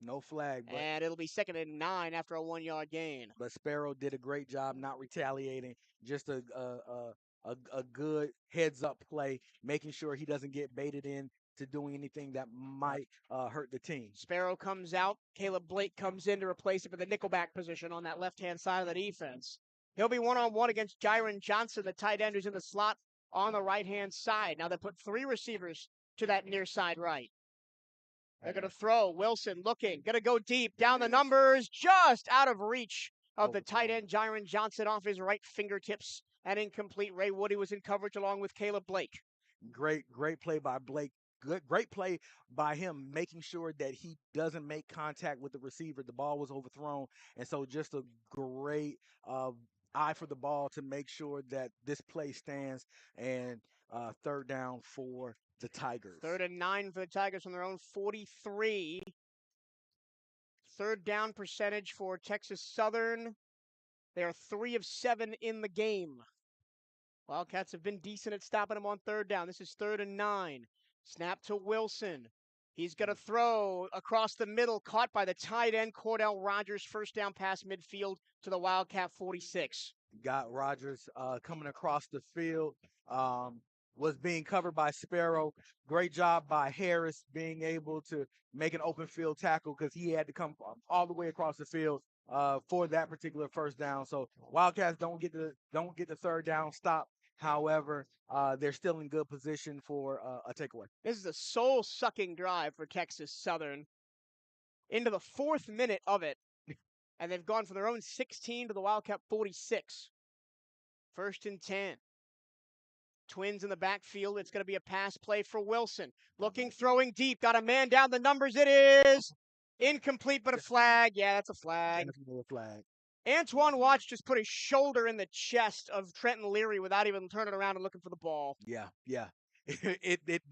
No flag. And it'll be 2nd and 9 after a 1-yard gain. But Sparrow did a great job not retaliating. Just a good heads-up play, making sure he doesn't get baited in to doing anything that might hurt the team. Sparrow comes out. Caleb Blake comes in to replace him for the nickelback position on that left-hand side of the defense. He'll be one-on-one against Jiron Johnson, the tight end who's in the slot on the right-hand side. Now they put 3 receivers to that near side right. They're going to throw. Wilson looking. Going to go deep. Down the numbers. Just out of reach of the tight end, Jiron Johnson, off his right fingertips. And incomplete. Ray Woody was in coverage along with Caleb Blake. Great play by Blake. Great play by him, making sure that he doesn't make contact with the receiver. The ball was overthrown. And so just a great eye for the ball to make sure that this play stands. And 3rd down for the Tigers. 3rd and 9 for the Tigers from their own 43. 3rd down percentage for Texas Southern. They are 3 of 7 in the game. Wildcats have been decent at stopping him on third down. This is 3rd and 9. Snap to Wilson. He's going to throw across the middle, caught by the tight end, Cordell Rogers. First down pass midfield to the Wildcat 46. Got Rogers coming across the field. Was being covered by Sparrow. Great job by Harris being able to make an open field tackle because he had to come all the way across the field for that particular first down. So Wildcats don't get the third down stop. However, they're still in good position for a takeaway. This is a soul-sucking drive for Texas Southern. Into the 4th minute of it, and they've gone from their own 16 to the Wildcat 46. 1st and 10. Twins in the backfield. It's going to be a pass play for Wilson. Looking, throwing deep. Got a man down the numbers. It is incomplete, but a flag. Yeah, that's a flag. Definitely a flag. Antoine Watts just put his shoulder in the chest of Trenton Leary without even turning around and looking for the ball. Yeah.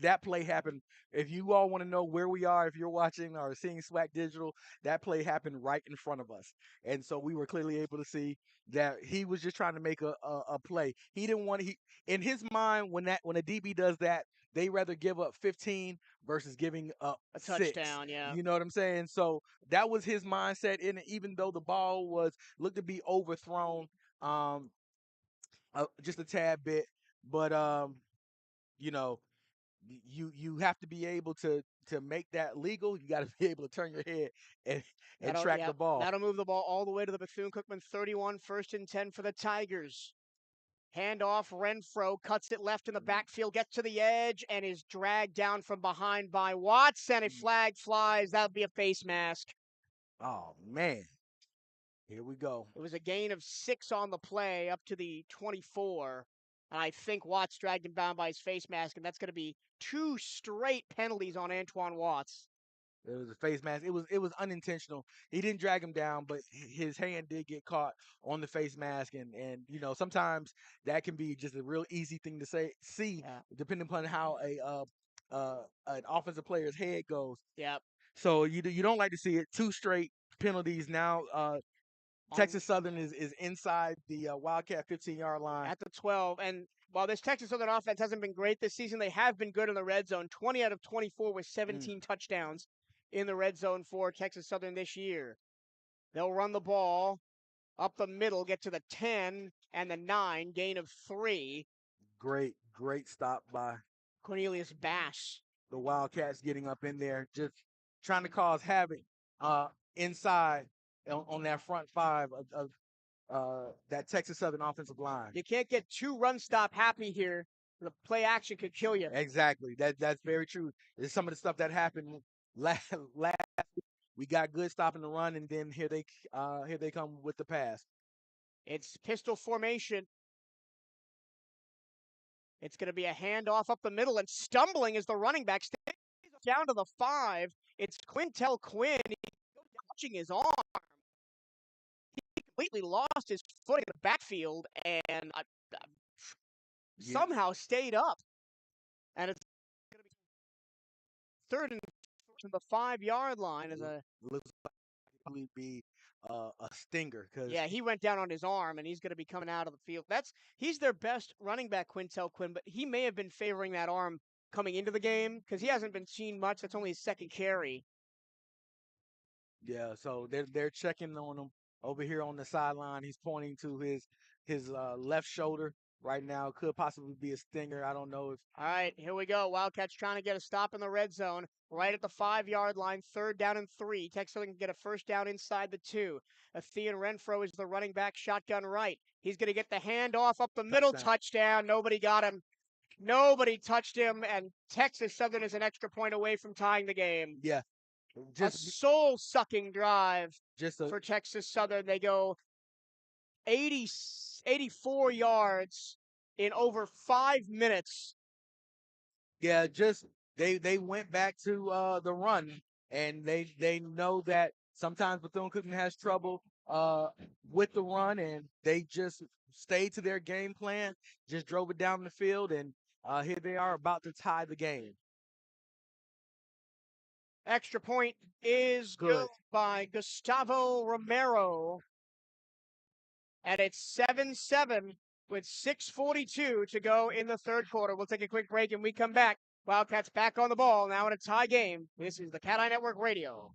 That play happened. If you all want to know where we are, if you're watching or seeing SWAC Digital, that play happened right in front of us. And so we were clearly able to see that he was just trying to make a play. He didn't want in his mind when a DB does that, they rather give up 15 versus giving up A 6. touchdown, yeah. You know what I'm saying? So that was his mindset. And even though the ball looked to be overthrown, just a tad bit, but you know, you have to be able to make that legal. You got to be able to turn your head and track the ball. That'll move the ball all the way to the Bethune-Cookman 31, 1st and 10 for the Tigers. Handoff, Renfro cuts it left in the backfield, gets to the edge, and is dragged down from behind by Watts, and a flag flies. That would be a face mask. Oh, man. Here we go. It was a gain of 6 on the play up to the 24. And I think Watts dragged him down by his face mask, and that's going to be 2 straight penalties on Antoine Watts. It was a face mask. It was unintentional. He didn't drag him down, but his hand did get caught on the face mask, and sometimes that can be just a real easy thing to see, depending upon how an offensive player's head goes. Yep. So you don't like to see it. 2 straight penalties now. Texas Southern is inside the Wildcat 15-yard line. At the 12. And while this Texas Southern offense hasn't been great this season, they have been good in the red zone. 20 out of 24 with 17 touchdowns in the red zone for Texas Southern this year. They'll run the ball up the middle, get to the 10 and the 9, gain of 3. Great stop by Cornelius Bass. The Wildcats getting up in there, just trying to cause havoc inside on that front 5 of that Texas Southern offensive line. You can't get 2 run stop happy here. The play action could kill you. Exactly. That's very true. There's some of the stuff that happened last week. We got good stopping the run, and then here they come with the pass. It's pistol formation. It's going to be a handoff up the middle, and stumbling as the running back stays down to the 5. It's Quintel Quinn. He's touching his arm. He completely lost his foot in the backfield and somehow stayed up. And it's going to be 3rd and from the 5-yard line. Looks like it would be a stinger. Yeah, he went down on his arm, and he's going to be coming out of the field. He's their best running back, Quintel Quinn, but he may have been favoring that arm coming into the game because he hasn't been seen much. That's only his 2nd carry. Yeah, so they're checking on him over here on the sideline. He's pointing to his left shoulder right now. Could possibly be a stinger. I don't know if. All right, here we go. Wildcats trying to get a stop in the red zone. Right at the 5-yard line, 3rd down and 3. Texas Southern can get a first down inside the 2. Athean Renfro is the running back, shotgun right. He's going to get the handoff up the middle, touchdown. Nobody got him. Nobody touched him, and Texas Southern is an extra point away from tying the game. Yeah. Just a soul-sucking drive for Texas Southern. They go 84 yards in over 5 minutes. Yeah, just they went back to the run, and they know that sometimes Bethune-Cookman has trouble with the run, and they just stayed to their game plan, just drove it down the field, and here they are about to tie the game. Extra point is good by Gustavo Romero. And it's 7-7 with 6:42 to go in the third quarter. We'll take a quick break and we come back. Wildcats back on the ball now in a tie game. This is the CatEye Network Radio.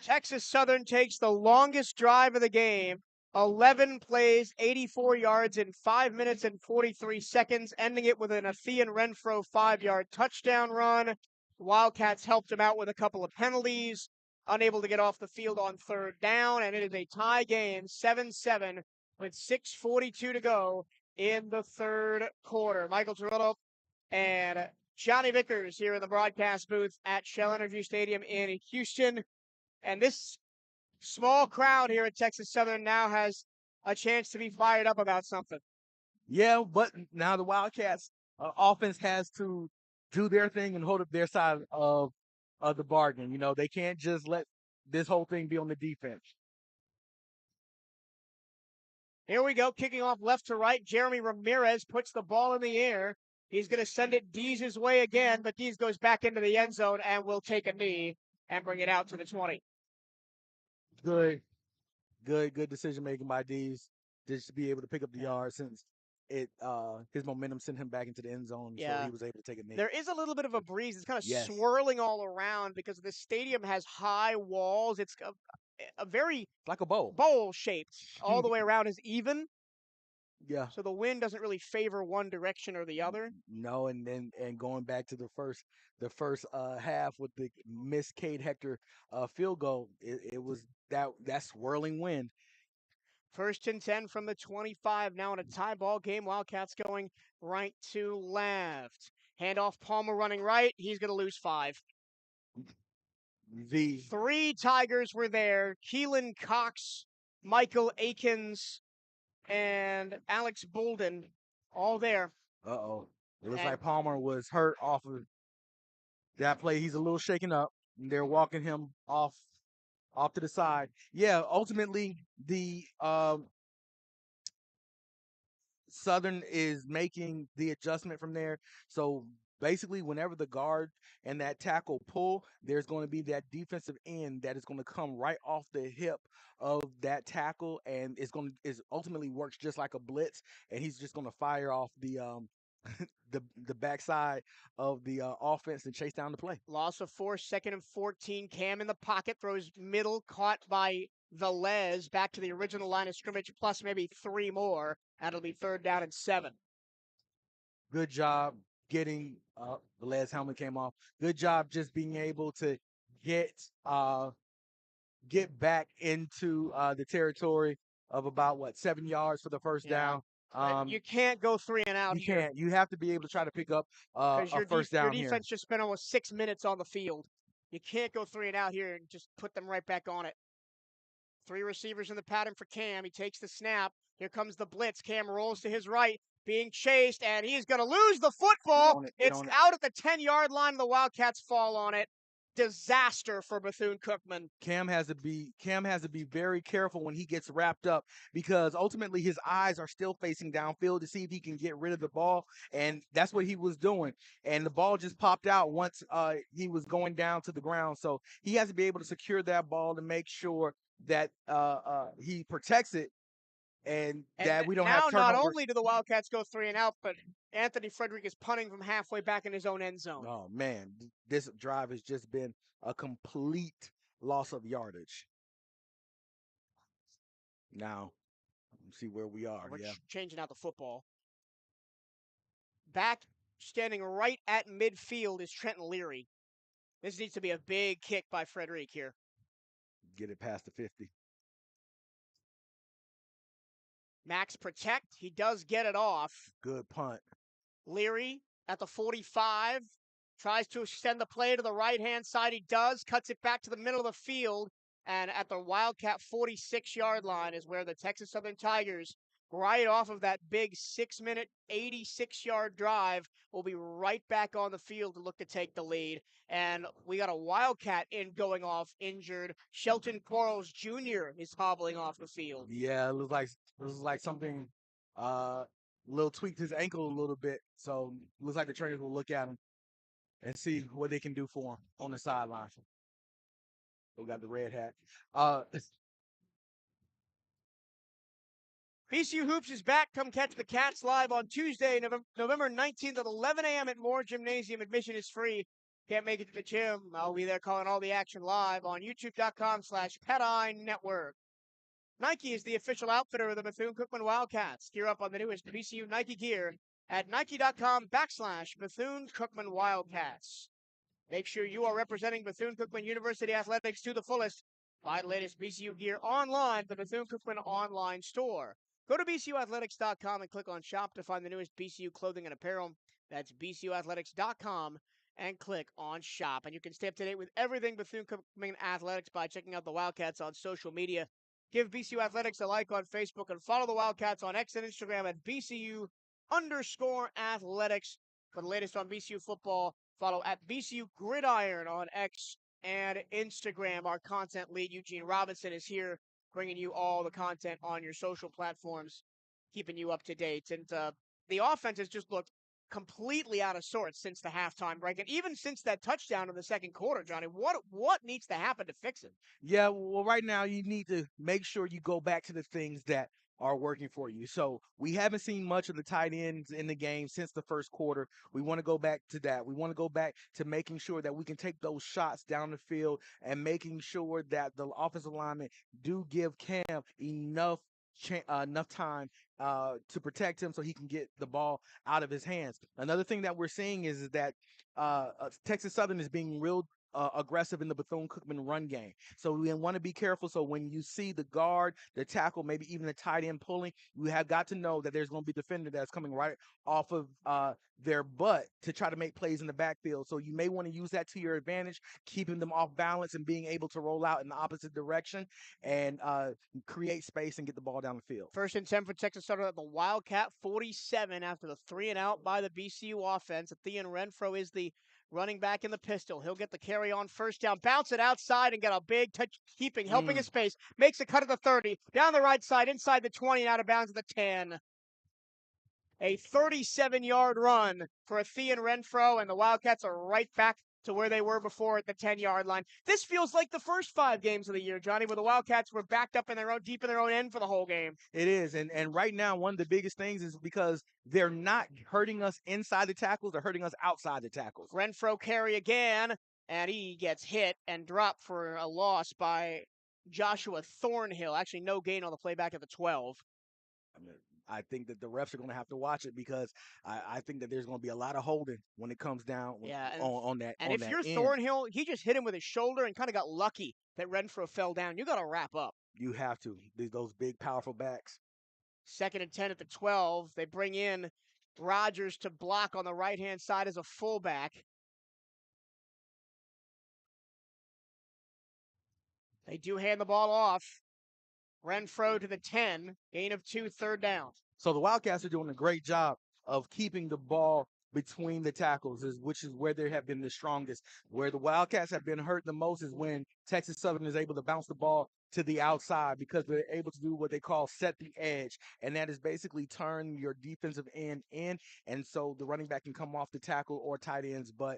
Texas Southern takes the longest drive of the game. 11 plays, 84 yards in 5 minutes and 43 seconds, ending it with an Athean Renfro 5-yard touchdown run. Wildcats helped him out with a couple of penalties, unable to get off the field on third down, and it is a tie game, 7-7, with 6:42 to go in the third quarter. Michael Toronto and Johnny Vickers here in the broadcast booth at Shell Energy Stadium in Houston. And this small crowd here at Texas Southern now has a chance to be fired up about something. Yeah, but now the Wildcats offense has to do their thing and hold up their side of the bargain. You know, they can't just let this whole thing be on the defense. Here we go, kicking off left to right. Jeremy Ramirez puts the ball in the air. He's going to send it Dees' way again, but Dees goes back into the end zone and will take a knee and bring it out to the 20. Good decision making by Dees just to be able to pick up the yard since his momentum sent him back into the end zone, so he was able to take a knee. There is a little bit of a breeze. It's kind of Yes. swirling all around because the stadium has high walls. It's a very like a bowl shaped. All the way around is even. Yeah. So the wind doesn't really favor one direction or the other. No, and going back to the first half with the missed Cade Hector field goal, it was that swirling wind. 1st and 10 from the 25. Now in a tie ball game. Wildcats going right to left. Handoff, Palmer running right. He's going to lose 5. The 3 Tigers were there. Keelan Cox, Michael Akins, and Alex Bolden, all there. Uh-oh. It looks like Palmer was hurt off of that play. He's a little shaken up. And they're walking him off to the side. Yeah, ultimately, the Southern is making the adjustment from there. So basically, whenever the guard and that tackle pull, there's going to be that defensive end that is going to come right off the hip of that tackle, and is ultimately works just like a blitz, and he's just going to fire off the the backside of the offense and chase down the play. Loss of 4, 2nd and 14. Cam in the pocket, throws middle, caught by Velez, back to the original line of scrimmage, plus maybe 3 more. That'll be 3rd down and 7. Good job getting Velez helmet came off. Good job just being able to get back into the territory of about 7 yards for the first down. You can't go 3 and out. You can't. You have to be able to try to pick up a first down here. Your defense just spent almost 6 minutes on the field. You can't go 3 and out here and just put them right back on it. 3 receivers in the pattern for Cam. He takes the snap. Here comes the blitz. Cam rolls to his right, being chased, and he's going to lose the football. It's out at the 10-yard line. The Wildcats fall on it. disaster for Bethune-Cookman. Cam has to be very careful when he gets wrapped up, because ultimately his eyes are still facing downfield to see if he can get rid of the ball, and that's what he was doing. And the ball just popped out once he was going down to the ground. So he has to be able to secure that ball to make sure that he protects it, and that we don't now, have not turnovers. only do the Wildcats go 3 and out, but Anthony Frederick is punting from halfway back in his own end zone. Oh man, this drive has just been a complete loss of yardage. Now, let's see where we are. We're Yeah. changing out the football. Back, standing right at midfield, is Trenton Leary. This needs to be a big kick by Frederick here. Get it past the 50. Max protect. He does get it off. Good punt. Leary at the 45. Tries to extend the play to the right-hand side. He does. Cuts it back to the middle of the field. And at the Wildcat 46-yard line is where the Texas Southern Tigers, right off of that big 6-minute, 86-yard drive, will be right back on the field to look to take the lead. And we got a Wildcat going off injured. Shelton Quarles Jr. is hobbling off the field. Yeah, it looks like something little tweaked his ankle a little bit. So it looks like the trainers will look at him and see what they can do for him on the sideline. We got the red hat. BCU Hoops is back. Come catch the Cats live on Tuesday, November 19th at 11 a.m. at Moore Gymnasium. Admission is free. Can't make it to the gym? I'll be there calling all the action live on youtube.com/CatEye Network. Nike is the official outfitter of the Bethune-Cookman Wildcats. Gear up on the newest BCU Nike gear at nike.com/Bethune-Cookman Wildcats. Make sure you are representing Bethune-Cookman University Athletics to the fullest. Buy the latest BCU gear online at the Bethune-Cookman online store. Go to bcuathletics.com and click on shop to find the newest BCU clothing and apparel. That's bcuathletics.com and click on shop. And you can stay up to date with everything Bethune-Cookman Athletics by checking out the Wildcats on social media. Give BCU Athletics a like on Facebook and follow the Wildcats on X and Instagram at BCU_athletics. For the latest on BCU football, follow at BCU Gridiron on X and Instagram. Our content lead, Eugene Robinson, is here bringing you all the content on your social platforms, keeping you up to date. And the offense has just looked completely out of sorts since the halftime break, and even since that touchdown in the second quarter, Johnny. What needs to happen to fix it? Yeah, well, right now you need to make sure you go back to the things that are working for you. So we haven't seen much of the tight ends in the game since the first quarter. We want to go back to that. We want to go back to making sure that we can take those shots down the field and making sure that the offensive linemen do give Cam enough time to protect him so he can get the ball out of his hands. Another thing that we're seeing is that Texas Southern is being real aggressive in the Bethune-Cookman run game. So we want to be careful. So when you see the guard, the tackle, maybe even the tight end pulling, you have got to know that there's going to be a defender that's coming right off of their butt to try to make plays in the backfield. So you may want to use that to your advantage, keeping them off balance and being able to roll out in the opposite direction and create space and get the ball down the field. 1st and 10 for Texas Southern at the Wildcat 47 after the 3 and out by the BCU offense. Thean Renfro is the running back in the pistol. He'll get the carry on 1st down, bounce it outside, and get a big touch, helping his space. Makes a cut at the 30, down the right side, inside the 20, and out of bounds at the 10. A 37-yard run for Thean Renfro, and the Wildcats are right back to where they were before at the 10-yard line. This feels like the first 5 games of the year, Johnny, where the Wildcats were backed up in deep in their own end for the whole game. It is, and right now one of the biggest things is because they're not hurting us inside the tackles, they're hurting us outside the tackles. Renfro carry again, and he gets hit and dropped for a loss by Joshua Thornhill. Actually, no gain on the play back at the 12. I think that the refs are going to have to watch it because I think that there's going to be a lot of holding when it comes down on that. And if you're end. Thornhill, he just hit him with his shoulder and kind of got lucky that Renfro fell down. You got to wrap up. You have to. Those big, powerful backs. 2nd and 10 at the 12. They bring in Rogers to block on the right-hand side as a fullback. They do hand the ball off. Renfro to the 10, gain of 2, 3rd down. So the Wildcats are doing a great job of keeping the ball between the tackles, which is where they have been the strongest. Where the Wildcats have been hurt the most is when Texas Southern is able to bounce the ball to the outside because they're able to do what they call set the edge, and that is basically turn your defensive end in, and so the running back can come off the tackle or tight ends, but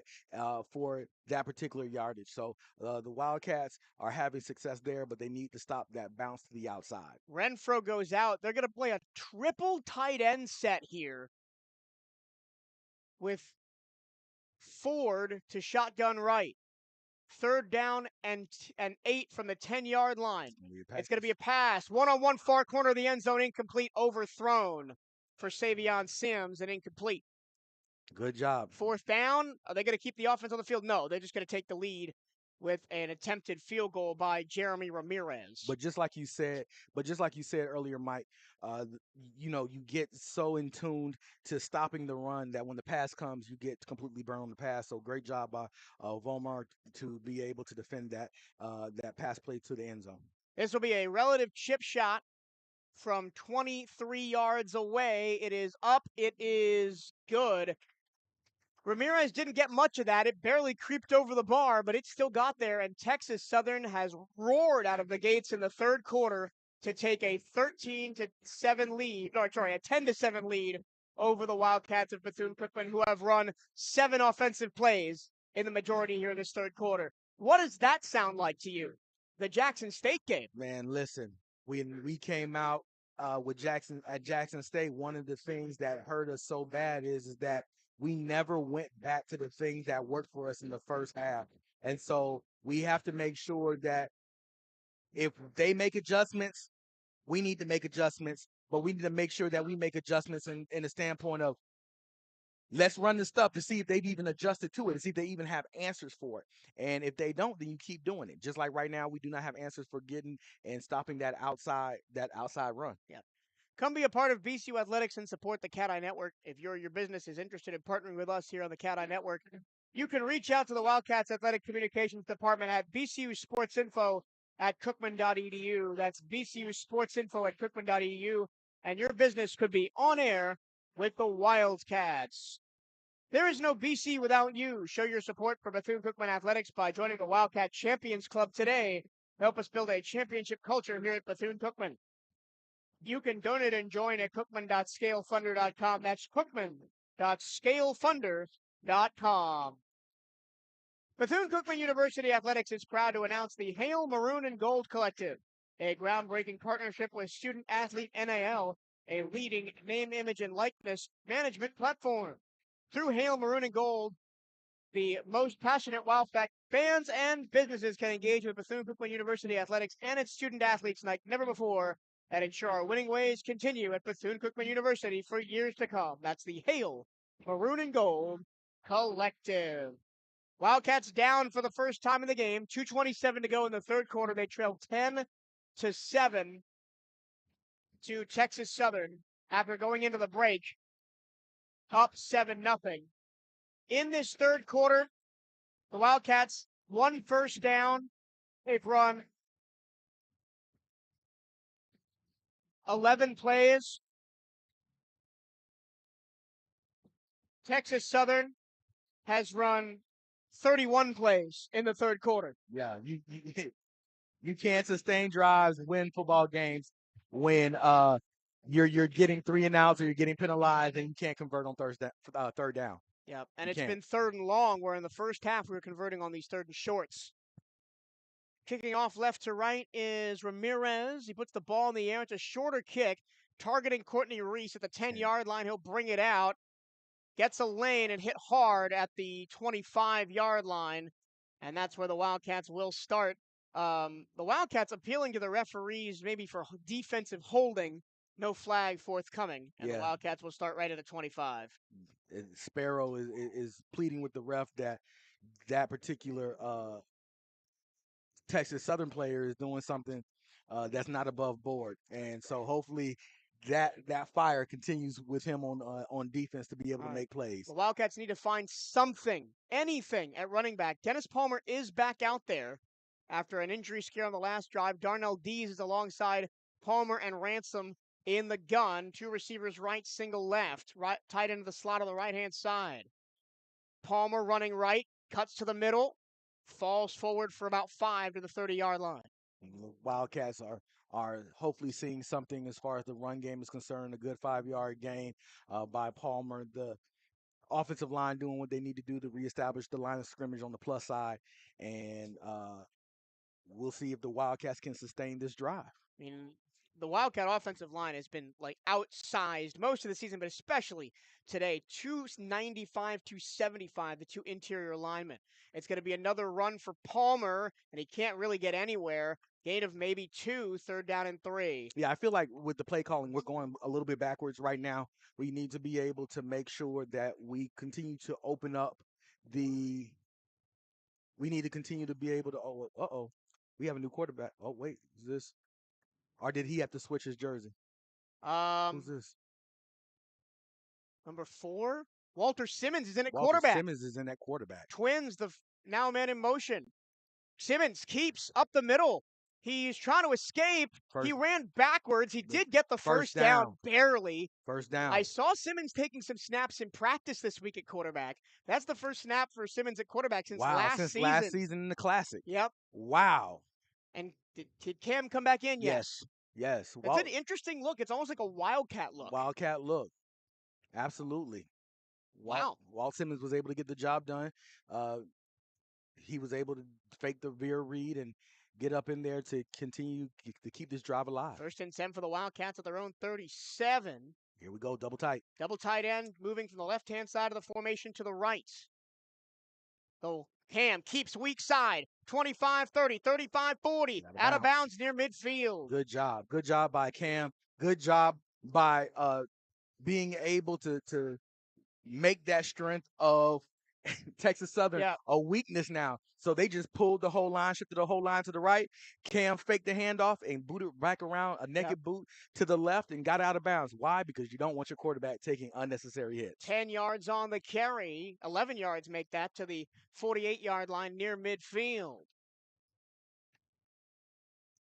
for that particular yardage. So the Wildcats are having success there, but they need to stop that bounce to the outside. Renfro goes out. They're going to play a triple tight end set here with Ford to shotgun right. Third down and 8 from the 10-yard line. It's going to be a pass. One-on-one far corner of the end zone, incomplete, overthrown for Savion Sims and incomplete. Good job. Fourth down. Are they going to keep the offense on the field? No, they're just going to take the lead with an attempted field goal by Jeremy Ramirez. But just like you said earlier, Mike, you get so in tuned to stopping the run that when the pass comes, you get completely burned on the pass. So great job by Volmar to be able to defend that pass play to the end zone. This will be a relative chip shot from 23 yards away. It is up. It is good. Ramirez didn't get much of that. It barely creeped over the bar, but it still got there, and Texas Southern has roared out of the gates in the third quarter to take a 13-7 lead, a 10-7 lead over the Wildcats of Bethune-Cookman, who have run 7 offensive plays in the majority here in this third quarter. What does that sound like to you? The Jackson State game. Man, listen, when we came out with Jackson State, one of the things that hurt us so bad is that we never went back to the things that worked for us in the first half. And so we have to make sure that if they make adjustments, we need to make adjustments, but we need to make sure that we make adjustments in the standpoint of let's run the stuff to see if they've even adjusted to it, to see if they even have answers for it. And if they don't, then you keep doing it. Just like right now, we do not have answers for getting and stopping that outside run. Yep. Come be a part of BCU Athletics and support the CatEye Network. If your business is interested in partnering with us here on the CatEye Network, you can reach out to the Wildcats Athletic Communications Department at bcusportsinfo@cookman.edu. That's bcusportsinfo@cookman.edu, and your business could be on air with the Wildcats. There is no BC without you. Show your support for Bethune-Cookman Athletics by joining the Wildcat Champions Club today. Help us build a championship culture here at Bethune-Cookman. You can donate and join at cookman.scalefunder.com. That's cookman.scalefunder.com. Bethune-Cookman University Athletics is proud to announce the Hail Maroon and Gold Collective, a groundbreaking partnership with Student Athlete NIL, a leading name, image, and likeness management platform. Through Hail Maroon and Gold, the most passionate Wildcat fans and businesses can engage with Bethune-Cookman University Athletics and its student athletes like never before, and ensure our winning ways continue at Bethune-Cookman University for years to come. That's the Hail Maroon and Gold Collective. Wildcats down for the first time in the game. 2:27 to go in the third quarter. They trail 10-7 to Texas Southern after going into the break up 7-0. In this third quarter, the Wildcats, 1 first down. They've run 11 plays. Texas Southern has run 31 plays in the third quarter. Yeah, you can't sustain drives and win football games when you're getting 3 and outs or you're getting penalized and you can't convert on third down. Yeah, and it's been third and long, where in the first half we were converting on these third and shorts. Kicking off left to right is Ramirez. He puts the ball in the air. It's a shorter kick, targeting Courtney Reese at the 10-yard line. He'll bring it out. Gets a lane and hit hard at the 25-yard line, and that's where the Wildcats will start. The Wildcats appealing to the referees maybe for defensive holding. No flag forthcoming, and the Wildcats will start right at the 25. Sparrow is pleading with the ref that particular Texas Southern player is doing something that's not above board, and so hopefully that fire continues with him on defense to be able to make plays. The Wildcats need to find something, anything at running back. Dennis Palmer is back out there after an injury scare on the last drive. Darnell Dees is alongside Palmer and Ransom in the gun. Two receivers right, single left. Right, tight into the slot on the right-hand side. Palmer running right, cuts to the middle, falls forward for about 5 to the 30-yard line. And the Wildcats are hopefully seeing something as far as the run game is concerned. A good 5-yard gain by Palmer. The offensive line doing what they need to do to reestablish the line of scrimmage on the plus side, and we'll see if the Wildcats can sustain this drive. I mean, the Wildcat offensive line has been like outsized most of the season, but especially today. 295, 275, the two interior linemen. It's going to be another run for Palmer, and he can't really get anywhere. Gain of maybe 2, 3rd down and 3. Yeah, I feel like with the play calling, we're going a little bit backwards right now. We need to be able to make sure that we continue to open up the. We need to continue to be able to. We have a new quarterback. Oh wait, is this? Or did he have to switch his jersey? Who's this? Number 4, Walter Simmons is in at Walter quarterback. Simmons is in that quarterback. Twins, now man in motion. Simmons keeps up the middle. He's trying to escape. He ran backwards. He did get the first down, barely. First down. I saw Simmons taking some snaps in practice this week at quarterback. That's the first snap for Simmons at quarterback since last season. Last season in the Classic. Yep. Wow. And did Cam come back in? Yes. Yes. It's an interesting look. It's almost like a Wildcat look. Wildcat look. Absolutely. Wow. Walt Simmons was able to get the job done. He was able to fake the veer read and get up in there to continue to keep this drive alive. 1st and 10 for the Wildcats at their own 37. Here we go, double tight. Double tight end, moving from the left-hand side of the formation to the right. So Cam keeps weak side, 25-30, 35-40, out of bounds near midfield. Good job. Good job by Cam. Good job by being able to make that strength of Texas Southern a weakness now. So they just pulled the whole line, shifted the whole line to the right. Cam faked the handoff and booted back around a naked boot to the left and got out of bounds. Why? Because you don't want your quarterback taking unnecessary hits. 10 yards on the carry. 11 yards make that to the 48-yard line near midfield.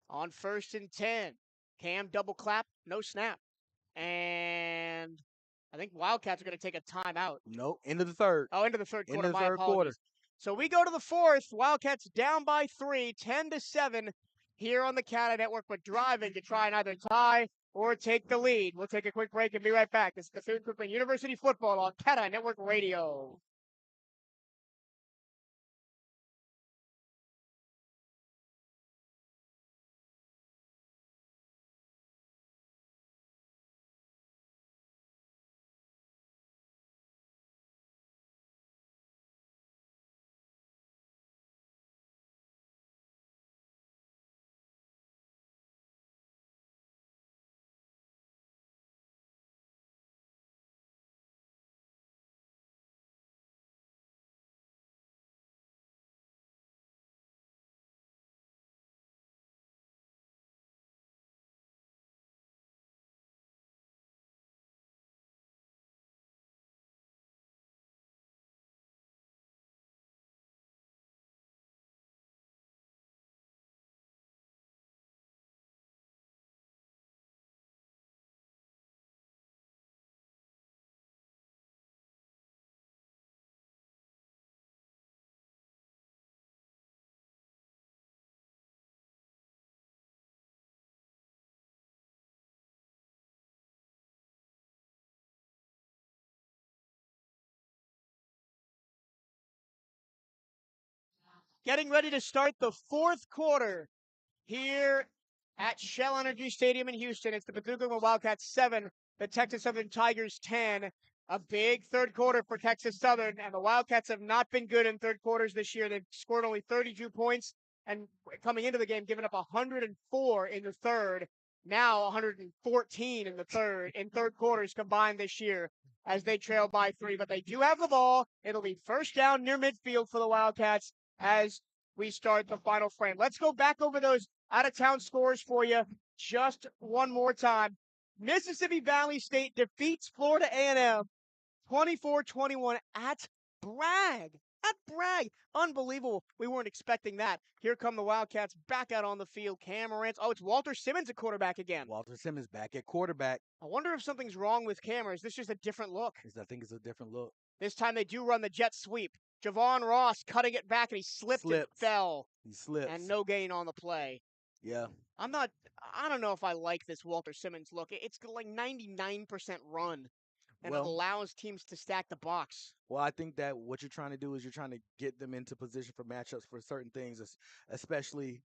On 1st and 10. Cam double clap, no snap. And I think Wildcats are going to take a timeout. Nope, into the third. Oh, into the third quarter. Into the third quarter. So we go to the 4th. Wildcats down by 3, 10-7 here on the CatEye Network, but driving to try and either tie or take the lead. We'll take a quick break and be right back. This is Bethune-Cookman University Football on CatEye Network Radio. Getting ready to start the 4th quarter here at Shell Energy Stadium in Houston. It's the Bethune-Cookman Wildcats 7, the Texas Southern Tigers 10. A big 3rd quarter for Texas Southern, and the Wildcats have not been good in 3rd quarters this year. They've scored only 32 points, and coming into the game, giving up 104 in the 3rd. Now 114 in the 3rd, in 3rd quarters combined this year as they trail by 3. But they do have the ball. It'll be 1st down near midfield for the Wildcats as we start the final frame. Let's go back over those out-of-town scores for you just one more time. Mississippi Valley State defeats Florida A&M 24-21 at Bragg. at Bragg. Unbelievable. We weren't expecting that. Here come the Wildcats back out on the field. Cam Morantz. Oh, it's Walter Simmons at quarterback again. Walter Simmons back at quarterback. I wonder if something's wrong with Cam, or is this just a different look? I think it's a different look. This time they do run the jet sweep. Javon Ross cutting it back, and he slipped and fell. He slips. And no gain on the play. Yeah. I don't know if I like this Walter Simmons look. It's like 99% run. And it allows teams to stack the box. Well, I think that what you're trying to do is you're trying to get them into position for matchups for certain things, especially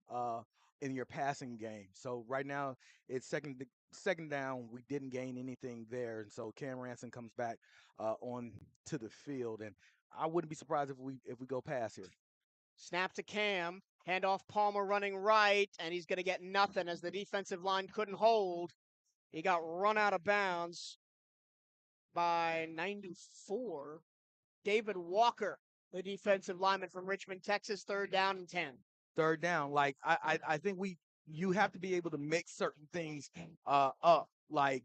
in your passing game. So right now it's second down. We didn't gain anything there, and so Cam Ransom comes back on to the field, and I wouldn't be surprised if we go pass here. Snap to Cam. Handoff Palmer running right, and he's going to get nothing as the defensive line couldn't hold. He got run out of bounds by 94. David Walker, the defensive lineman from Richmond, Texas, 3rd down and 10. Third down, like I think you have to be able to make certain things up, like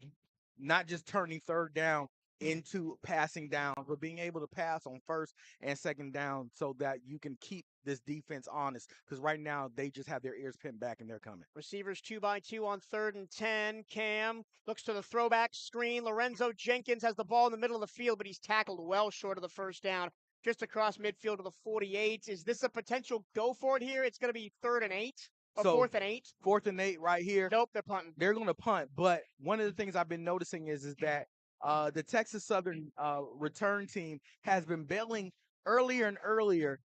not just turning third down into passing down, but being able to pass on first and second down so that you can keep this defense honest. Because right now they just have their ears pinned back and they're coming. Receivers 2x2 on 3rd and 10. Cam looks to the throwback screen. Lorenzo Jenkins has the ball in the middle of the field, but he's tackled well short of the first down, just across midfield to the 48. Is this a potential go for it here? It's going to be 3rd and 8. Or So 4th and 8. 4th and 8 right here. Nope, they're punting. They're going to punt. But one of the things I've been noticing is that the Texas Southern return team has been bailing earlier and earlier.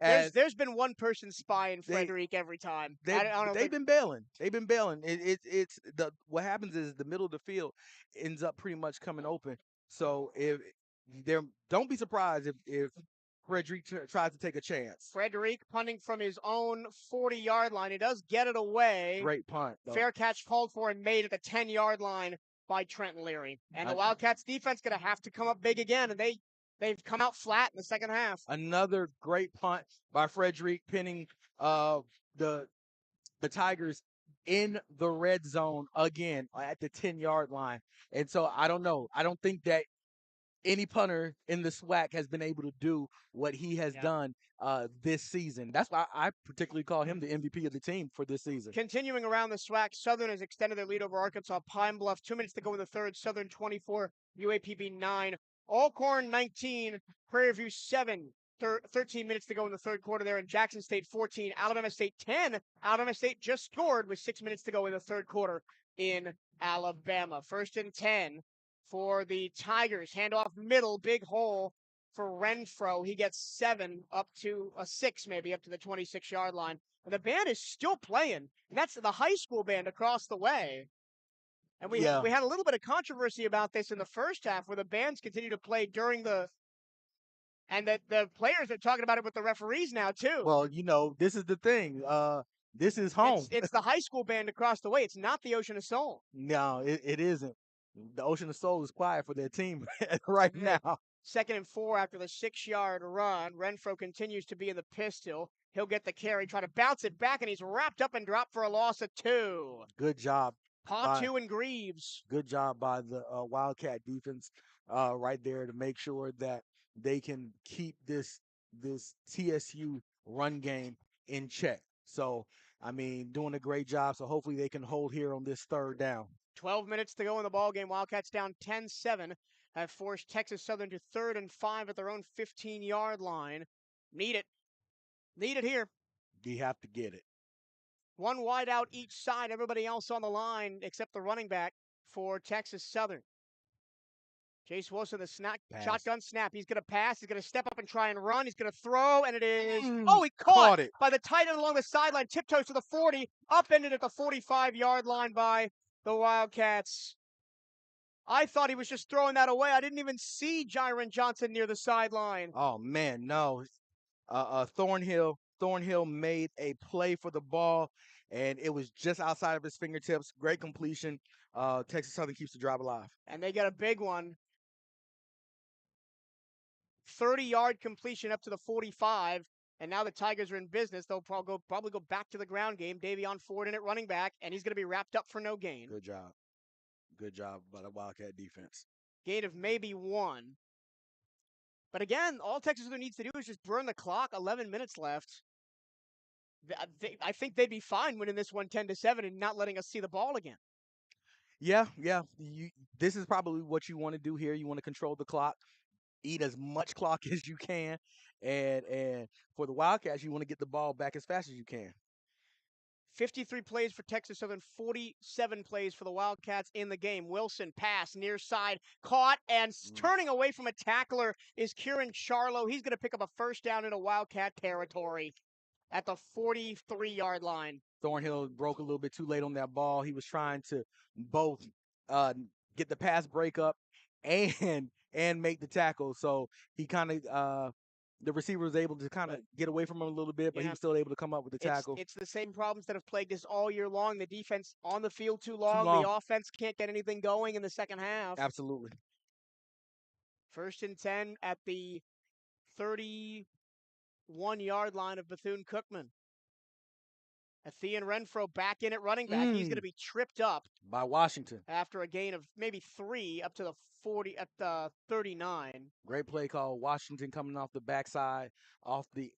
There's been one person spying Frederick every time. They've been bailing. They've been bailing. What happens is the middle of the field ends up pretty much coming open. So don't be surprised if Frederick tries to take a chance. Frederick punting from his own 40-yard line. He does get it away. Great punt, though. Fair catch called for and made at the 10-yard line by Trenton Leary. And the Wildcats defense going to have to come up big again, and they've come out flat in the second half. Another great punt by Frederick, pinning the Tigers in the red zone again at the 10-yard line. And so I don't know. I don't think that any punter in the SWAC has been able to do what he has done this season. That's why I particularly call him the MVP of the team for this season. Continuing around the SWAC, Southern has extended their lead over Arkansas Pine Bluff. 2 minutes to go in the third. Southern 24, UAPB 9. Alcorn 19, Prairie View 7. 13 minutes to go in the third quarter there. In Jackson State 14, Alabama State 10. Alabama State just scored with 6 minutes to go in the third quarter in Alabama. 1st and 10 for the Tigers. Handoff middle, big hole for Renfro. He gets 7 up to a 6 maybe up to the 26-yard line. And the band is still playing. And that's the high school band across the way. And we had a little bit of controversy about this in the first half where the bands continue to play during and that the players are talking about it with the referees now too. Well, this is the thing. This is home. It's the high school band across the way. It's not the Ocean of Soul. No, it isn't. The Ocean of Soul is quiet for their team right now. 2nd and 4 after the 6-yard run. Renfro continues to be in the pistol. He'll get the carry, try to bounce it back, and he's wrapped up and dropped for a loss of 2. Good job. Patu and Greaves. Good job by the Wildcat defense right there to make sure that they can keep this TSU run game in check. So, doing a great job. So hopefully they can hold here on this 3rd down. 12 minutes to go in the ballgame. Wildcats down 10-7 have forced Texas Southern to 3rd and 5 at their own 15-yard line. Need it. Need it here. You have to get it. One wide out each side. Everybody else on the line except the running back for Texas Southern. Chase Wilson, the shotgun snap. He's going to pass. He's going to step up and try and run. He's going to throw, and it is. He caught it by the tight end along the sideline. Tiptoes to the 40. Upended at the 45-yard line by the Wildcats. I thought he was just throwing that away. I didn't even see Jiron Johnson near the sideline. Oh, man, no. Thornhill made a play for the ball, and it was just outside of his fingertips. Great completion. Texas Southern keeps the drive alive. And they get a big one. 30-yard completion up to the 45. And now the Tigers are in business. They'll probably go back to the ground game. Davion Ford in at running back, and he's going to be wrapped up for no gain. Good job. Good job by the Wildcat defense. Gain of maybe 1. But again, all Texas Southern needs to do is just burn the clock. 11 minutes left. I think they'd be fine winning this one 10-7 and not letting us see the ball again. Yeah. This is probably what you want to do here. You want to control the clock, eat as much clock as you can, and for the Wildcats, you want to get the ball back as fast as you can. 53 plays for Texas Southern, 47 plays for the Wildcats in the game. Wilson pass near side, caught, and turning away from a tackler is Kieran Charlo. He's going to pick up a first down into Wildcat territory at the 43-yard line. Thornhill broke a little bit too late on that ball. He was trying to both get the pass breakup and make the tackle. So he kind of the receiver was able to kind of get away from him a little bit, but he was still able to come up with the tackle. It's the same problems that have plagued us all year long. The defense on the field too long. The offense can't get anything going in the second half. Absolutely. 1st and 10 at the 31-yard line of Bethune-Cookman. Thean Renfro back in at running back. He's going to be tripped up by Washington after a gain of maybe 3 up to the 40 at the 39. Great play call. Washington coming off the backside, off the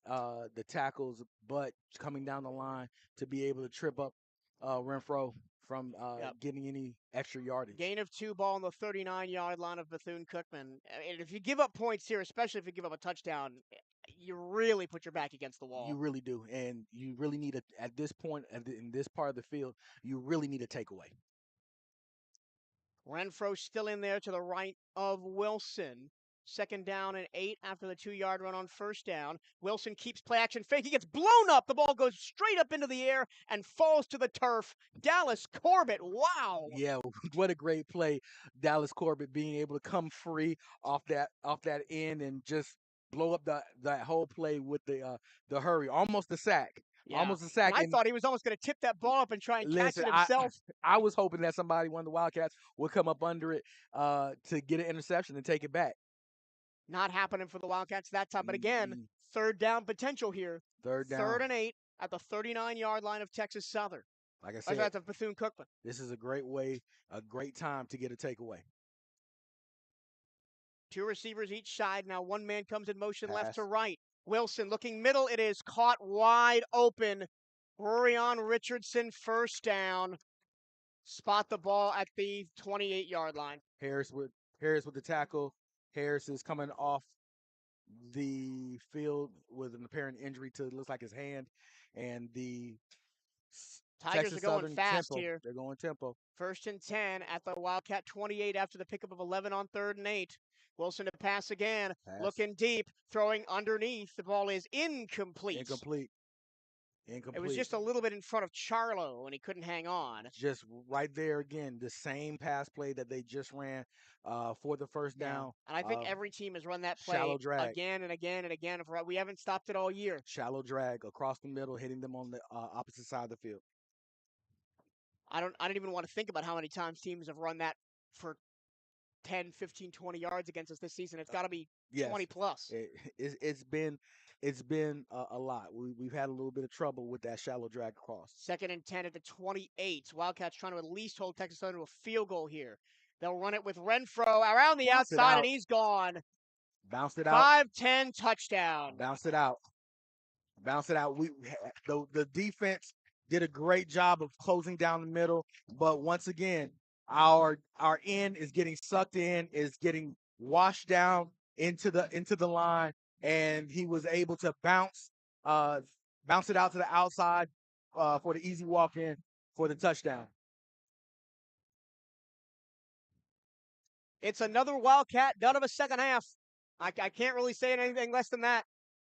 tackles, but coming down the line to be able to trip up Renfro from getting any extra yardage. Gain of 2, ball on the 39-yard line of Bethune-Cookman. And if you give up points here, especially if you give up a touchdown, you really put your back against the wall. You really do. And you really need at this point, in this part of the field, you really need a takeaway. Renfro still in there to the right of Wilson. 2nd down and 8 after the 2-yard run on 1st down. Wilson keeps play action fake. He gets blown up. The ball goes straight up into the air and falls to the turf. Dallas Corbett, wow. Yeah, what a great play. Dallas Corbett being able to come free off that end and just blow up that whole play with the hurry. Almost a sack. Yeah. Almost a sack. I thought he was almost going to tip that ball up and try and catch it himself. I was hoping that one of the Wildcats would come up under it to get an interception and take it back. Not happening for the Wildcats that time. But again, 3rd down potential here. 3rd down. 3rd and 8 at the 39-yard line of Texas Southern. Like I said, that's of Bethune-Cookman. This is a great time to get a takeaway. 2 receivers each side. Now 1 man comes in motion left to right. Wilson looking middle. It is caught wide open. Rorion Richardson, 1st down. Spot the ball at the 28-yard line. Harris with the tackle. Harris is coming off the field with an apparent injury to, looks like, his hand. And the Tigers Texas are going Southern fast tempo. here. They're going tempo. 1st and 10 at the Wildcat 28 after the pickup of 11 on 3rd and 8. Wilson to pass again. Looking deep. Throwing underneath. The ball is incomplete. Incomplete. It was just a little bit in front of Charlo, and he couldn't hang on. Just right there again, the same pass play that they just ran for the 1st down. And I think every team has run that play shallow drag. Again and again and again. We haven't stopped it all year. Shallow drag across the middle, hitting them on the opposite side of the field. I don't even want to think about how many times teams have run that for 10, 15, 20 yards against us this season. It's got to be 20 plus. It's been a lot. We've had a little bit of trouble with that shallow drag across. 2nd and 10 at the 28. Wildcats trying to at least hold Texas Southern to a field goal here. They'll run it with Renfro around the outside, and he's gone. Bounced it out. 5-10 touchdown. Bounce it out. The defense did a great job of closing down the middle, but once again, our end is getting sucked in, is getting washed down into the line, and he was able to bounce it out to the outside for the easy walk in for the touchdown. It's another Wildcat done of a second half. I can't really say anything less than that.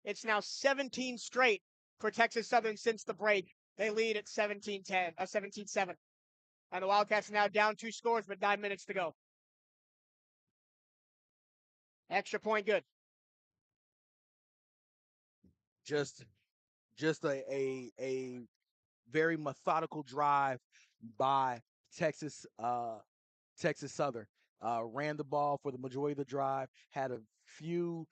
It's now 17 straight for Texas Southern since the break. They lead at 17-7. And the Wildcats now down 2 scores with 9 minutes to go. Extra point good. Just a very methodical drive by Texas Southern. Ran the ball for the majority of the drive, had a few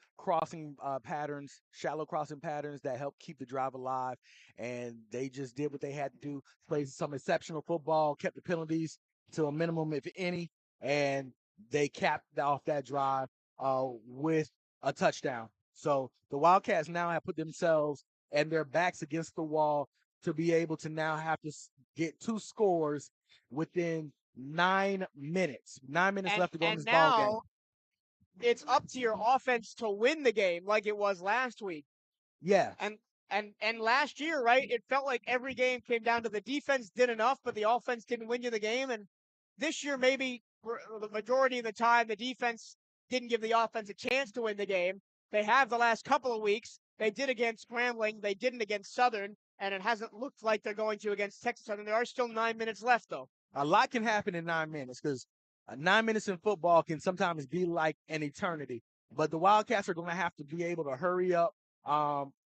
shallow crossing patterns that helped keep the drive alive, and they just did what they had to do, played some exceptional football, kept the penalties to a minimum, if any, and they capped off that drive with a touchdown. So the Wildcats now have put themselves and their backs against the wall to be able to now have to get 2 scores within 9 minutes. 9 minutes left to go in And this ball game. now it's up to your offense to win the game like it was last week. Yeah. And last year, right, it felt like every game came down to the defense did enough, but the offense didn't win you the game. And this year, maybe the majority of the time, the defense didn't give the offense a chance to win the game. They have the last couple of weeks. They did against Grambling. They didn't against Southern, and it hasn't looked like they're going to against Texas Southern. There are still 9 minutes left, though. A lot can happen in 9 minutes because 9 minutes in football can sometimes be like an eternity. But the Wildcats are going to have to be able to hurry up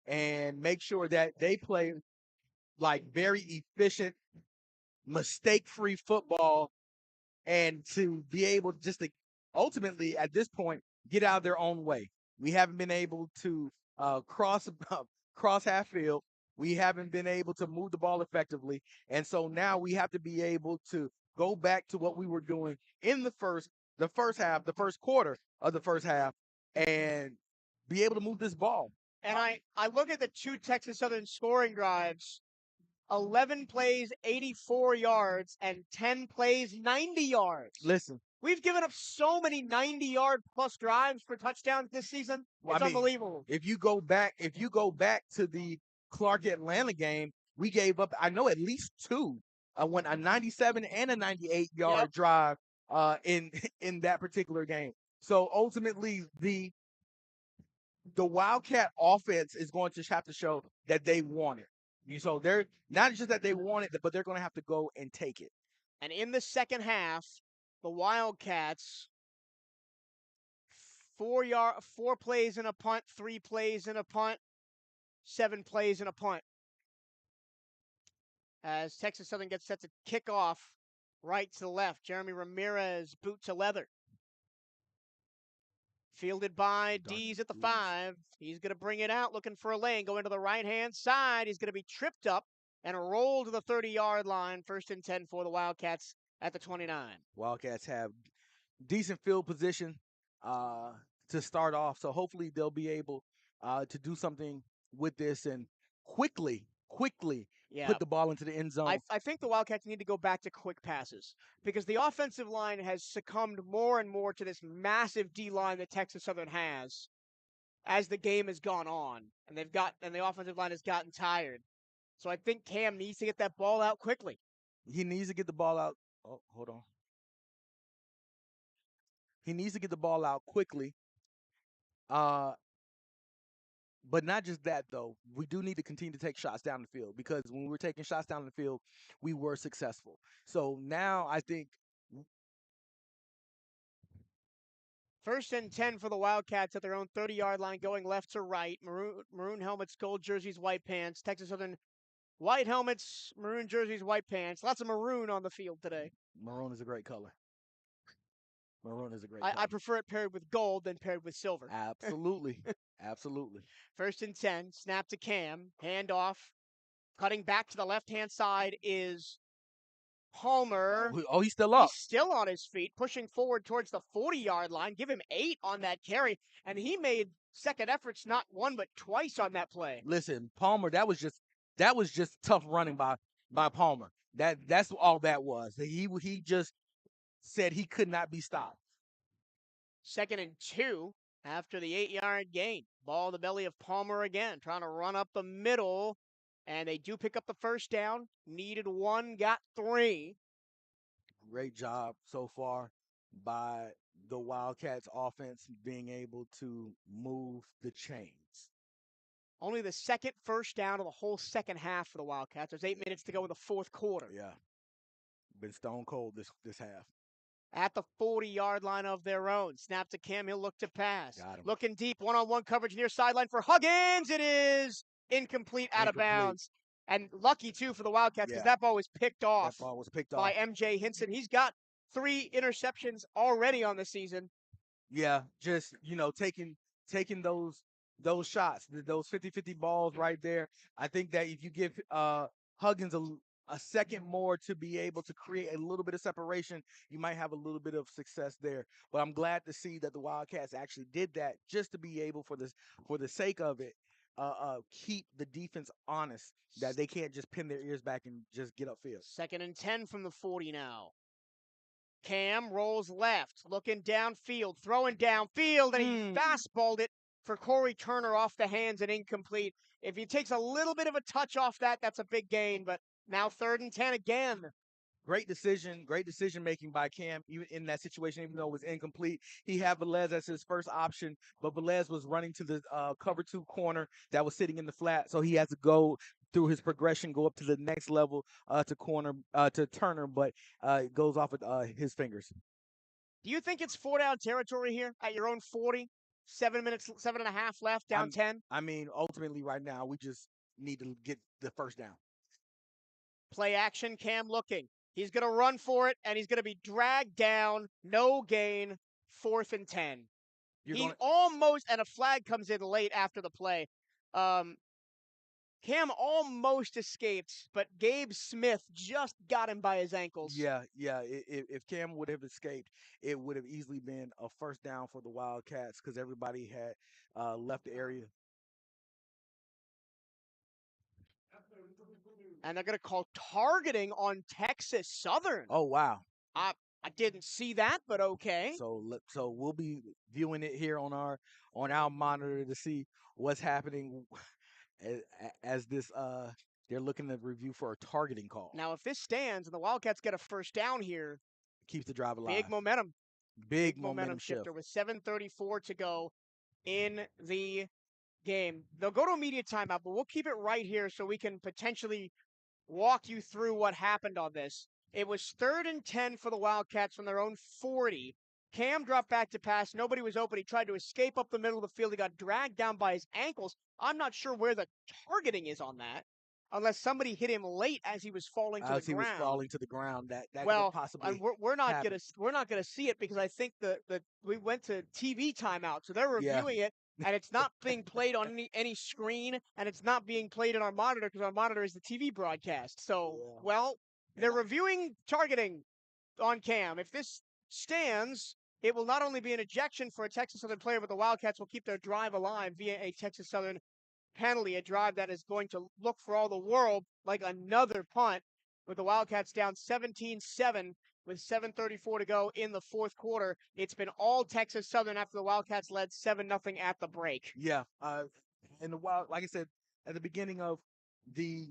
and make sure that they play like very efficient, mistake-free football, and to be able just to ultimately at this point get out of their own way. We haven't been able to cross half field. We haven't been able to move the ball effectively, and so now we have to be able to go back to what we were doing in the first quarter of the first half, and be able to move this ball. And I look at the 2 Texas Southern scoring drives, 11 plays, 84 yards, and 10 plays, 90 yards. Listen, we've given up so many 90-yard plus drives for touchdowns this season. It's unbelievable. If you go back to the Clark Atlanta game, we gave up, I know, at least 2. Went a 97 and a 98-yard drive in that particular game. So ultimately, the Wildcat offense is going to have to show that they want it. So they're not just that they want it, but they're going to have to go and take it. And in the second half, the Wildcats, 4 plays in a punt, 3 plays in a punt, 7 plays in a punt. As Texas Southern gets set to kick off right to left, Jeremy Ramirez, boot to leather. Fielded by Dees at the 5. He's going to bring it out, looking for a lane. Going to the right-hand side. He's going to be tripped up and roll to the 30-yard line. 1st and 10 for the Wildcats at the 29. Wildcats have decent field position to start off, so hopefully they'll be able to do something with this and quickly put the ball into the end zone. I think the Wildcats need to go back to quick passes because the offensive line has succumbed more and more to this massive D-line that Texas Southern has as the game has gone on, and the offensive line has gotten tired. So I think Cam needs to get that ball out quickly. He needs to get the ball out. Oh, hold on. He needs to get the ball out quickly. But not just that, though. We do need to continue to take shots down the field because when we were taking shots down the field, we were successful. So now I think 1st and 10 for the Wildcats at their own 30-yard line, going left to right. Maroon helmets, gold jerseys, white pants. Texas Southern, white helmets, maroon jerseys, white pants. Lots of maroon on the field today. Maroon is a great color. I prefer it paired with gold than paired with silver. Absolutely. Absolutely. 1st and 10, snap to Cam, handoff. Cutting back to the left-hand side is Palmer. Oh, he's still up. He's still on his feet, pushing forward towards the 40-yard line. Give him 8 on that carry, and he made second efforts not one but twice on that play. Listen, Palmer, that was just tough running by Palmer. That's all that was. He just said he could not be stopped. 2nd and 2 after the 8-yard gain. Ball in the belly of Palmer again, trying to run up the middle. And they do pick up the first down. Needed 1, got 3. Great job so far by the Wildcats offense being able to move the chains. Only the second first down of the whole second half for the Wildcats. There's 8 minutes to go in the fourth quarter. Yeah. Been stone cold this half. At the 40-yard line of their own. Snap to Cam. He'll look to pass. Got him. Looking deep. One-on-one coverage near sideline for Huggins. It is incomplete, out of bounds. And lucky, too, for the Wildcats because that ball was picked off. That ball was picked by off. MJ Hinson. He's got 3 interceptions already on the season. Yeah, just, taking those shots, those 50-50 balls right there. I think that if you give Huggins a second more to be able to create a little bit of separation, you might have a little bit of success there. But I'm glad to see that the Wildcats actually did that just to be able, for the sake of it, keep the defense honest, that they can't just pin their ears back and just get upfield. 2nd and 10 from the 40 now. Cam rolls left, looking downfield, throwing downfield, and he fastballed it for Corey Turner off the hands and incomplete. If he takes a little bit of a touch off that, that's a big gain, but now 3rd and 10 again. Great decision making by Cam, even in that situation, even though it was incomplete. He had Velez as his first option, but Velez was running to the cover 2 corner that was sitting in the flat, so he had to go through his progression, go up to the next level to Turner, but it goes off of his fingers. Do you think it's 4-down territory here at your own 40? 7.5 left, down 10? I mean, ultimately right now, we just need to get the first down. Play action, Cam looking. He's going to run for it, and he's going to be dragged down. No gain. 4th and 10. Almost, and a flag comes in late after the play. Cam almost escaped, but Gabe Smith just got him by his ankles. Yeah. If Cam would have escaped, it would have easily been a first down for the Wildcats because everybody had left the area. And they're going to call targeting on Texas Southern. Oh, wow. I didn't see that, but okay. So we'll be viewing it here on our monitor to see what's happening as this they're looking to review for a targeting call. Now, if this stands and the Wildcats get a first down here, keeps the drive alive. Big momentum. Big momentum shifter with 7:34 to go in the game. They'll go to a media timeout, but we'll keep it right here so we can potentially walk you through what happened on this. It was 3rd and 10 for the Wildcats from their own 40. Cam dropped back to pass. Nobody was open. He tried to escape up the middle of the field. He got dragged down by his ankles. I'm not sure where the targeting is on that, unless somebody hit him late as he was falling to the ground. As he was falling to the ground, that well, could possibly. We're not gonna see it because I think that we went to TV timeout, so they're reviewing it. And it's not being played on any screen, and it's not being played on our monitor because our monitor is the TV broadcast. So, they're reviewing targeting on Cam. If this stands, it will not only be an ejection for a Texas Southern player, but the Wildcats will keep their drive alive via a Texas Southern penalty, a drive that is going to look for all the world like another punt, with the Wildcats down 17-7. With 7:34 to go in the 4th quarter. It's been all Texas Southern after the Wildcats led 7-0 at the break. Yeah, and like I said, at the beginning of this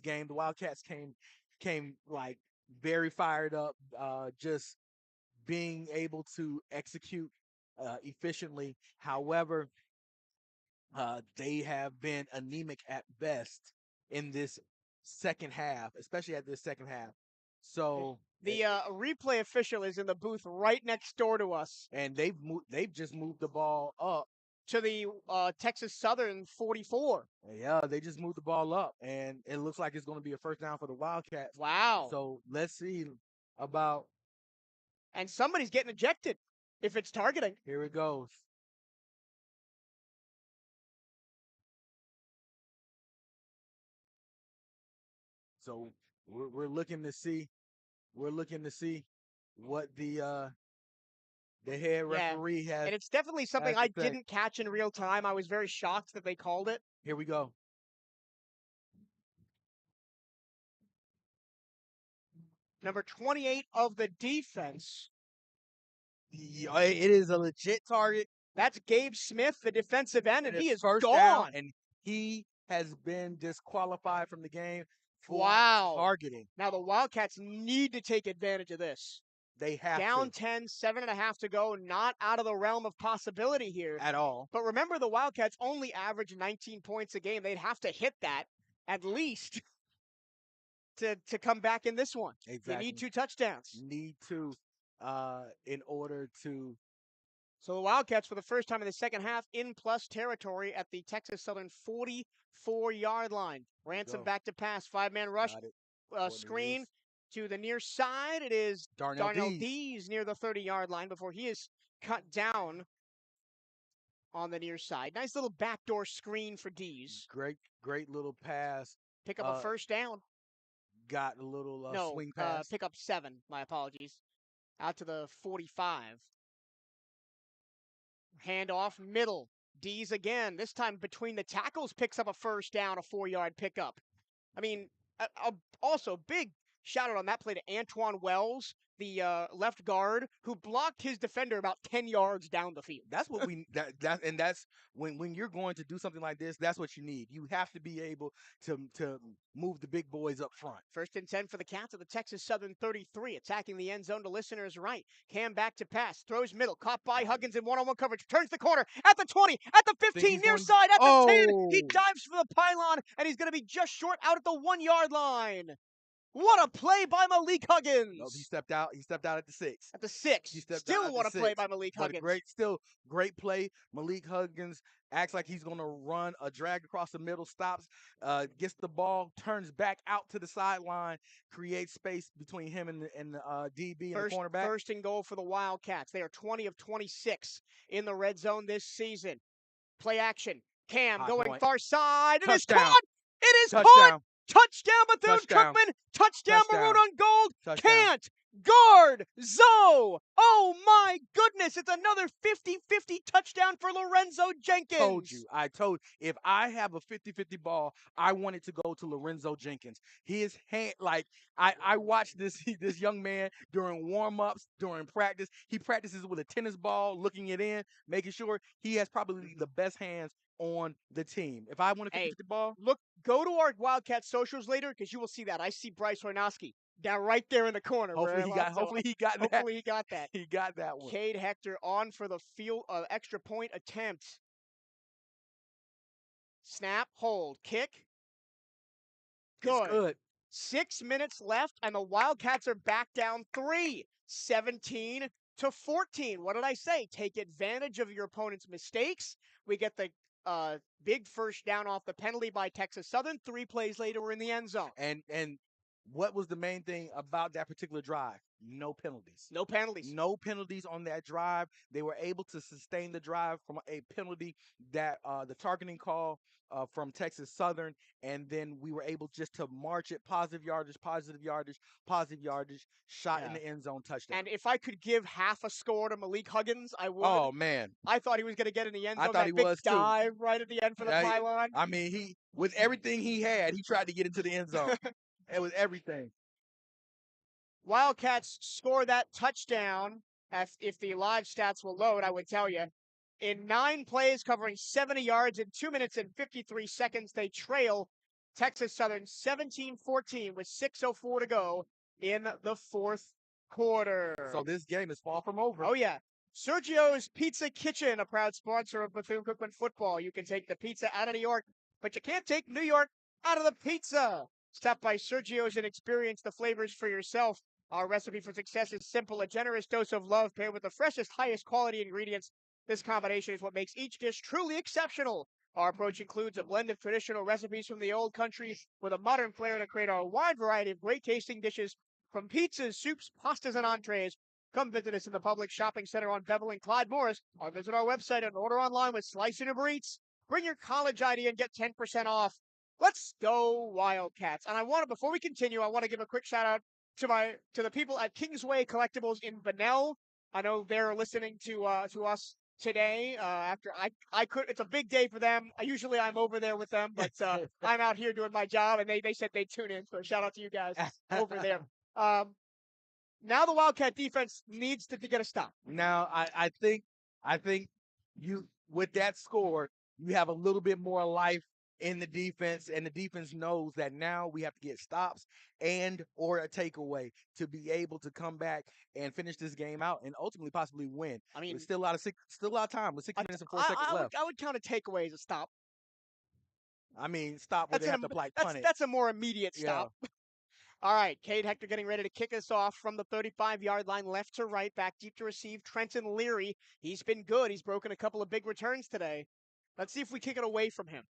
game, the Wildcats came like very fired up, just being able to execute efficiently. However, they have been anemic at best in this second half, especially at this second half. So the replay official is in the booth right next door to us, and they've just moved the ball up to the Texas Southern 44. Yeah, they just moved the ball up, and it looks like it's going to be a first down for the Wildcats. Wow! So let's see about. And somebody's getting ejected if it's targeting. Here it goes. So we're looking to see. We're looking to see what the head referee has. And it's definitely something I didn't catch in real time. I was very shocked that they called it. Here we go. Number 28 of the defense. It is a legit target. That's Gabe Smith, the defensive end, and he is first gone. Down, and he has been disqualified from the game for targeting. Now the Wildcats need to take advantage of this. They have down 10, 7.5 to go, not out of the realm of possibility here. At all. But remember, the Wildcats only average 19 points a game. They'd have to hit that at least to come back in this one. Exactly. You need 2 touchdowns. Need to in order to. So the Wildcats, for the first time in the second half, in plus territory at the Texas Southern 44-yard line. Ransom back to pass. 5-man rush. Screen to the near side. It is Darnell Dees near the 30-yard line before he is cut down on the near side. Nice little backdoor screen for Dees. Great little pass Pick up a first down. Got a little No, swing pass. pick up 7. My apologies. Out to the 45. Handoff middle. D's again. This time between the tackles picks up a first down, a 4-yard pickup. I mean, also big shout out on that play to Antoine Wells, the left guard, who blocked his defender about 10 yards down the field. That's what that's when you're going to do something like this, that's what you need. You have to be able to move the big boys up front. 1st and 10 for the Cats at the Texas Southern 33, attacking the end zone to listeners right. Cam back to pass, throws middle, caught by Huggins in one-on-one coverage, turns the corner at the 20, at the 15, near side, at the 10. He dives for the pylon, and he's going to be just short out at the 1-yard line. What a play by Malik Huggins! No, he stepped out. He stepped out at the 6. At the 6. Still what a play by Malik Huggins. Great play. Malik Huggins acts like he's going to run a drag across the middle, stops, gets the ball, turns back out to the sideline, creates space between him and the DB and the cornerback. 1st and goal for the Wildcats. They are 20 of 26 in the red zone this season. Play action. Cam going far side. It is caught. It is caught. Touchdown Bethune-Cookman. Touchdown Maroon on Gold. Can't guard Zoe. Oh my goodness. It's another 50-50 touchdown for Lorenzo Jenkins. I told you. If I have a 50-50 ball, I want it to go to Lorenzo Jenkins. His hand, I watched this young man during warm-ups, during practice. He practices with a tennis ball, looking it in, making sure he has probably the best hands on the team. If I want a 50-50 ball, go to our Wildcats socials later because you will see that. I see Bryce Hornowski down right there in the corner. Hopefully he got that. He got that one. Cade Hector on for the extra point attempt. Snap, hold, kick. Good. 6 minutes left, and the Wildcats are back down 3, 17-14. What did I say? Take advantage of your opponent's mistakes. We get the big first down off the penalty by Texas Southern. 3 plays later, we're in the end zone. And what was the main thing about that particular drive? No penalties. No penalties. No penalties on that drive. They were able to sustain the drive from a penalty that the targeting call from Texas Southern, and then we were able just to march it, positive yardage, shot in the end zone, touchdown. And if I could give half a score to Malik Huggins, I would. Oh, man. I thought he was going to get in the end zone. I thought he was, too. Dive right at the end for the pylon. I mean, with everything he had, he tried to get into the end zone. It was everything. Wildcats score that touchdown. If the live stats will load, I would tell you. In 9 plays, covering 70 yards in 2 minutes and 53 seconds, they trail Texas Southern 17-14 with 6:04 to go in the 4th quarter. So this game is far from over. Oh, yeah. Sergio's Pizza Kitchen, a proud sponsor of Bethune-Cookman Football. You can take the pizza out of New York, but you can't take New York out of the pizza. Stop by Sergio's and experience the flavors for yourself. Our recipe for success is simple: a generous dose of love paired with the freshest, highest quality ingredients. This combination is what makes each dish truly exceptional. Our approach includes a blend of traditional recipes from the old country with a modern flair to create a wide variety of great tasting dishes, from pizzas, soups, pastas, and entrees. Come visit us in the public shopping center on Bevel and Clyde Morris, or visit our website and order online with Slice and Uber Eats. Bring your college ID and get 10% off. Let's go Wildcats. And before we continue, I want to give a quick shout out to the people at Kingsway Collectibles in Bunnell. I know they're listening to us today. After it's a big day for them. Usually I'm over there with them, but I'm out here doing my job, and they said they'd tune in. So shout out to you guys over there. Now the Wildcat defense needs to get a stop. Now I think you, with that score, you have a little bit more life in the defense, and the defense knows that now we have to get stops or a takeaway to be able to come back and finish this game out and ultimately possibly win. I mean, there's still a lot of time with 6 minutes and 4 seconds left. I would count a takeaway as a stop. I mean, stop where they have to punt it. That's a more immediate stop. Yeah. All right, Cade Hector getting ready to kick us off from the 35-yard line, left to right, back deep to receive. Trenton Leary, he's been good. He's broken a couple of big returns today. Let's see if we kick it away from him.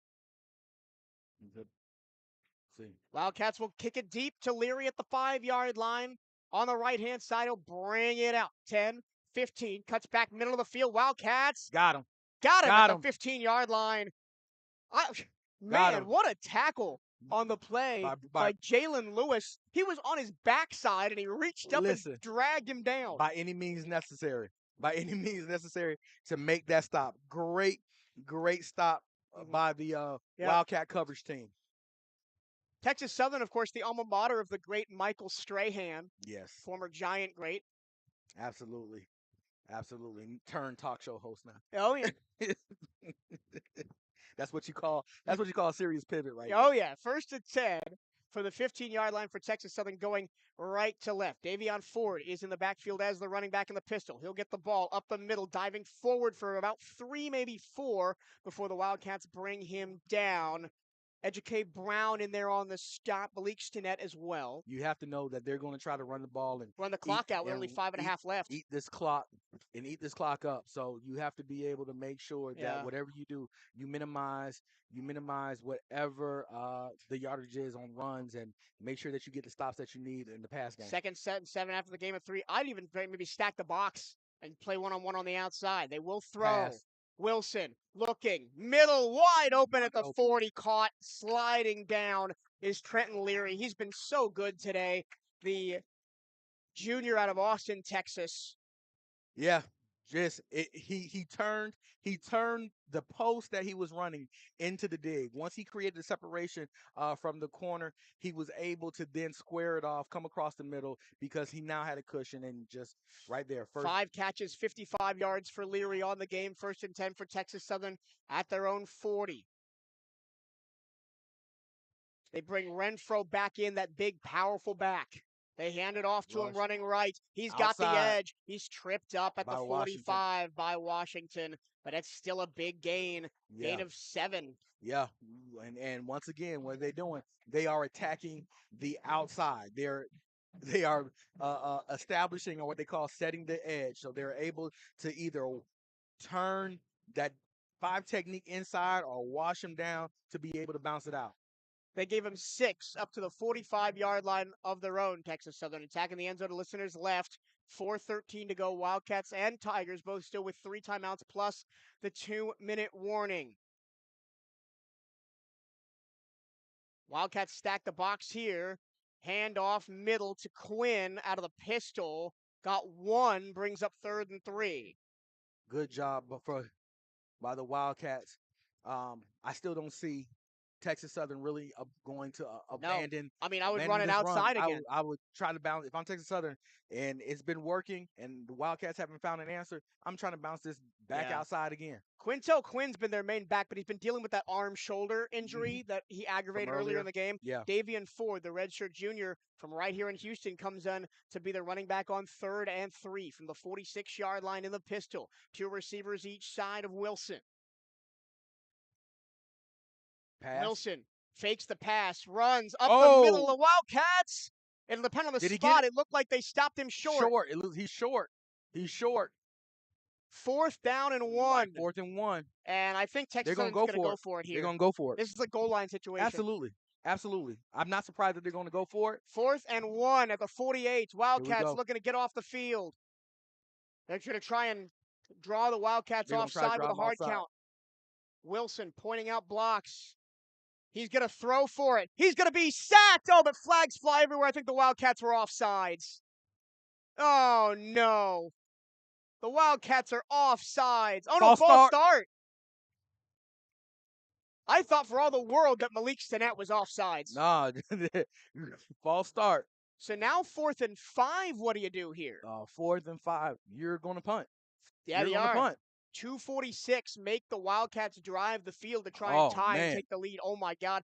Wildcats will kick it deep to Leary at the 5-yard line. On the right-hand side, he'll bring it out. 10, 15, cuts back middle of the field. Wildcats. Got him at the 15-yard line. Man, what a tackle on the play by by Jalen Lewis. He was on his backside, and he reached up and dragged him down. By any means necessary. By any means necessary to make that stop. Great stop by the Wildcat coverage team. Texas Southern, of course, the alma mater of the great Michael Strahan. Yes. Former Giant great. Absolutely. Turned talk show host now. Oh, yeah. That's what you call a serious pivot, right? Oh, yeah. 1st and 10 for the 15-yard line for Texas Southern, going right to left. Davion Ford is in the backfield as the running back in the pistol. He'll get the ball up the middle, diving forward for about 3, maybe 4 before the Wildcats bring him down. Educate Brown in there on the stop. Malik Stinnett as well. You have to know that they're going to try to run the ball and run the clock out with only 5.5 left. Eat this clock up. So you have to be able to make sure that whatever you do, you minimize whatever the yardage is on runs, and make sure that you get the stops that you need in the pass game. 2nd, 7 after the game of 3. I'd even maybe stack the box and play one-on-one on the outside. They will throw. Pass. Wilson looking, middle wide open at the 40, caught, sliding down is Trenton Leary. He's been so good today, the junior out of Austin, Texas. Yeah, he turned the post that he was running into the dig. Once he created the separation from the corner, he was able to then square it off, come across the middle, because he now had a cushion, and just right there. 5 catches, 55 yards for Leary on the game. 1st and 10 for Texas Southern at their own 40. They bring Renfro back in, that big, powerful back. They hand it off to him running right. He's got the edge. He's tripped up at the 45 by Washington, but it's still a big gain. Gain of 7. Yeah, and once again, what are they doing? They are attacking the outside. They are establishing, or what they call setting the edge. So they're able to either turn that 5 technique inside or wash him down to be able to bounce it out. They gave him 6 up to the 45-yard line of their own. Texas Southern attacking the end zone to listeners left. 4:13 to go. Wildcats and Tigers both still with 3 timeouts plus the 2-minute warning. Wildcats stack the box here. Hand off middle to Quinn out of the pistol. Got 1, brings up 3rd and 3. Good job by the Wildcats. I still don't see Texas Southern really going to abandon. No. I mean, I would run it outside again. I would try to bounce. If I'm Texas Southern and it's been working and the Wildcats haven't found an answer, I'm trying to bounce this back outside again. Quintel Quinn's been their main back, but he's been dealing with that arm-shoulder injury that he aggravated earlier in the game. Yeah. Davion Ford, the redshirt junior from right here in Houston, comes in to be the running back on 3rd and 3 from the 46-yard line in the pistol. 2 receivers each side of Wilson. Pass. Wilson fakes the pass, runs up the middle of the Wildcats. It'll depend on the spot. It looked like they stopped him short. He's short. 4th down and 1. 4th and 1. And I think Texas Southern's going to go for it here. They're going to go for it. This is a goal line situation. Absolutely. I'm not surprised that they're going to go for it. 4th and 1 at the 48. Wildcats looking to get off the field. They're going to try and draw the Wildcats offside with a hard count. Wilson pointing out blocks. He's going to throw for it. He's going to be sacked. Oh, but flags fly everywhere. I think the Wildcats were offsides. Oh, no. The Wildcats are offsides. Oh, no, false start. I thought for all the world that Malik Stinnett was offsides. Nah, false start. So now 4th and 5, what do you do here? 4th and 5. You're going to punt. Yeah, they are. Punt. 2:46 make the Wildcats drive the field to try and tie and take the lead. Oh, my God.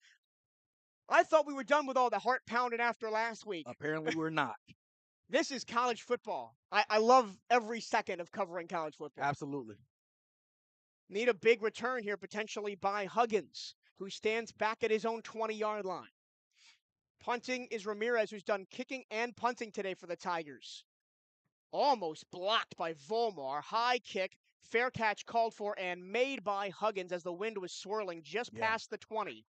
I thought we were done with all the heart pounding after last week. Apparently we're not. This is college football. I love every second of covering college football. Absolutely. Need a big return here potentially by Huggins, who stands back at his own 20-yard line. Punting is Ramirez, who's done kicking and punting today for the Tigers. Almost blocked by Volmar. High kick. Fair catch called for and made by Huggins as the wind was swirling just past the 20.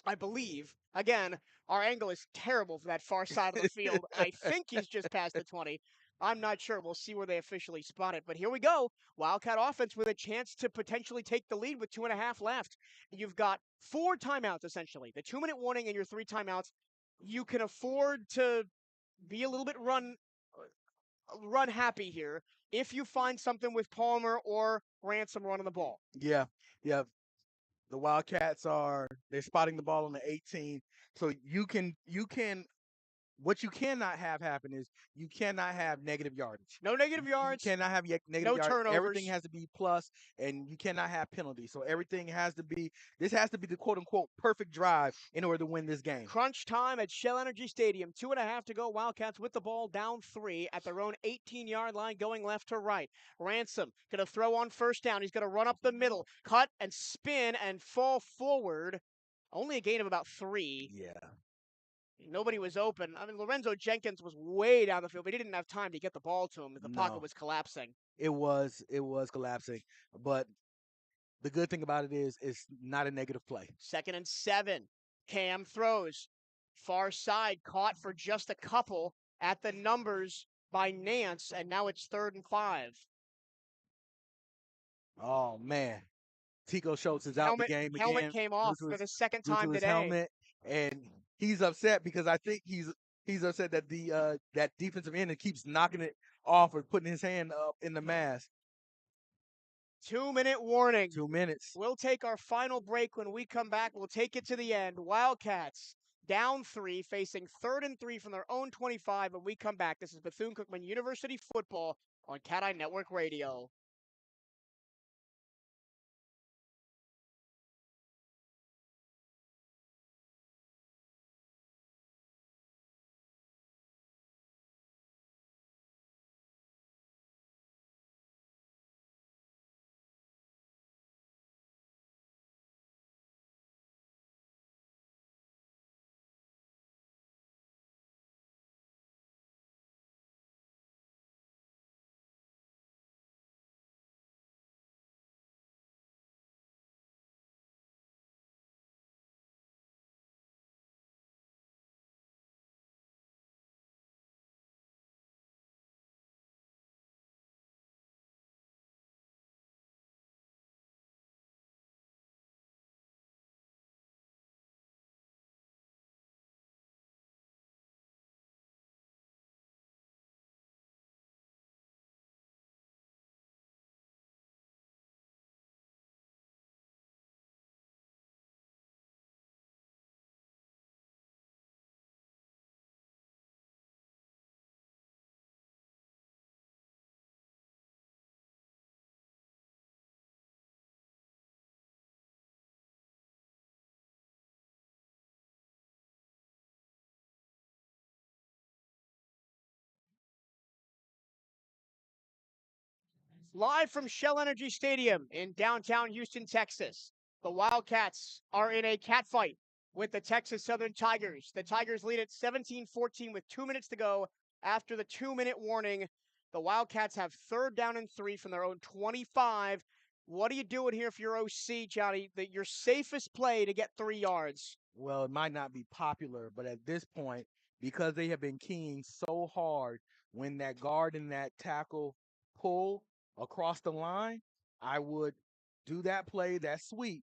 I believe. Again, our angle is terrible for that far side of the field. I think he's just past the 20. I'm not sure. We'll see where they officially spot it. But here we go. Wildcat offense with a chance to potentially take the lead with 2.5 left. You've got 4 timeouts, essentially. The 2-minute warning and your 3 timeouts. You can afford to be a little bit run happy here if you find something with Palmer or Ransom running the ball. Yeah, yeah. The Wildcats they're spotting the ball on the 18. So what you cannot have happen is you cannot have negative yardage. No negative yards. You cannot have negative no yards. turnovers. Everything has to be plus, and you cannot have penalties. So everything has to be. This has to be the quote unquote perfect drive in order to win this game. Crunch time at Shell Energy Stadium. 2.5 to go. Wildcats with the ball down 3 at their own 18-yard line, going left to right. Ransom going to throw on first down. He's going to run up the middle, cut and spin and fall forward. Only a gain of about 3. Yeah. Nobody was open. I mean, Lorenzo Jenkins was way down the field, but he didn't have time to get the ball to him. The pocket was collapsing. It was collapsing. But the good thing about it is it's not a negative play. 2nd and 7. Cam throws. Far side, caught for just a couple at the numbers by Nance, and now it's 3rd and 5. Oh, man. Tico Schultz is out the game again. Helmet came off for the second time today. Helmet, and he's upset because I think he's upset that that defensive end keeps knocking it off or putting his hand up in the mask. 2-minute warning. 2 minutes. We'll take our final break. When we come back, we'll take it to the end. Wildcats down 3, facing 3rd and 3 from their own 25. When we come back, this is Bethune-Cookman University Football on CatEye Network Radio. Live from Shell Energy Stadium in downtown Houston, Texas, the Wildcats are in a catfight with the Texas Southern Tigers. The Tigers lead at 17-14 with 2 minutes to go after the 2-minute warning. The Wildcats have 3rd down and 3 from their own 25. What are you doing here if you're OC, Johnny? Your safest play to get 3 yards. Well, it might not be popular, but at this point, because they have been keying so hard when that guard and that tackle pull across the line, I would do that play, that sweep,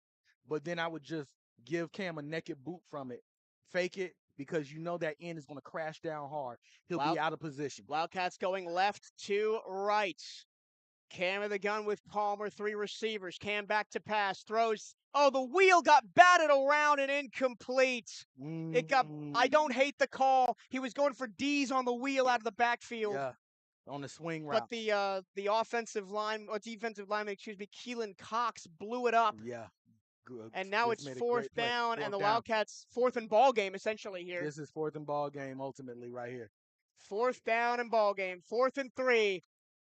but then I would just give Cam a naked boot from it, fake it, because you know that end is going to crash down hard. He'll be out of position. Wildcats going left to right. Cam in the gun with Palmer, 3 receivers. Cam back to pass, throws. Oh, the wheel got batted around and incomplete. I don't hate the call. He was going for D's on the wheel out of the backfield. Yeah, on the swing route. But the defensive lineman, Keelan Cox blew it up. Yeah. Good. And now it's 4th down, and the Wildcats 4th and ball game essentially here. This is 4th and ball game ultimately right here. 4th down and ball game, 4th and 3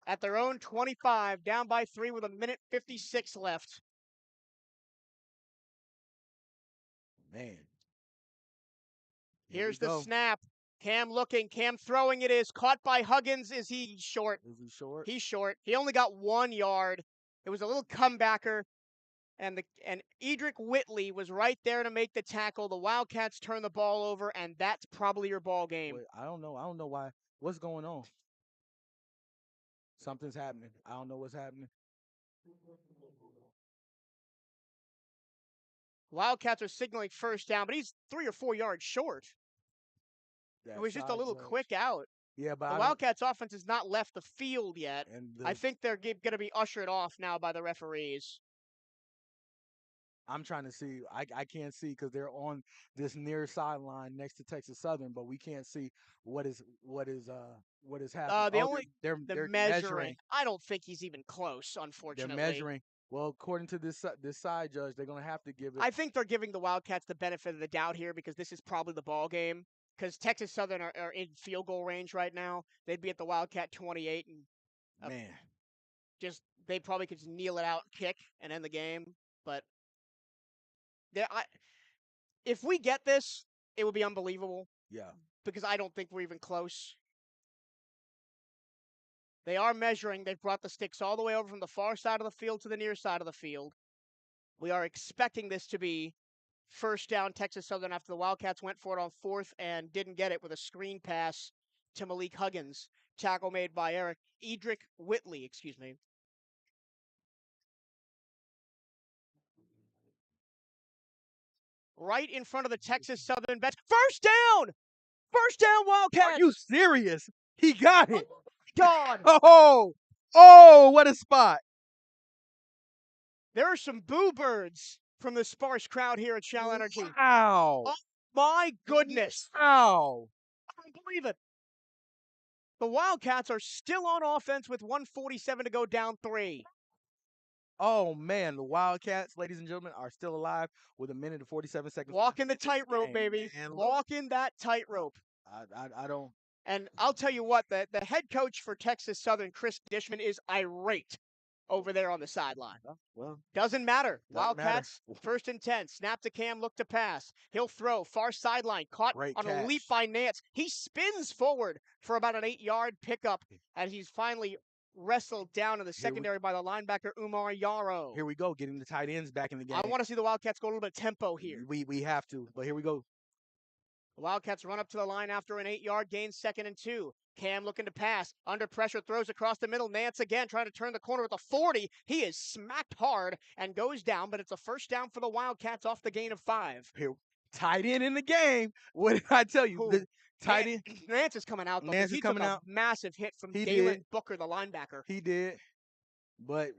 at their own 25, down by 3 with 1:56 left. Man. Here's the snap. Cam looking. Cam throwing. It is caught by Huggins. Is he short? Is he short? He's short. He only got 1 yard. It was a little comebacker. And Edric Whitley was right there to make the tackle. The Wildcats turn the ball over, and that's probably your ball game. Wait, I don't know. I don't know why. What's going on? Something's happening. I don't know what's happening. Wildcats are signaling first down, but he's 3 or 4 yards short. It That was just a side little judge. quick out. Yeah, but The I don't. Wildcats offense has not left the field yet. And I think they're going to be ushered off now by the referees. I'm trying to see. I can't see because they're on this near sideline next to Texas Southern, but we can't see what is happening. The They're measuring. measuring. I don't think he's even close, They're unfortunately. measuring. Well, according to this side judge, they're gonna have to give it. I think they're giving the Wildcats the benefit of the doubt here because this is probably the ball game. Because Texas Southern are in field goal range right now. They'd be at the Wildcat 28 and Man, they probably could just kneel it out, kick, and end the game. But if we get this, it would be unbelievable yeah. because I don't think we're even close. They are measuring. They've brought the sticks all the way over from the far side of the field to the near side of the field. We are expecting this to be first down Texas Southern after the Wildcats went for it on 4th and didn't get it with a screen pass to Malik Huggins. Tackle made by Edric Whitley, Right in front of the Texas Southern bench. First down! First down, Wildcats! Are you serious? He got it. Oh, God! Oh, what a spot. There are some boo birds from the sparse crowd here at Shell Energy. Wow. Oh, my goodness. Wow. I don't believe it. The Wildcats are still on offense with 1:47 to go, down 3. Oh, man. The Wildcats, ladies and gentlemen, are still alive with 1 minute and 47 seconds. Walking the tightrope, baby. And Walking that tightrope. I don't. And I'll tell you what, the head coach for Texas Southern, Chris Dishman, is irate over there on the sideline. Well, Doesn't matter. Doesn't Wildcats, matter. 1st and 10. Snap to Cam, look to pass. He'll throw. Far sideline. Caught Great on a leap catch. by Nance. He spins forward for about an 8-yard pickup, and he's finally wrestled down in the secondary by the linebacker Umar Yarrow. Here we go, getting the tight ends back in the game. I want to see the Wildcats go a little bit of tempo here. We have to, but here we go. The Wildcats run up to the line after an 8-yard gain, 2nd and 2. Cam looking to pass. Under pressure, throws across the middle. Nance again trying to turn the corner with a 40. He is smacked hard and goes down, but it's a first down for the Wildcats off the gain of 5. Here, tight end in the game. What did I tell you? The tight end. Nance is coming out, though. Nance is coming out. Massive hit from He Dalen did. Booker, the linebacker. He did. But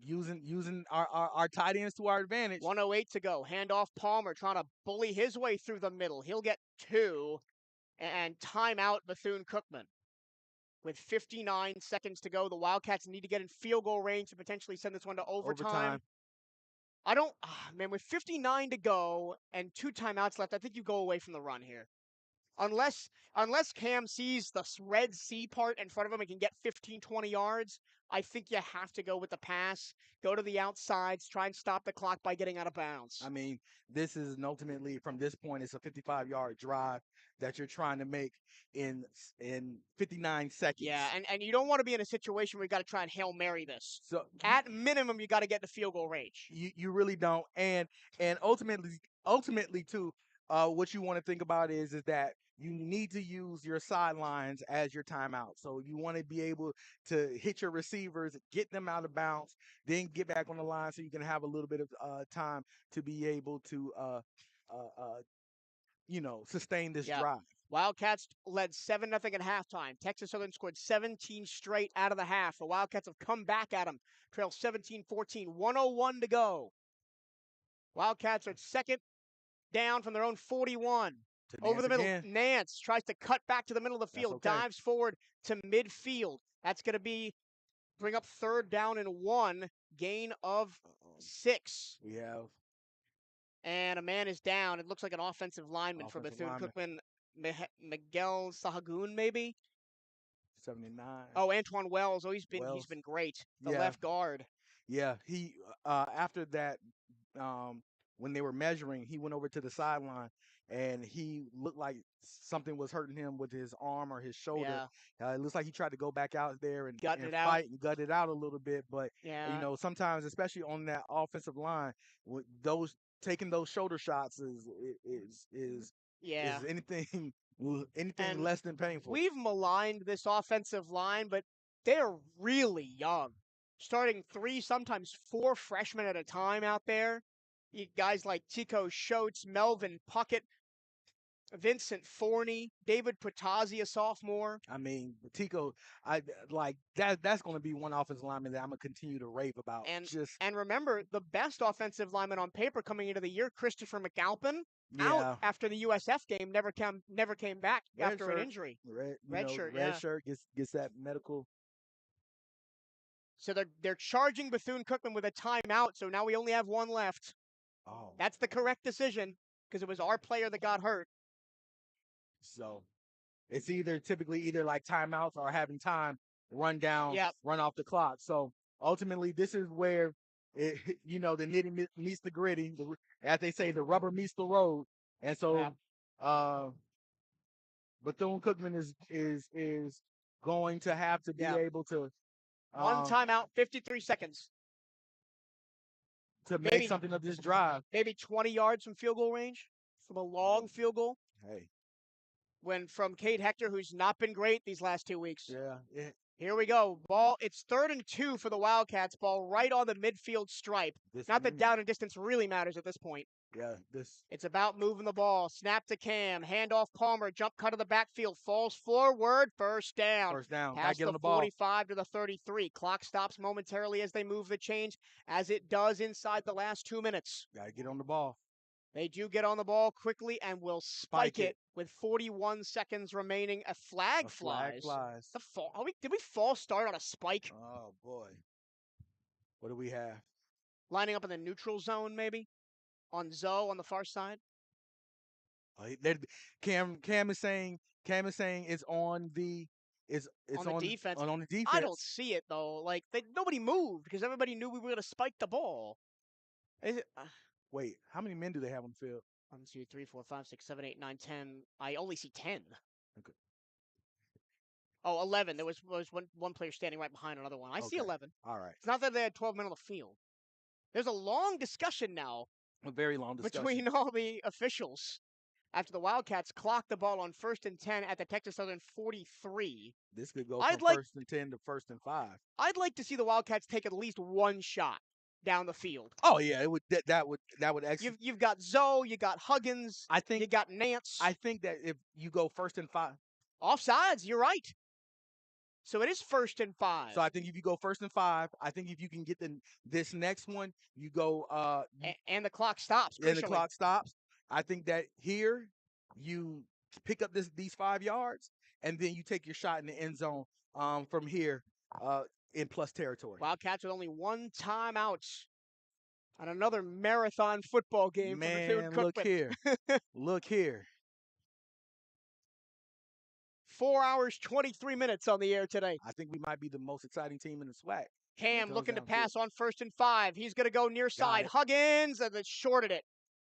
using our tight ends to our advantage. 1:08 to go. Handoff Palmer trying to bully his way through the middle. He'll get 2. And timeout Bethune-Cookman. With 59 seconds to go, the Wildcats need to get in field goal range to potentially send this one to overtime. With 59 to go and 2 timeouts left, I think you go away from the run here. Unless Cam sees the Red Sea part in front of him and can get 15, 20 yards, I think you have to go with the pass, go to the outsides, try and stop the clock by getting out of bounds. I mean, this is ultimately, from this point, it's a 55-yard drive that you're trying to make in 59 seconds. Yeah, and you don't want to be in a situation where you got to try and Hail Mary this. So at minimum, you got to get the field goal range. You really don't. And ultimately too, what you want to think about is that you need to use your sidelines as your timeout. So you want to be able to hit your receivers, get them out of bounds, then get back on the line so you can have a little bit of time to be able to sustain this drive. Wildcats led 7-0 at halftime. Texas Southern scored 17 straight out of the half. The Wildcats have come back at them. Trail 17-14, 1:01 to go. Wildcats are 2nd down from their own 41. Over the middle, again. Nance tries to cut back to the middle of the field, dives forward to midfield. That's going to bring up 3rd down and 1, gain of 6. We have. And a man is down. It looks like an offensive lineman for Bethune-Cookman, Miguel Sahagun, maybe? 79. Oh, Antoine Wells. Oh, he's been great. The left guard. Yeah, he after that, when they were measuring, he went over to the sideline and he looked like something was hurting him with his arm or his shoulder. It looks like he tried to go back out there and fight and gut it out a little bit. But sometimes, especially on that offensive line, with taking those shoulder shots is anything less than painful. We've maligned this offensive line, but they're really young. Starting 3, sometimes 4 freshmen at a time out there. You guys like Tico Schultz, Melvin Puckett, Vincent Forney, David Patazzi, a sophomore. I mean, Tico, I like that. That's going to be one offensive lineman that I'm gonna continue to rave about. And remember, the best offensive lineman on paper coming into the year, Christopher McAlpin, yeah, out after the USF game, never came back after an injury. Red shirt gets that medical. So they're charging Bethune-Cookman with a timeout. So now we only have one left. Oh, That's the correct decision because it was our player that got hurt. So it's typically either like timeouts or having time run down, run off the clock. So ultimately, this is where the nitty meets the gritty. As they say, the rubber meets the road. And so, Bethune-Cookman is going to have to be able to one timeout, 53 seconds to make something of this drive. Maybe 20 yards from field goal range, from a long field goal. Hey. When from Cade Hector, who's not been great these last 2 weeks. Yeah. Here we go. Ball. It's 3rd and 2 for the Wildcats. Ball right on the midfield stripe. Not that down and distance really matters at this point. Yeah, It's about moving the ball. Snap to Cam. Handoff Palmer. Jump cut to the backfield. Falls forward. First down. Gotta get on the ball. 45 to the 33. Clock stops momentarily as they move the change, as it does inside the last 2 minutes. Gotta get on the ball. They do get on the ball quickly and will spike it with 41 seconds remaining. A flag flies. Did we false start on a spike? Oh, boy. What do we have? Lining up in the neutral zone, maybe? On Zoe on the far side? Cam is saying it's on the defense. On the defense. I don't see it, though. Like, nobody moved because everybody knew we were going to spike the ball. Wait, how many men do they have on the field? 1, 2, 3, 4, 5, 6, 7, 8, 9, 10. I only see 10. Okay. Oh, 11. There was one player standing right behind another one. I see 11. All right. It's not that they had 12 men on the field. There's a long discussion now. A very long discussion. Between all the officials after the Wildcats clocked the ball on 1st and 10 at the Texas Southern 43. This could go from 1st and 10 to 1st and 5. I'd like to see the Wildcats take at least one shot down the field. Oh yeah, it would. That would actually. You've got Zoe, you got Huggins. I think you got Nance. I think that if you go 1st and 5, offsides. You're right. So it is 1st and 5. So I think if you go 1st and 5, I think if you can get this next one, you go. And the clock stops. And the clock stops. I think that here you pick up these 5 yards, and then you take your shot in the end zone from here in plus territory. Wildcats with only one timeout on another marathon football game. Man, for Bethune-Cookman. look here. Look here. 4 hours, 23 minutes on the air today. I think we might be the most exciting team in the SWAC. Cam looking to pass on 1st and 5. He's going to go near side. Huggins, and then shorted it.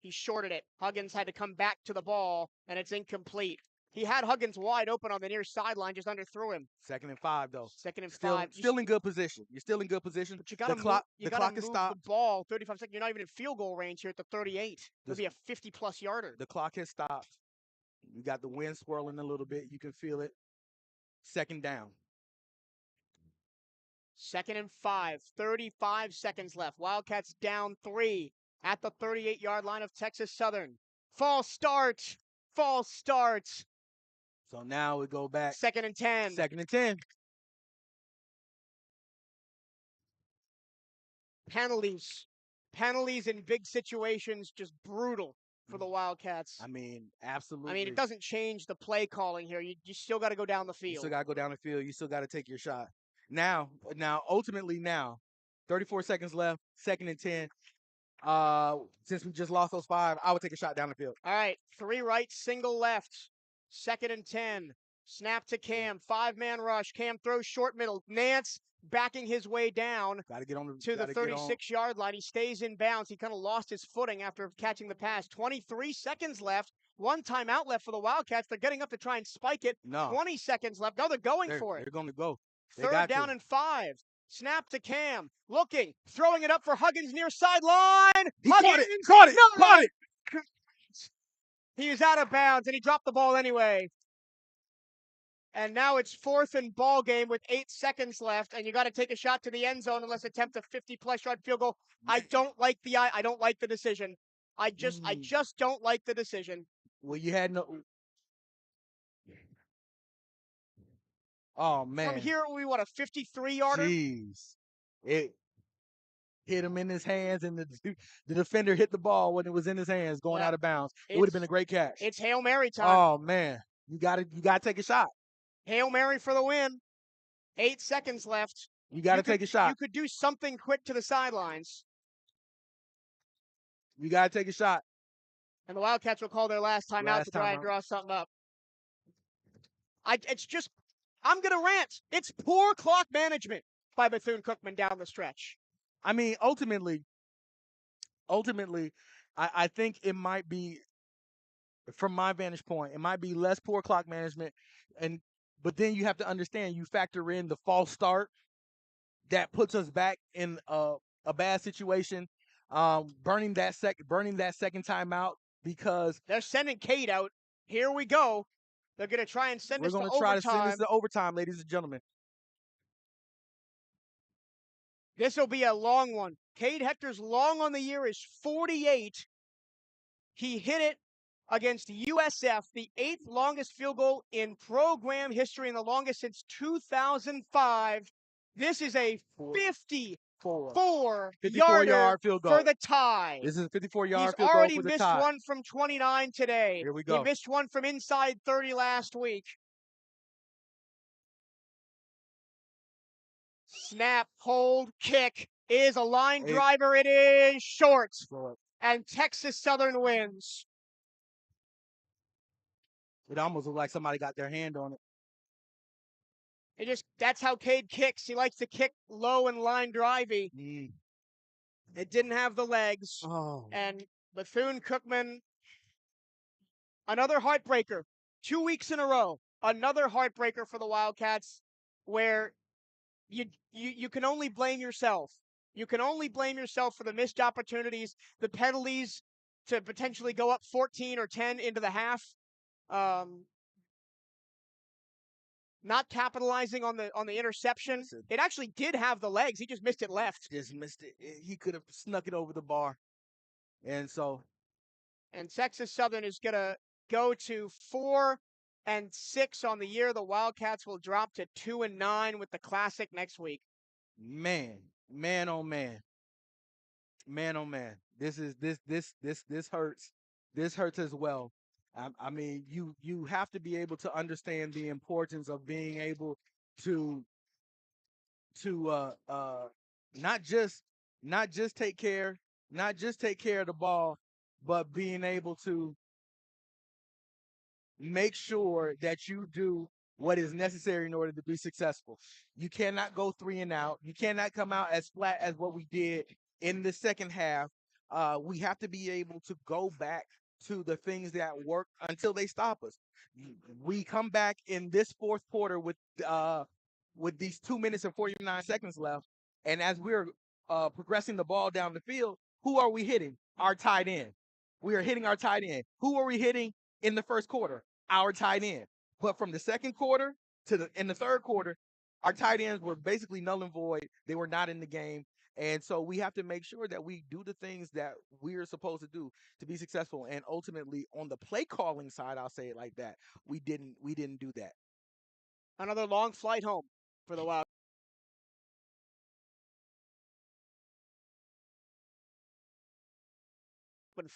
He shorted it. Huggins had to come back to the ball, and it's incomplete. He had Huggins wide open on the near sideline, just underthrew him. 2nd and 5, though. 2nd and 5. Still in good position. You're still in good position. But you got to the clock is stopped. The ball 35 seconds. You're not even in field goal range here at the 38. It'll be a 50-plus yarder. The clock has stopped. You got the wind swirling a little bit. You can feel it. 2nd down. 2nd and 5. 35 seconds left. Wildcats down 3 at the 38-yard line of Texas Southern. False start. So now we go back. 2nd and 10. 2nd and 10. Penalties in big situations, just brutal for the Wildcats. I mean, absolutely. I mean, it doesn't change the play calling here. You still got to go down the field. You still got to go down the field. You still got to take your shot. Now, ultimately, 34 seconds left, 2nd and 10. Since we just lost those 5, I would take a shot down the field. All right, 3 right, single left. 2nd and 10. Snap to Cam. 5-man rush. Cam throws short middle. Nance backing his way down to the 36-yard line. He stays in bounds. He kind of lost his footing after catching the pass. 23 seconds left. 1 timeout left for the Wildcats. They're getting up to try and spike it. No. 20 seconds left. No, they're going for it. They're going to go. 3rd down and 5. Snap to Cam. Looking. Throwing it up for Huggins near sideline. He caught it. He was out of bounds, and he dropped the ball anyway. And now it's 4th and ball game with 8 seconds left, and you got to take a shot to the end zone unless attempt a 50-plus yard field goal. I don't like the decision. I just don't like the decision. Well, you had no. Oh man. From here, we want a 53-yarder. Jeez, it hit him in his hands, and the defender hit the ball when it was in his hands, going out of bounds. It would have been a great catch. It's Hail Mary time. Oh man, you got to take a shot. Hail Mary for the win. 8 seconds left. You got to take a shot. You could do something quick to the sidelines. You got to take a shot. And the Wildcats will call their last timeout to try and draw something up. I'm going to rant. It's poor clock management by Bethune-Cookman down the stretch. I mean, ultimately, I think it might be, from my vantage point, it might be less poor clock management, but then you have to understand, you factor in the false start that puts us back in a bad situation. Burning that second timeout because they're sending Cade out. Here we go. They're going to try and send us to overtime. We're going to try to send this to overtime, ladies and gentlemen. This will be a long one. Cade Hector's long on the year is 48. He hit it against USF, the 8th longest field goal in program history and the longest since 2005. This is a 54-yarder field goal for the tie. This is a 54-yard field goal for the tie. He's already missed one from 29 today. Here we go. He missed one from inside 30 last week. Snap, hold, kick is a line driver. It is short. And Texas Southern wins. It almost looked like somebody got their hand on it. That's how Cade kicks. He likes to kick low and line drivey. It didn't have the legs. Oh. And Bethune-Cookman, another heartbreaker. 2 weeks in a row. Another heartbreaker for the Wildcats where you can only blame yourself. You can only blame yourself for the missed opportunities, the penalties to potentially go up 14 or 10 into the half. Not capitalizing on the interception. It actually did have the legs. He just missed it left. Just missed it. He could have snuck it over the bar. And Texas Southern is going to go to 4-6 on the year. The Wildcats will drop to 2-9 with the Classic next week. Man, oh man. Man, oh man. This hurts. This hurts as well. I mean, you have to be able to understand the importance of being able to not just take care of the ball, but being able to make sure that you do what is necessary in order to be successful. You cannot go 3 and out. You cannot come out as flat as what we did in the second half. We have to be able to go back to the things that work until they stop us. We come back in this fourth quarter with these 2 minutes and 49 seconds left, and as we're progressing the ball down the field, who are we hitting? Our tight end. We are hitting our tight end. Who are we hitting in the first quarter? Our tight end. But from the second quarter in the third quarter, our tight ends were basically null and void. They were not in the game. And so we have to make sure that we do the things that we're supposed to do to be successful. And ultimately, on the play calling side, I'll say it like that, we didn't do that. Another long flight home for the Wild.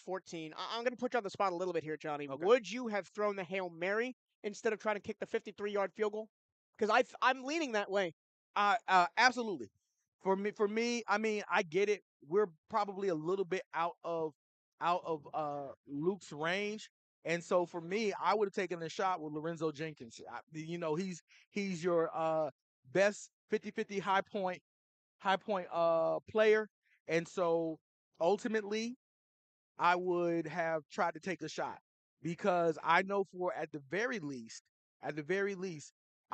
14. I'm going to put you on the spot a little bit here, Johnny. Okay. Would you have thrown the Hail Mary instead of trying to kick the 53-yard field goal? Because I'm leaning that way. Absolutely. For me, I mean, I get it. We're probably a little bit out of Luke's range, and so for me, I would have taken a shot with Lorenzo Jenkins. He's your best 50-50 high point player, and so ultimately, I would have tried to take a shot because I know at the very least, I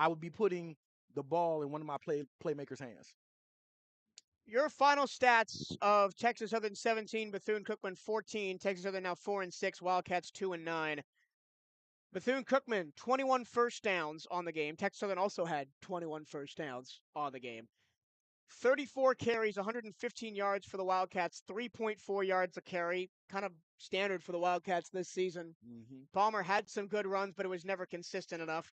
would be putting the ball in one of my playmakers' hands. Your final stats of Texas Southern 17, Bethune-Cookman 14, Texas Southern now 4-6, Wildcats 2-9. Bethune-Cookman, 21 first downs on the game. Texas Southern also had 21 first downs on the game. 34 carries, 115 yards for the Wildcats, 3.4 yards a carry. Kind of standard for the Wildcats this season. Palmer had some good runs, but it was never consistent enough.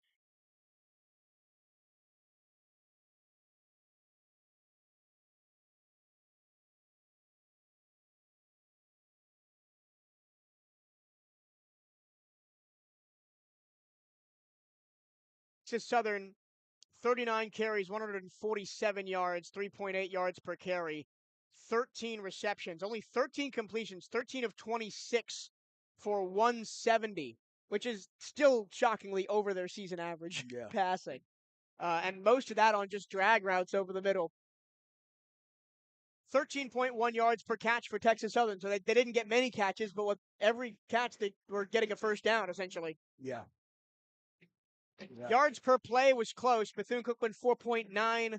Texas Southern, 39 carries, 147 yards, 3.8 yards per carry, 13 receptions, only 13 completions, 13 of 26 for 170, which is still shockingly over their season average passing. And most of that on just drag routes over the middle. 13.1 yards per catch for Texas Southern. So they didn't get many catches, but with every catch, they were getting a first down, essentially. Yeah. Yards per play was close. Bethune-Cookman 4.9.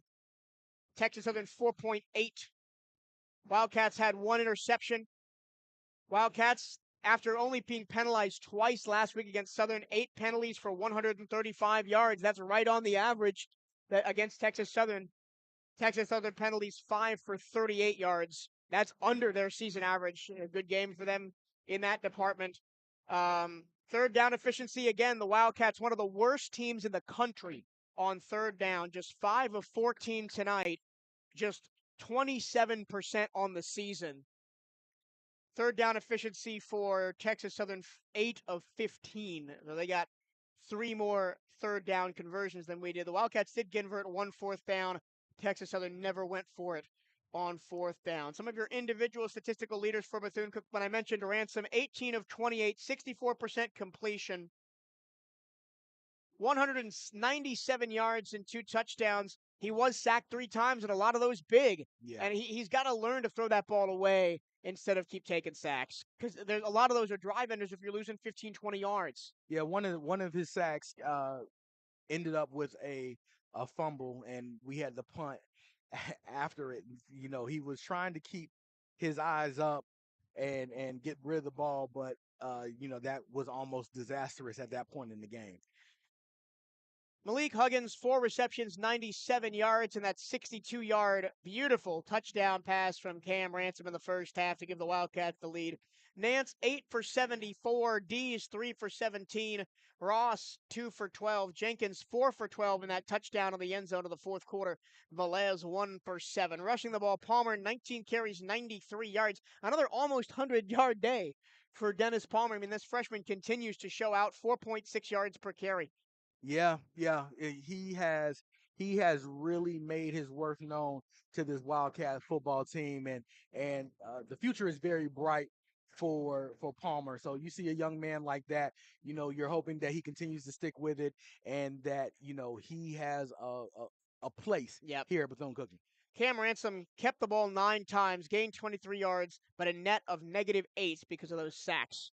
Texas Southern 4.8. Wildcats had one interception. Wildcats, after only being penalized twice last week against Southern, 8 penalties for 135 yards. That's right on the average that against Texas Southern. Texas Southern penalties 5 for 38 yards. That's under their season average. A good game for them in that department. Third down efficiency, again, the Wildcats, one of the worst teams in the country on third down. Just 5 of 14 tonight. Just 27% on the season. Third down efficiency for Texas Southern, 8 of 15. So they got 3 more third down conversions than we did. The Wildcats did convert 1 fourth down. Texas Southern never went for it on fourth down. Some of your individual statistical leaders for Bethune-Cookman, I mentioned Ransom, 18 of 28, 64% completion, 197 yards and 2 touchdowns. He was sacked 3 times, and a lot of those big. Yeah. And he's got to learn to throw that ball away instead of keep taking sacks. Because there's a lot of those are drive enders if you're losing 15, 20 yards. Yeah, one of his sacks ended up with a fumble, and we had the punt after it. You know, he was trying to keep his eyes up and get rid of the ball, but you know, that was almost disastrous at that point in the game. Malik Huggins, 4 receptions, 97 yards, and that 62-yard beautiful touchdown pass from Cam Ransom in the first half to give the Wildcats the lead. Nance, 8 for 74. Dees, 3 for 17. Ross, 2 for 12. Jenkins, 4 for 12 in that touchdown in the end zone of the fourth quarter. Velez, 1 for 7. Rushing the ball, Palmer, 19 carries, 93 yards. Another almost 100-yard day for Dennis Palmer. I mean, this freshman continues to show out, 4.6 yards per carry. Yeah. He has really made his worth known to this Wildcat football team, and the future is very bright for Palmer. So you see a young man like that, you know, you're hoping that he continues to stick with it, and that, you know, he has a place here at Bethune-Cookman. Cam Ransom kept the ball 9 times, gained 23 yards, but a net of -8 because of those sacks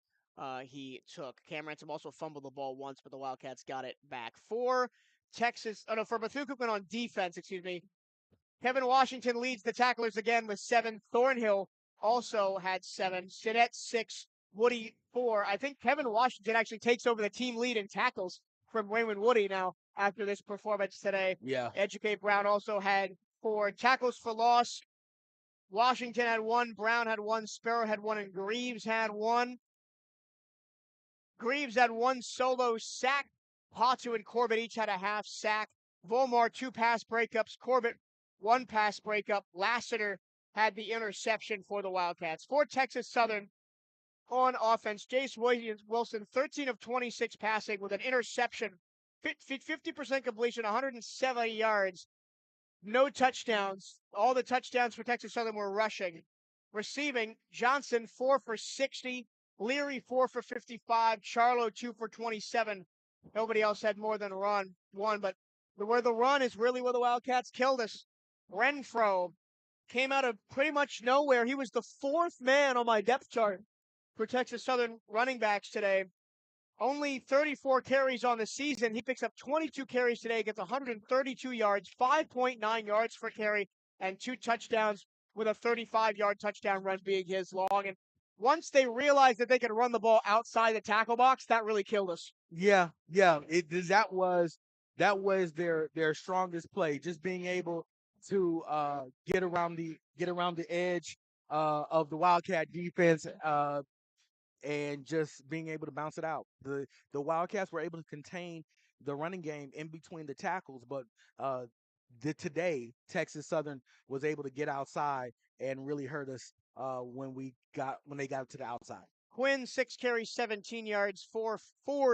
he took. Cam Ransom also fumbled the ball once, but the Wildcats got it back. For Bethune-Cookman on defense, Kevin Washington leads the tacklers again with 7. Thornhill also had 7. Sinnett 6. Woody 4. I think Kevin Washington actually takes over the team lead in tackles from Wayman Woody now after this performance today. Yeah. Educate Brown also had 4 tackles for loss. Washington had 1. Brown had 1. Sparrow had 1. And Greaves had 1. Greaves had 1 solo sack. Patu and Corbett each had a half sack. Volmar 2 pass breakups. Corbett 1 pass breakup. Lassiter had the interception for the Wildcats. For Texas Southern on offense, Jace Wilson 13 of 26 passing with an interception. 50% completion, 170 yards. No touchdowns. All the touchdowns for Texas Southern were rushing. Receiving, Johnson 4 for 60. Leary 4 for 55. Charlo 2 for 27. Nobody else had more than one, but where the run is really where the Wildcats killed us. Renfro came out of pretty much nowhere. He was the 4th man on my depth chart for Texas Southern running backs today. Only 34 carries on the season. He picks up 22 carries today, gets 132 yards, 5.9 yards per carry, and 2 touchdowns, with a 35-yard touchdown run being his long. And once they realized that they could run the ball outside the tackle box, that really killed us. Yeah. That was their strongest play, just being able to get around the edge of the Wildcat defense and just being able to bounce it out. The Wildcats were able to contain the running game in between the tackles, but uh, today Texas Southern was able to get outside and really hurt us when they got to the outside. Quinn, 6 carries, 17 yards, 4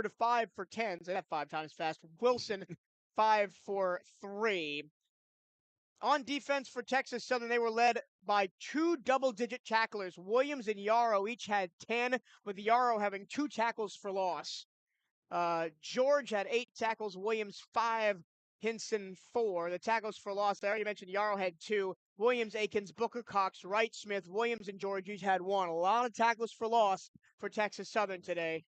to 5 for 10. So that 5 times fast. Wilson, 5 for 3. On defense for Texas Southern, they were led by 2 double-digit tacklers. Williams and Yarrow each had 10, with Yarrow having 2 tackles for loss. George had 8 tackles, Williams 5, Hinson 4. The tackles for loss, I already mentioned Yarrow had 2. Williams, Akins, Booker, Cox, Wright, Smith, Williams, and George each had 1. A lot of tackles for loss for Texas Southern today.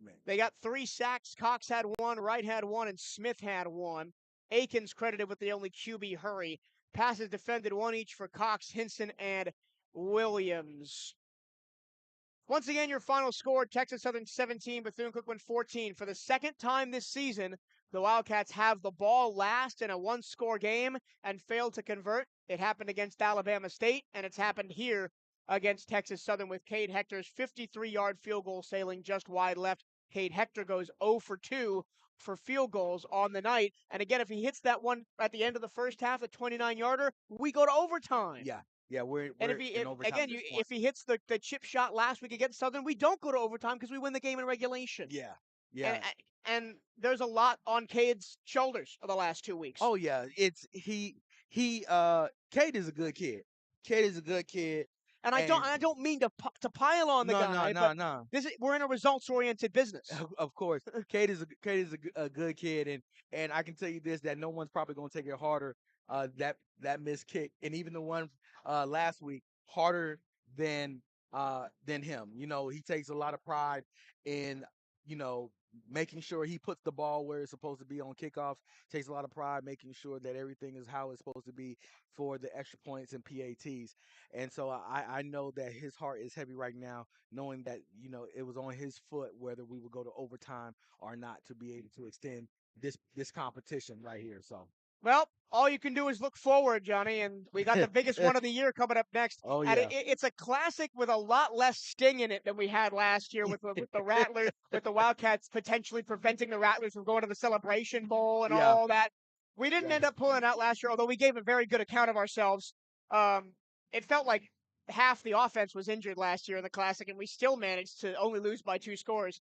Man. They got 3 sacks. Cox had 1, Wright had 1, and Smith had 1. Akins credited with the only QB hurry. Passes defended, 1 each for Cox, Hinson, and Williams. Once again, your final score, Texas Southern 17, Bethune-Cookman 14. For the second time this season, the Wildcats have the ball last in a one-score game and failed to convert. It happened against Alabama State, and it's happened here against Texas Southern with Cade Hector's 53-yard field goal sailing just wide left. Cade Hector goes 0 for 2 for field goals on the night. And again, if he hits that one at the end of the first half, the 29-yarder, we go to overtime. Yeah, we're And in overtime at this point. if he hits the chip shot last week against Southern, we don't go to overtime because we win the game in regulation. Yeah. And there's a lot on Cade's shoulders of the last 2 weeks. Oh yeah, Cade is a good kid. Cade is a good kid. And I don't mean to pile on the guy, but we're in a results-oriented business. Of course, Cade is a good kid, and I can tell you this, that no one's probably going to take it harder that missed kick, and even the one last week harder than him. You know, he takes a lot of pride in making sure he puts the ball where it's supposed to be on kickoffs. Takes a lot of pride making sure that everything is how it's supposed to be for the extra points and PATs. And so I know that his heart is heavy right now, knowing that it was on his foot whether we would go to overtime or not to be able to extend this competition right here. So. Well, all you can do is look forward, Johnny, and we got the biggest one of the year coming up next. Oh, yeah. And it's a classic with a lot less sting in it than we had last year with the Rattlers, with the Wildcats potentially preventing the Rattlers from going to the Celebration Bowl and all that. We didn't end up pulling it out last year, although we gave a very good account of ourselves. It felt like half the offense was injured last year in the Classic, and we still managed to only lose by 2 scores.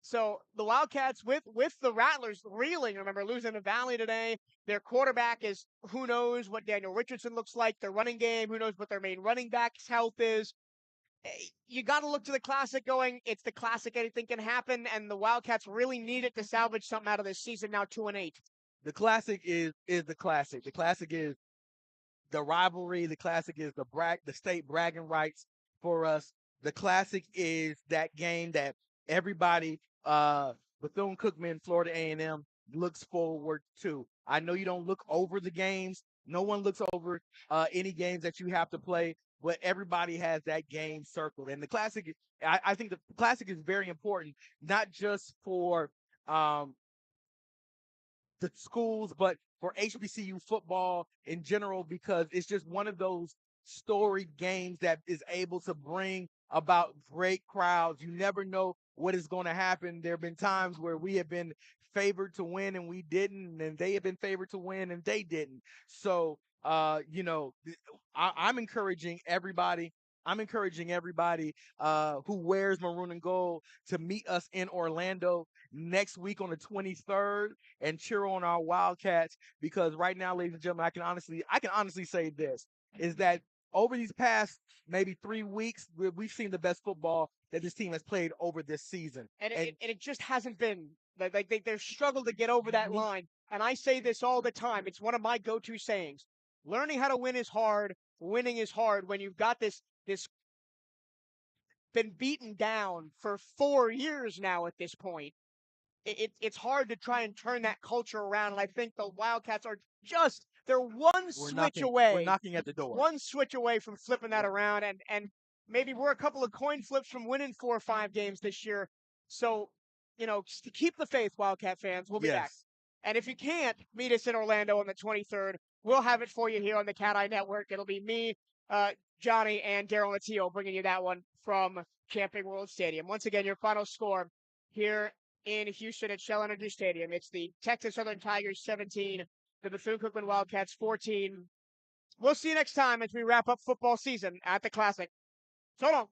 So the Wildcats with the Rattlers reeling, remember, losing to Valley today. Their quarterback is, who knows what Daniel Richardson looks like. Their running game, who knows what their main running back's health is. You got to look to the Classic going, it's the Classic, anything can happen, and the Wildcats really need it to salvage something out of this season, now 2-8. The Classic is the Classic. The Classic is the rivalry. The Classic is the state bragging rights for us. The Classic is that game that everybody, Bethune-Cookman, Florida A&M, looks forward to. I know you don't look over the games. No one looks over any games that you have to play, but everybody has that game circled. And the Classic, I think the Classic is very important, not just for the schools, but for HBCU football in general, because it's just one of those storied games that is able to bring about great crowds. You never know what is going to happen. There have been times where we have been favored to win and we didn't, and they have been favored to win and they didn't. So, I'm encouraging everybody. Who wears maroon and gold to meet us in Orlando next week on the 23rd and cheer on our Wildcats, because right now, ladies and gentlemen, I can honestly say this, is that over these past maybe 3 weeks, we've seen the best football that this team has played over this season. And it just hasn't been. Like they've struggled to get over that line. And I say this all the time. It's one of my go-to sayings. Learning how to win is hard. Winning is hard when you've got this been beaten down for 4 years now at this point. It's hard to try and turn that culture around. And I think the Wildcats are they're one switch away. We're knocking at the door. One switch away from flipping that around. And maybe we're a couple of coin flips from winning 4 or 5 games this year. So, just to keep the faith, Wildcat fans. We'll be back. Yes. And if you can't meet us in Orlando on the 23rd, we'll have it for you here on the CatEye Network. It'll be me, Johnny, and Daryl Natillo bringing you that one from Camping World Stadium. Once again, your final score here in Houston at Shell Energy Stadium. It's the Texas Southern Tigers 17, the Bethune-Cookman Wildcats 14. We'll see you next time as we wrap up football season at the Classic. So long.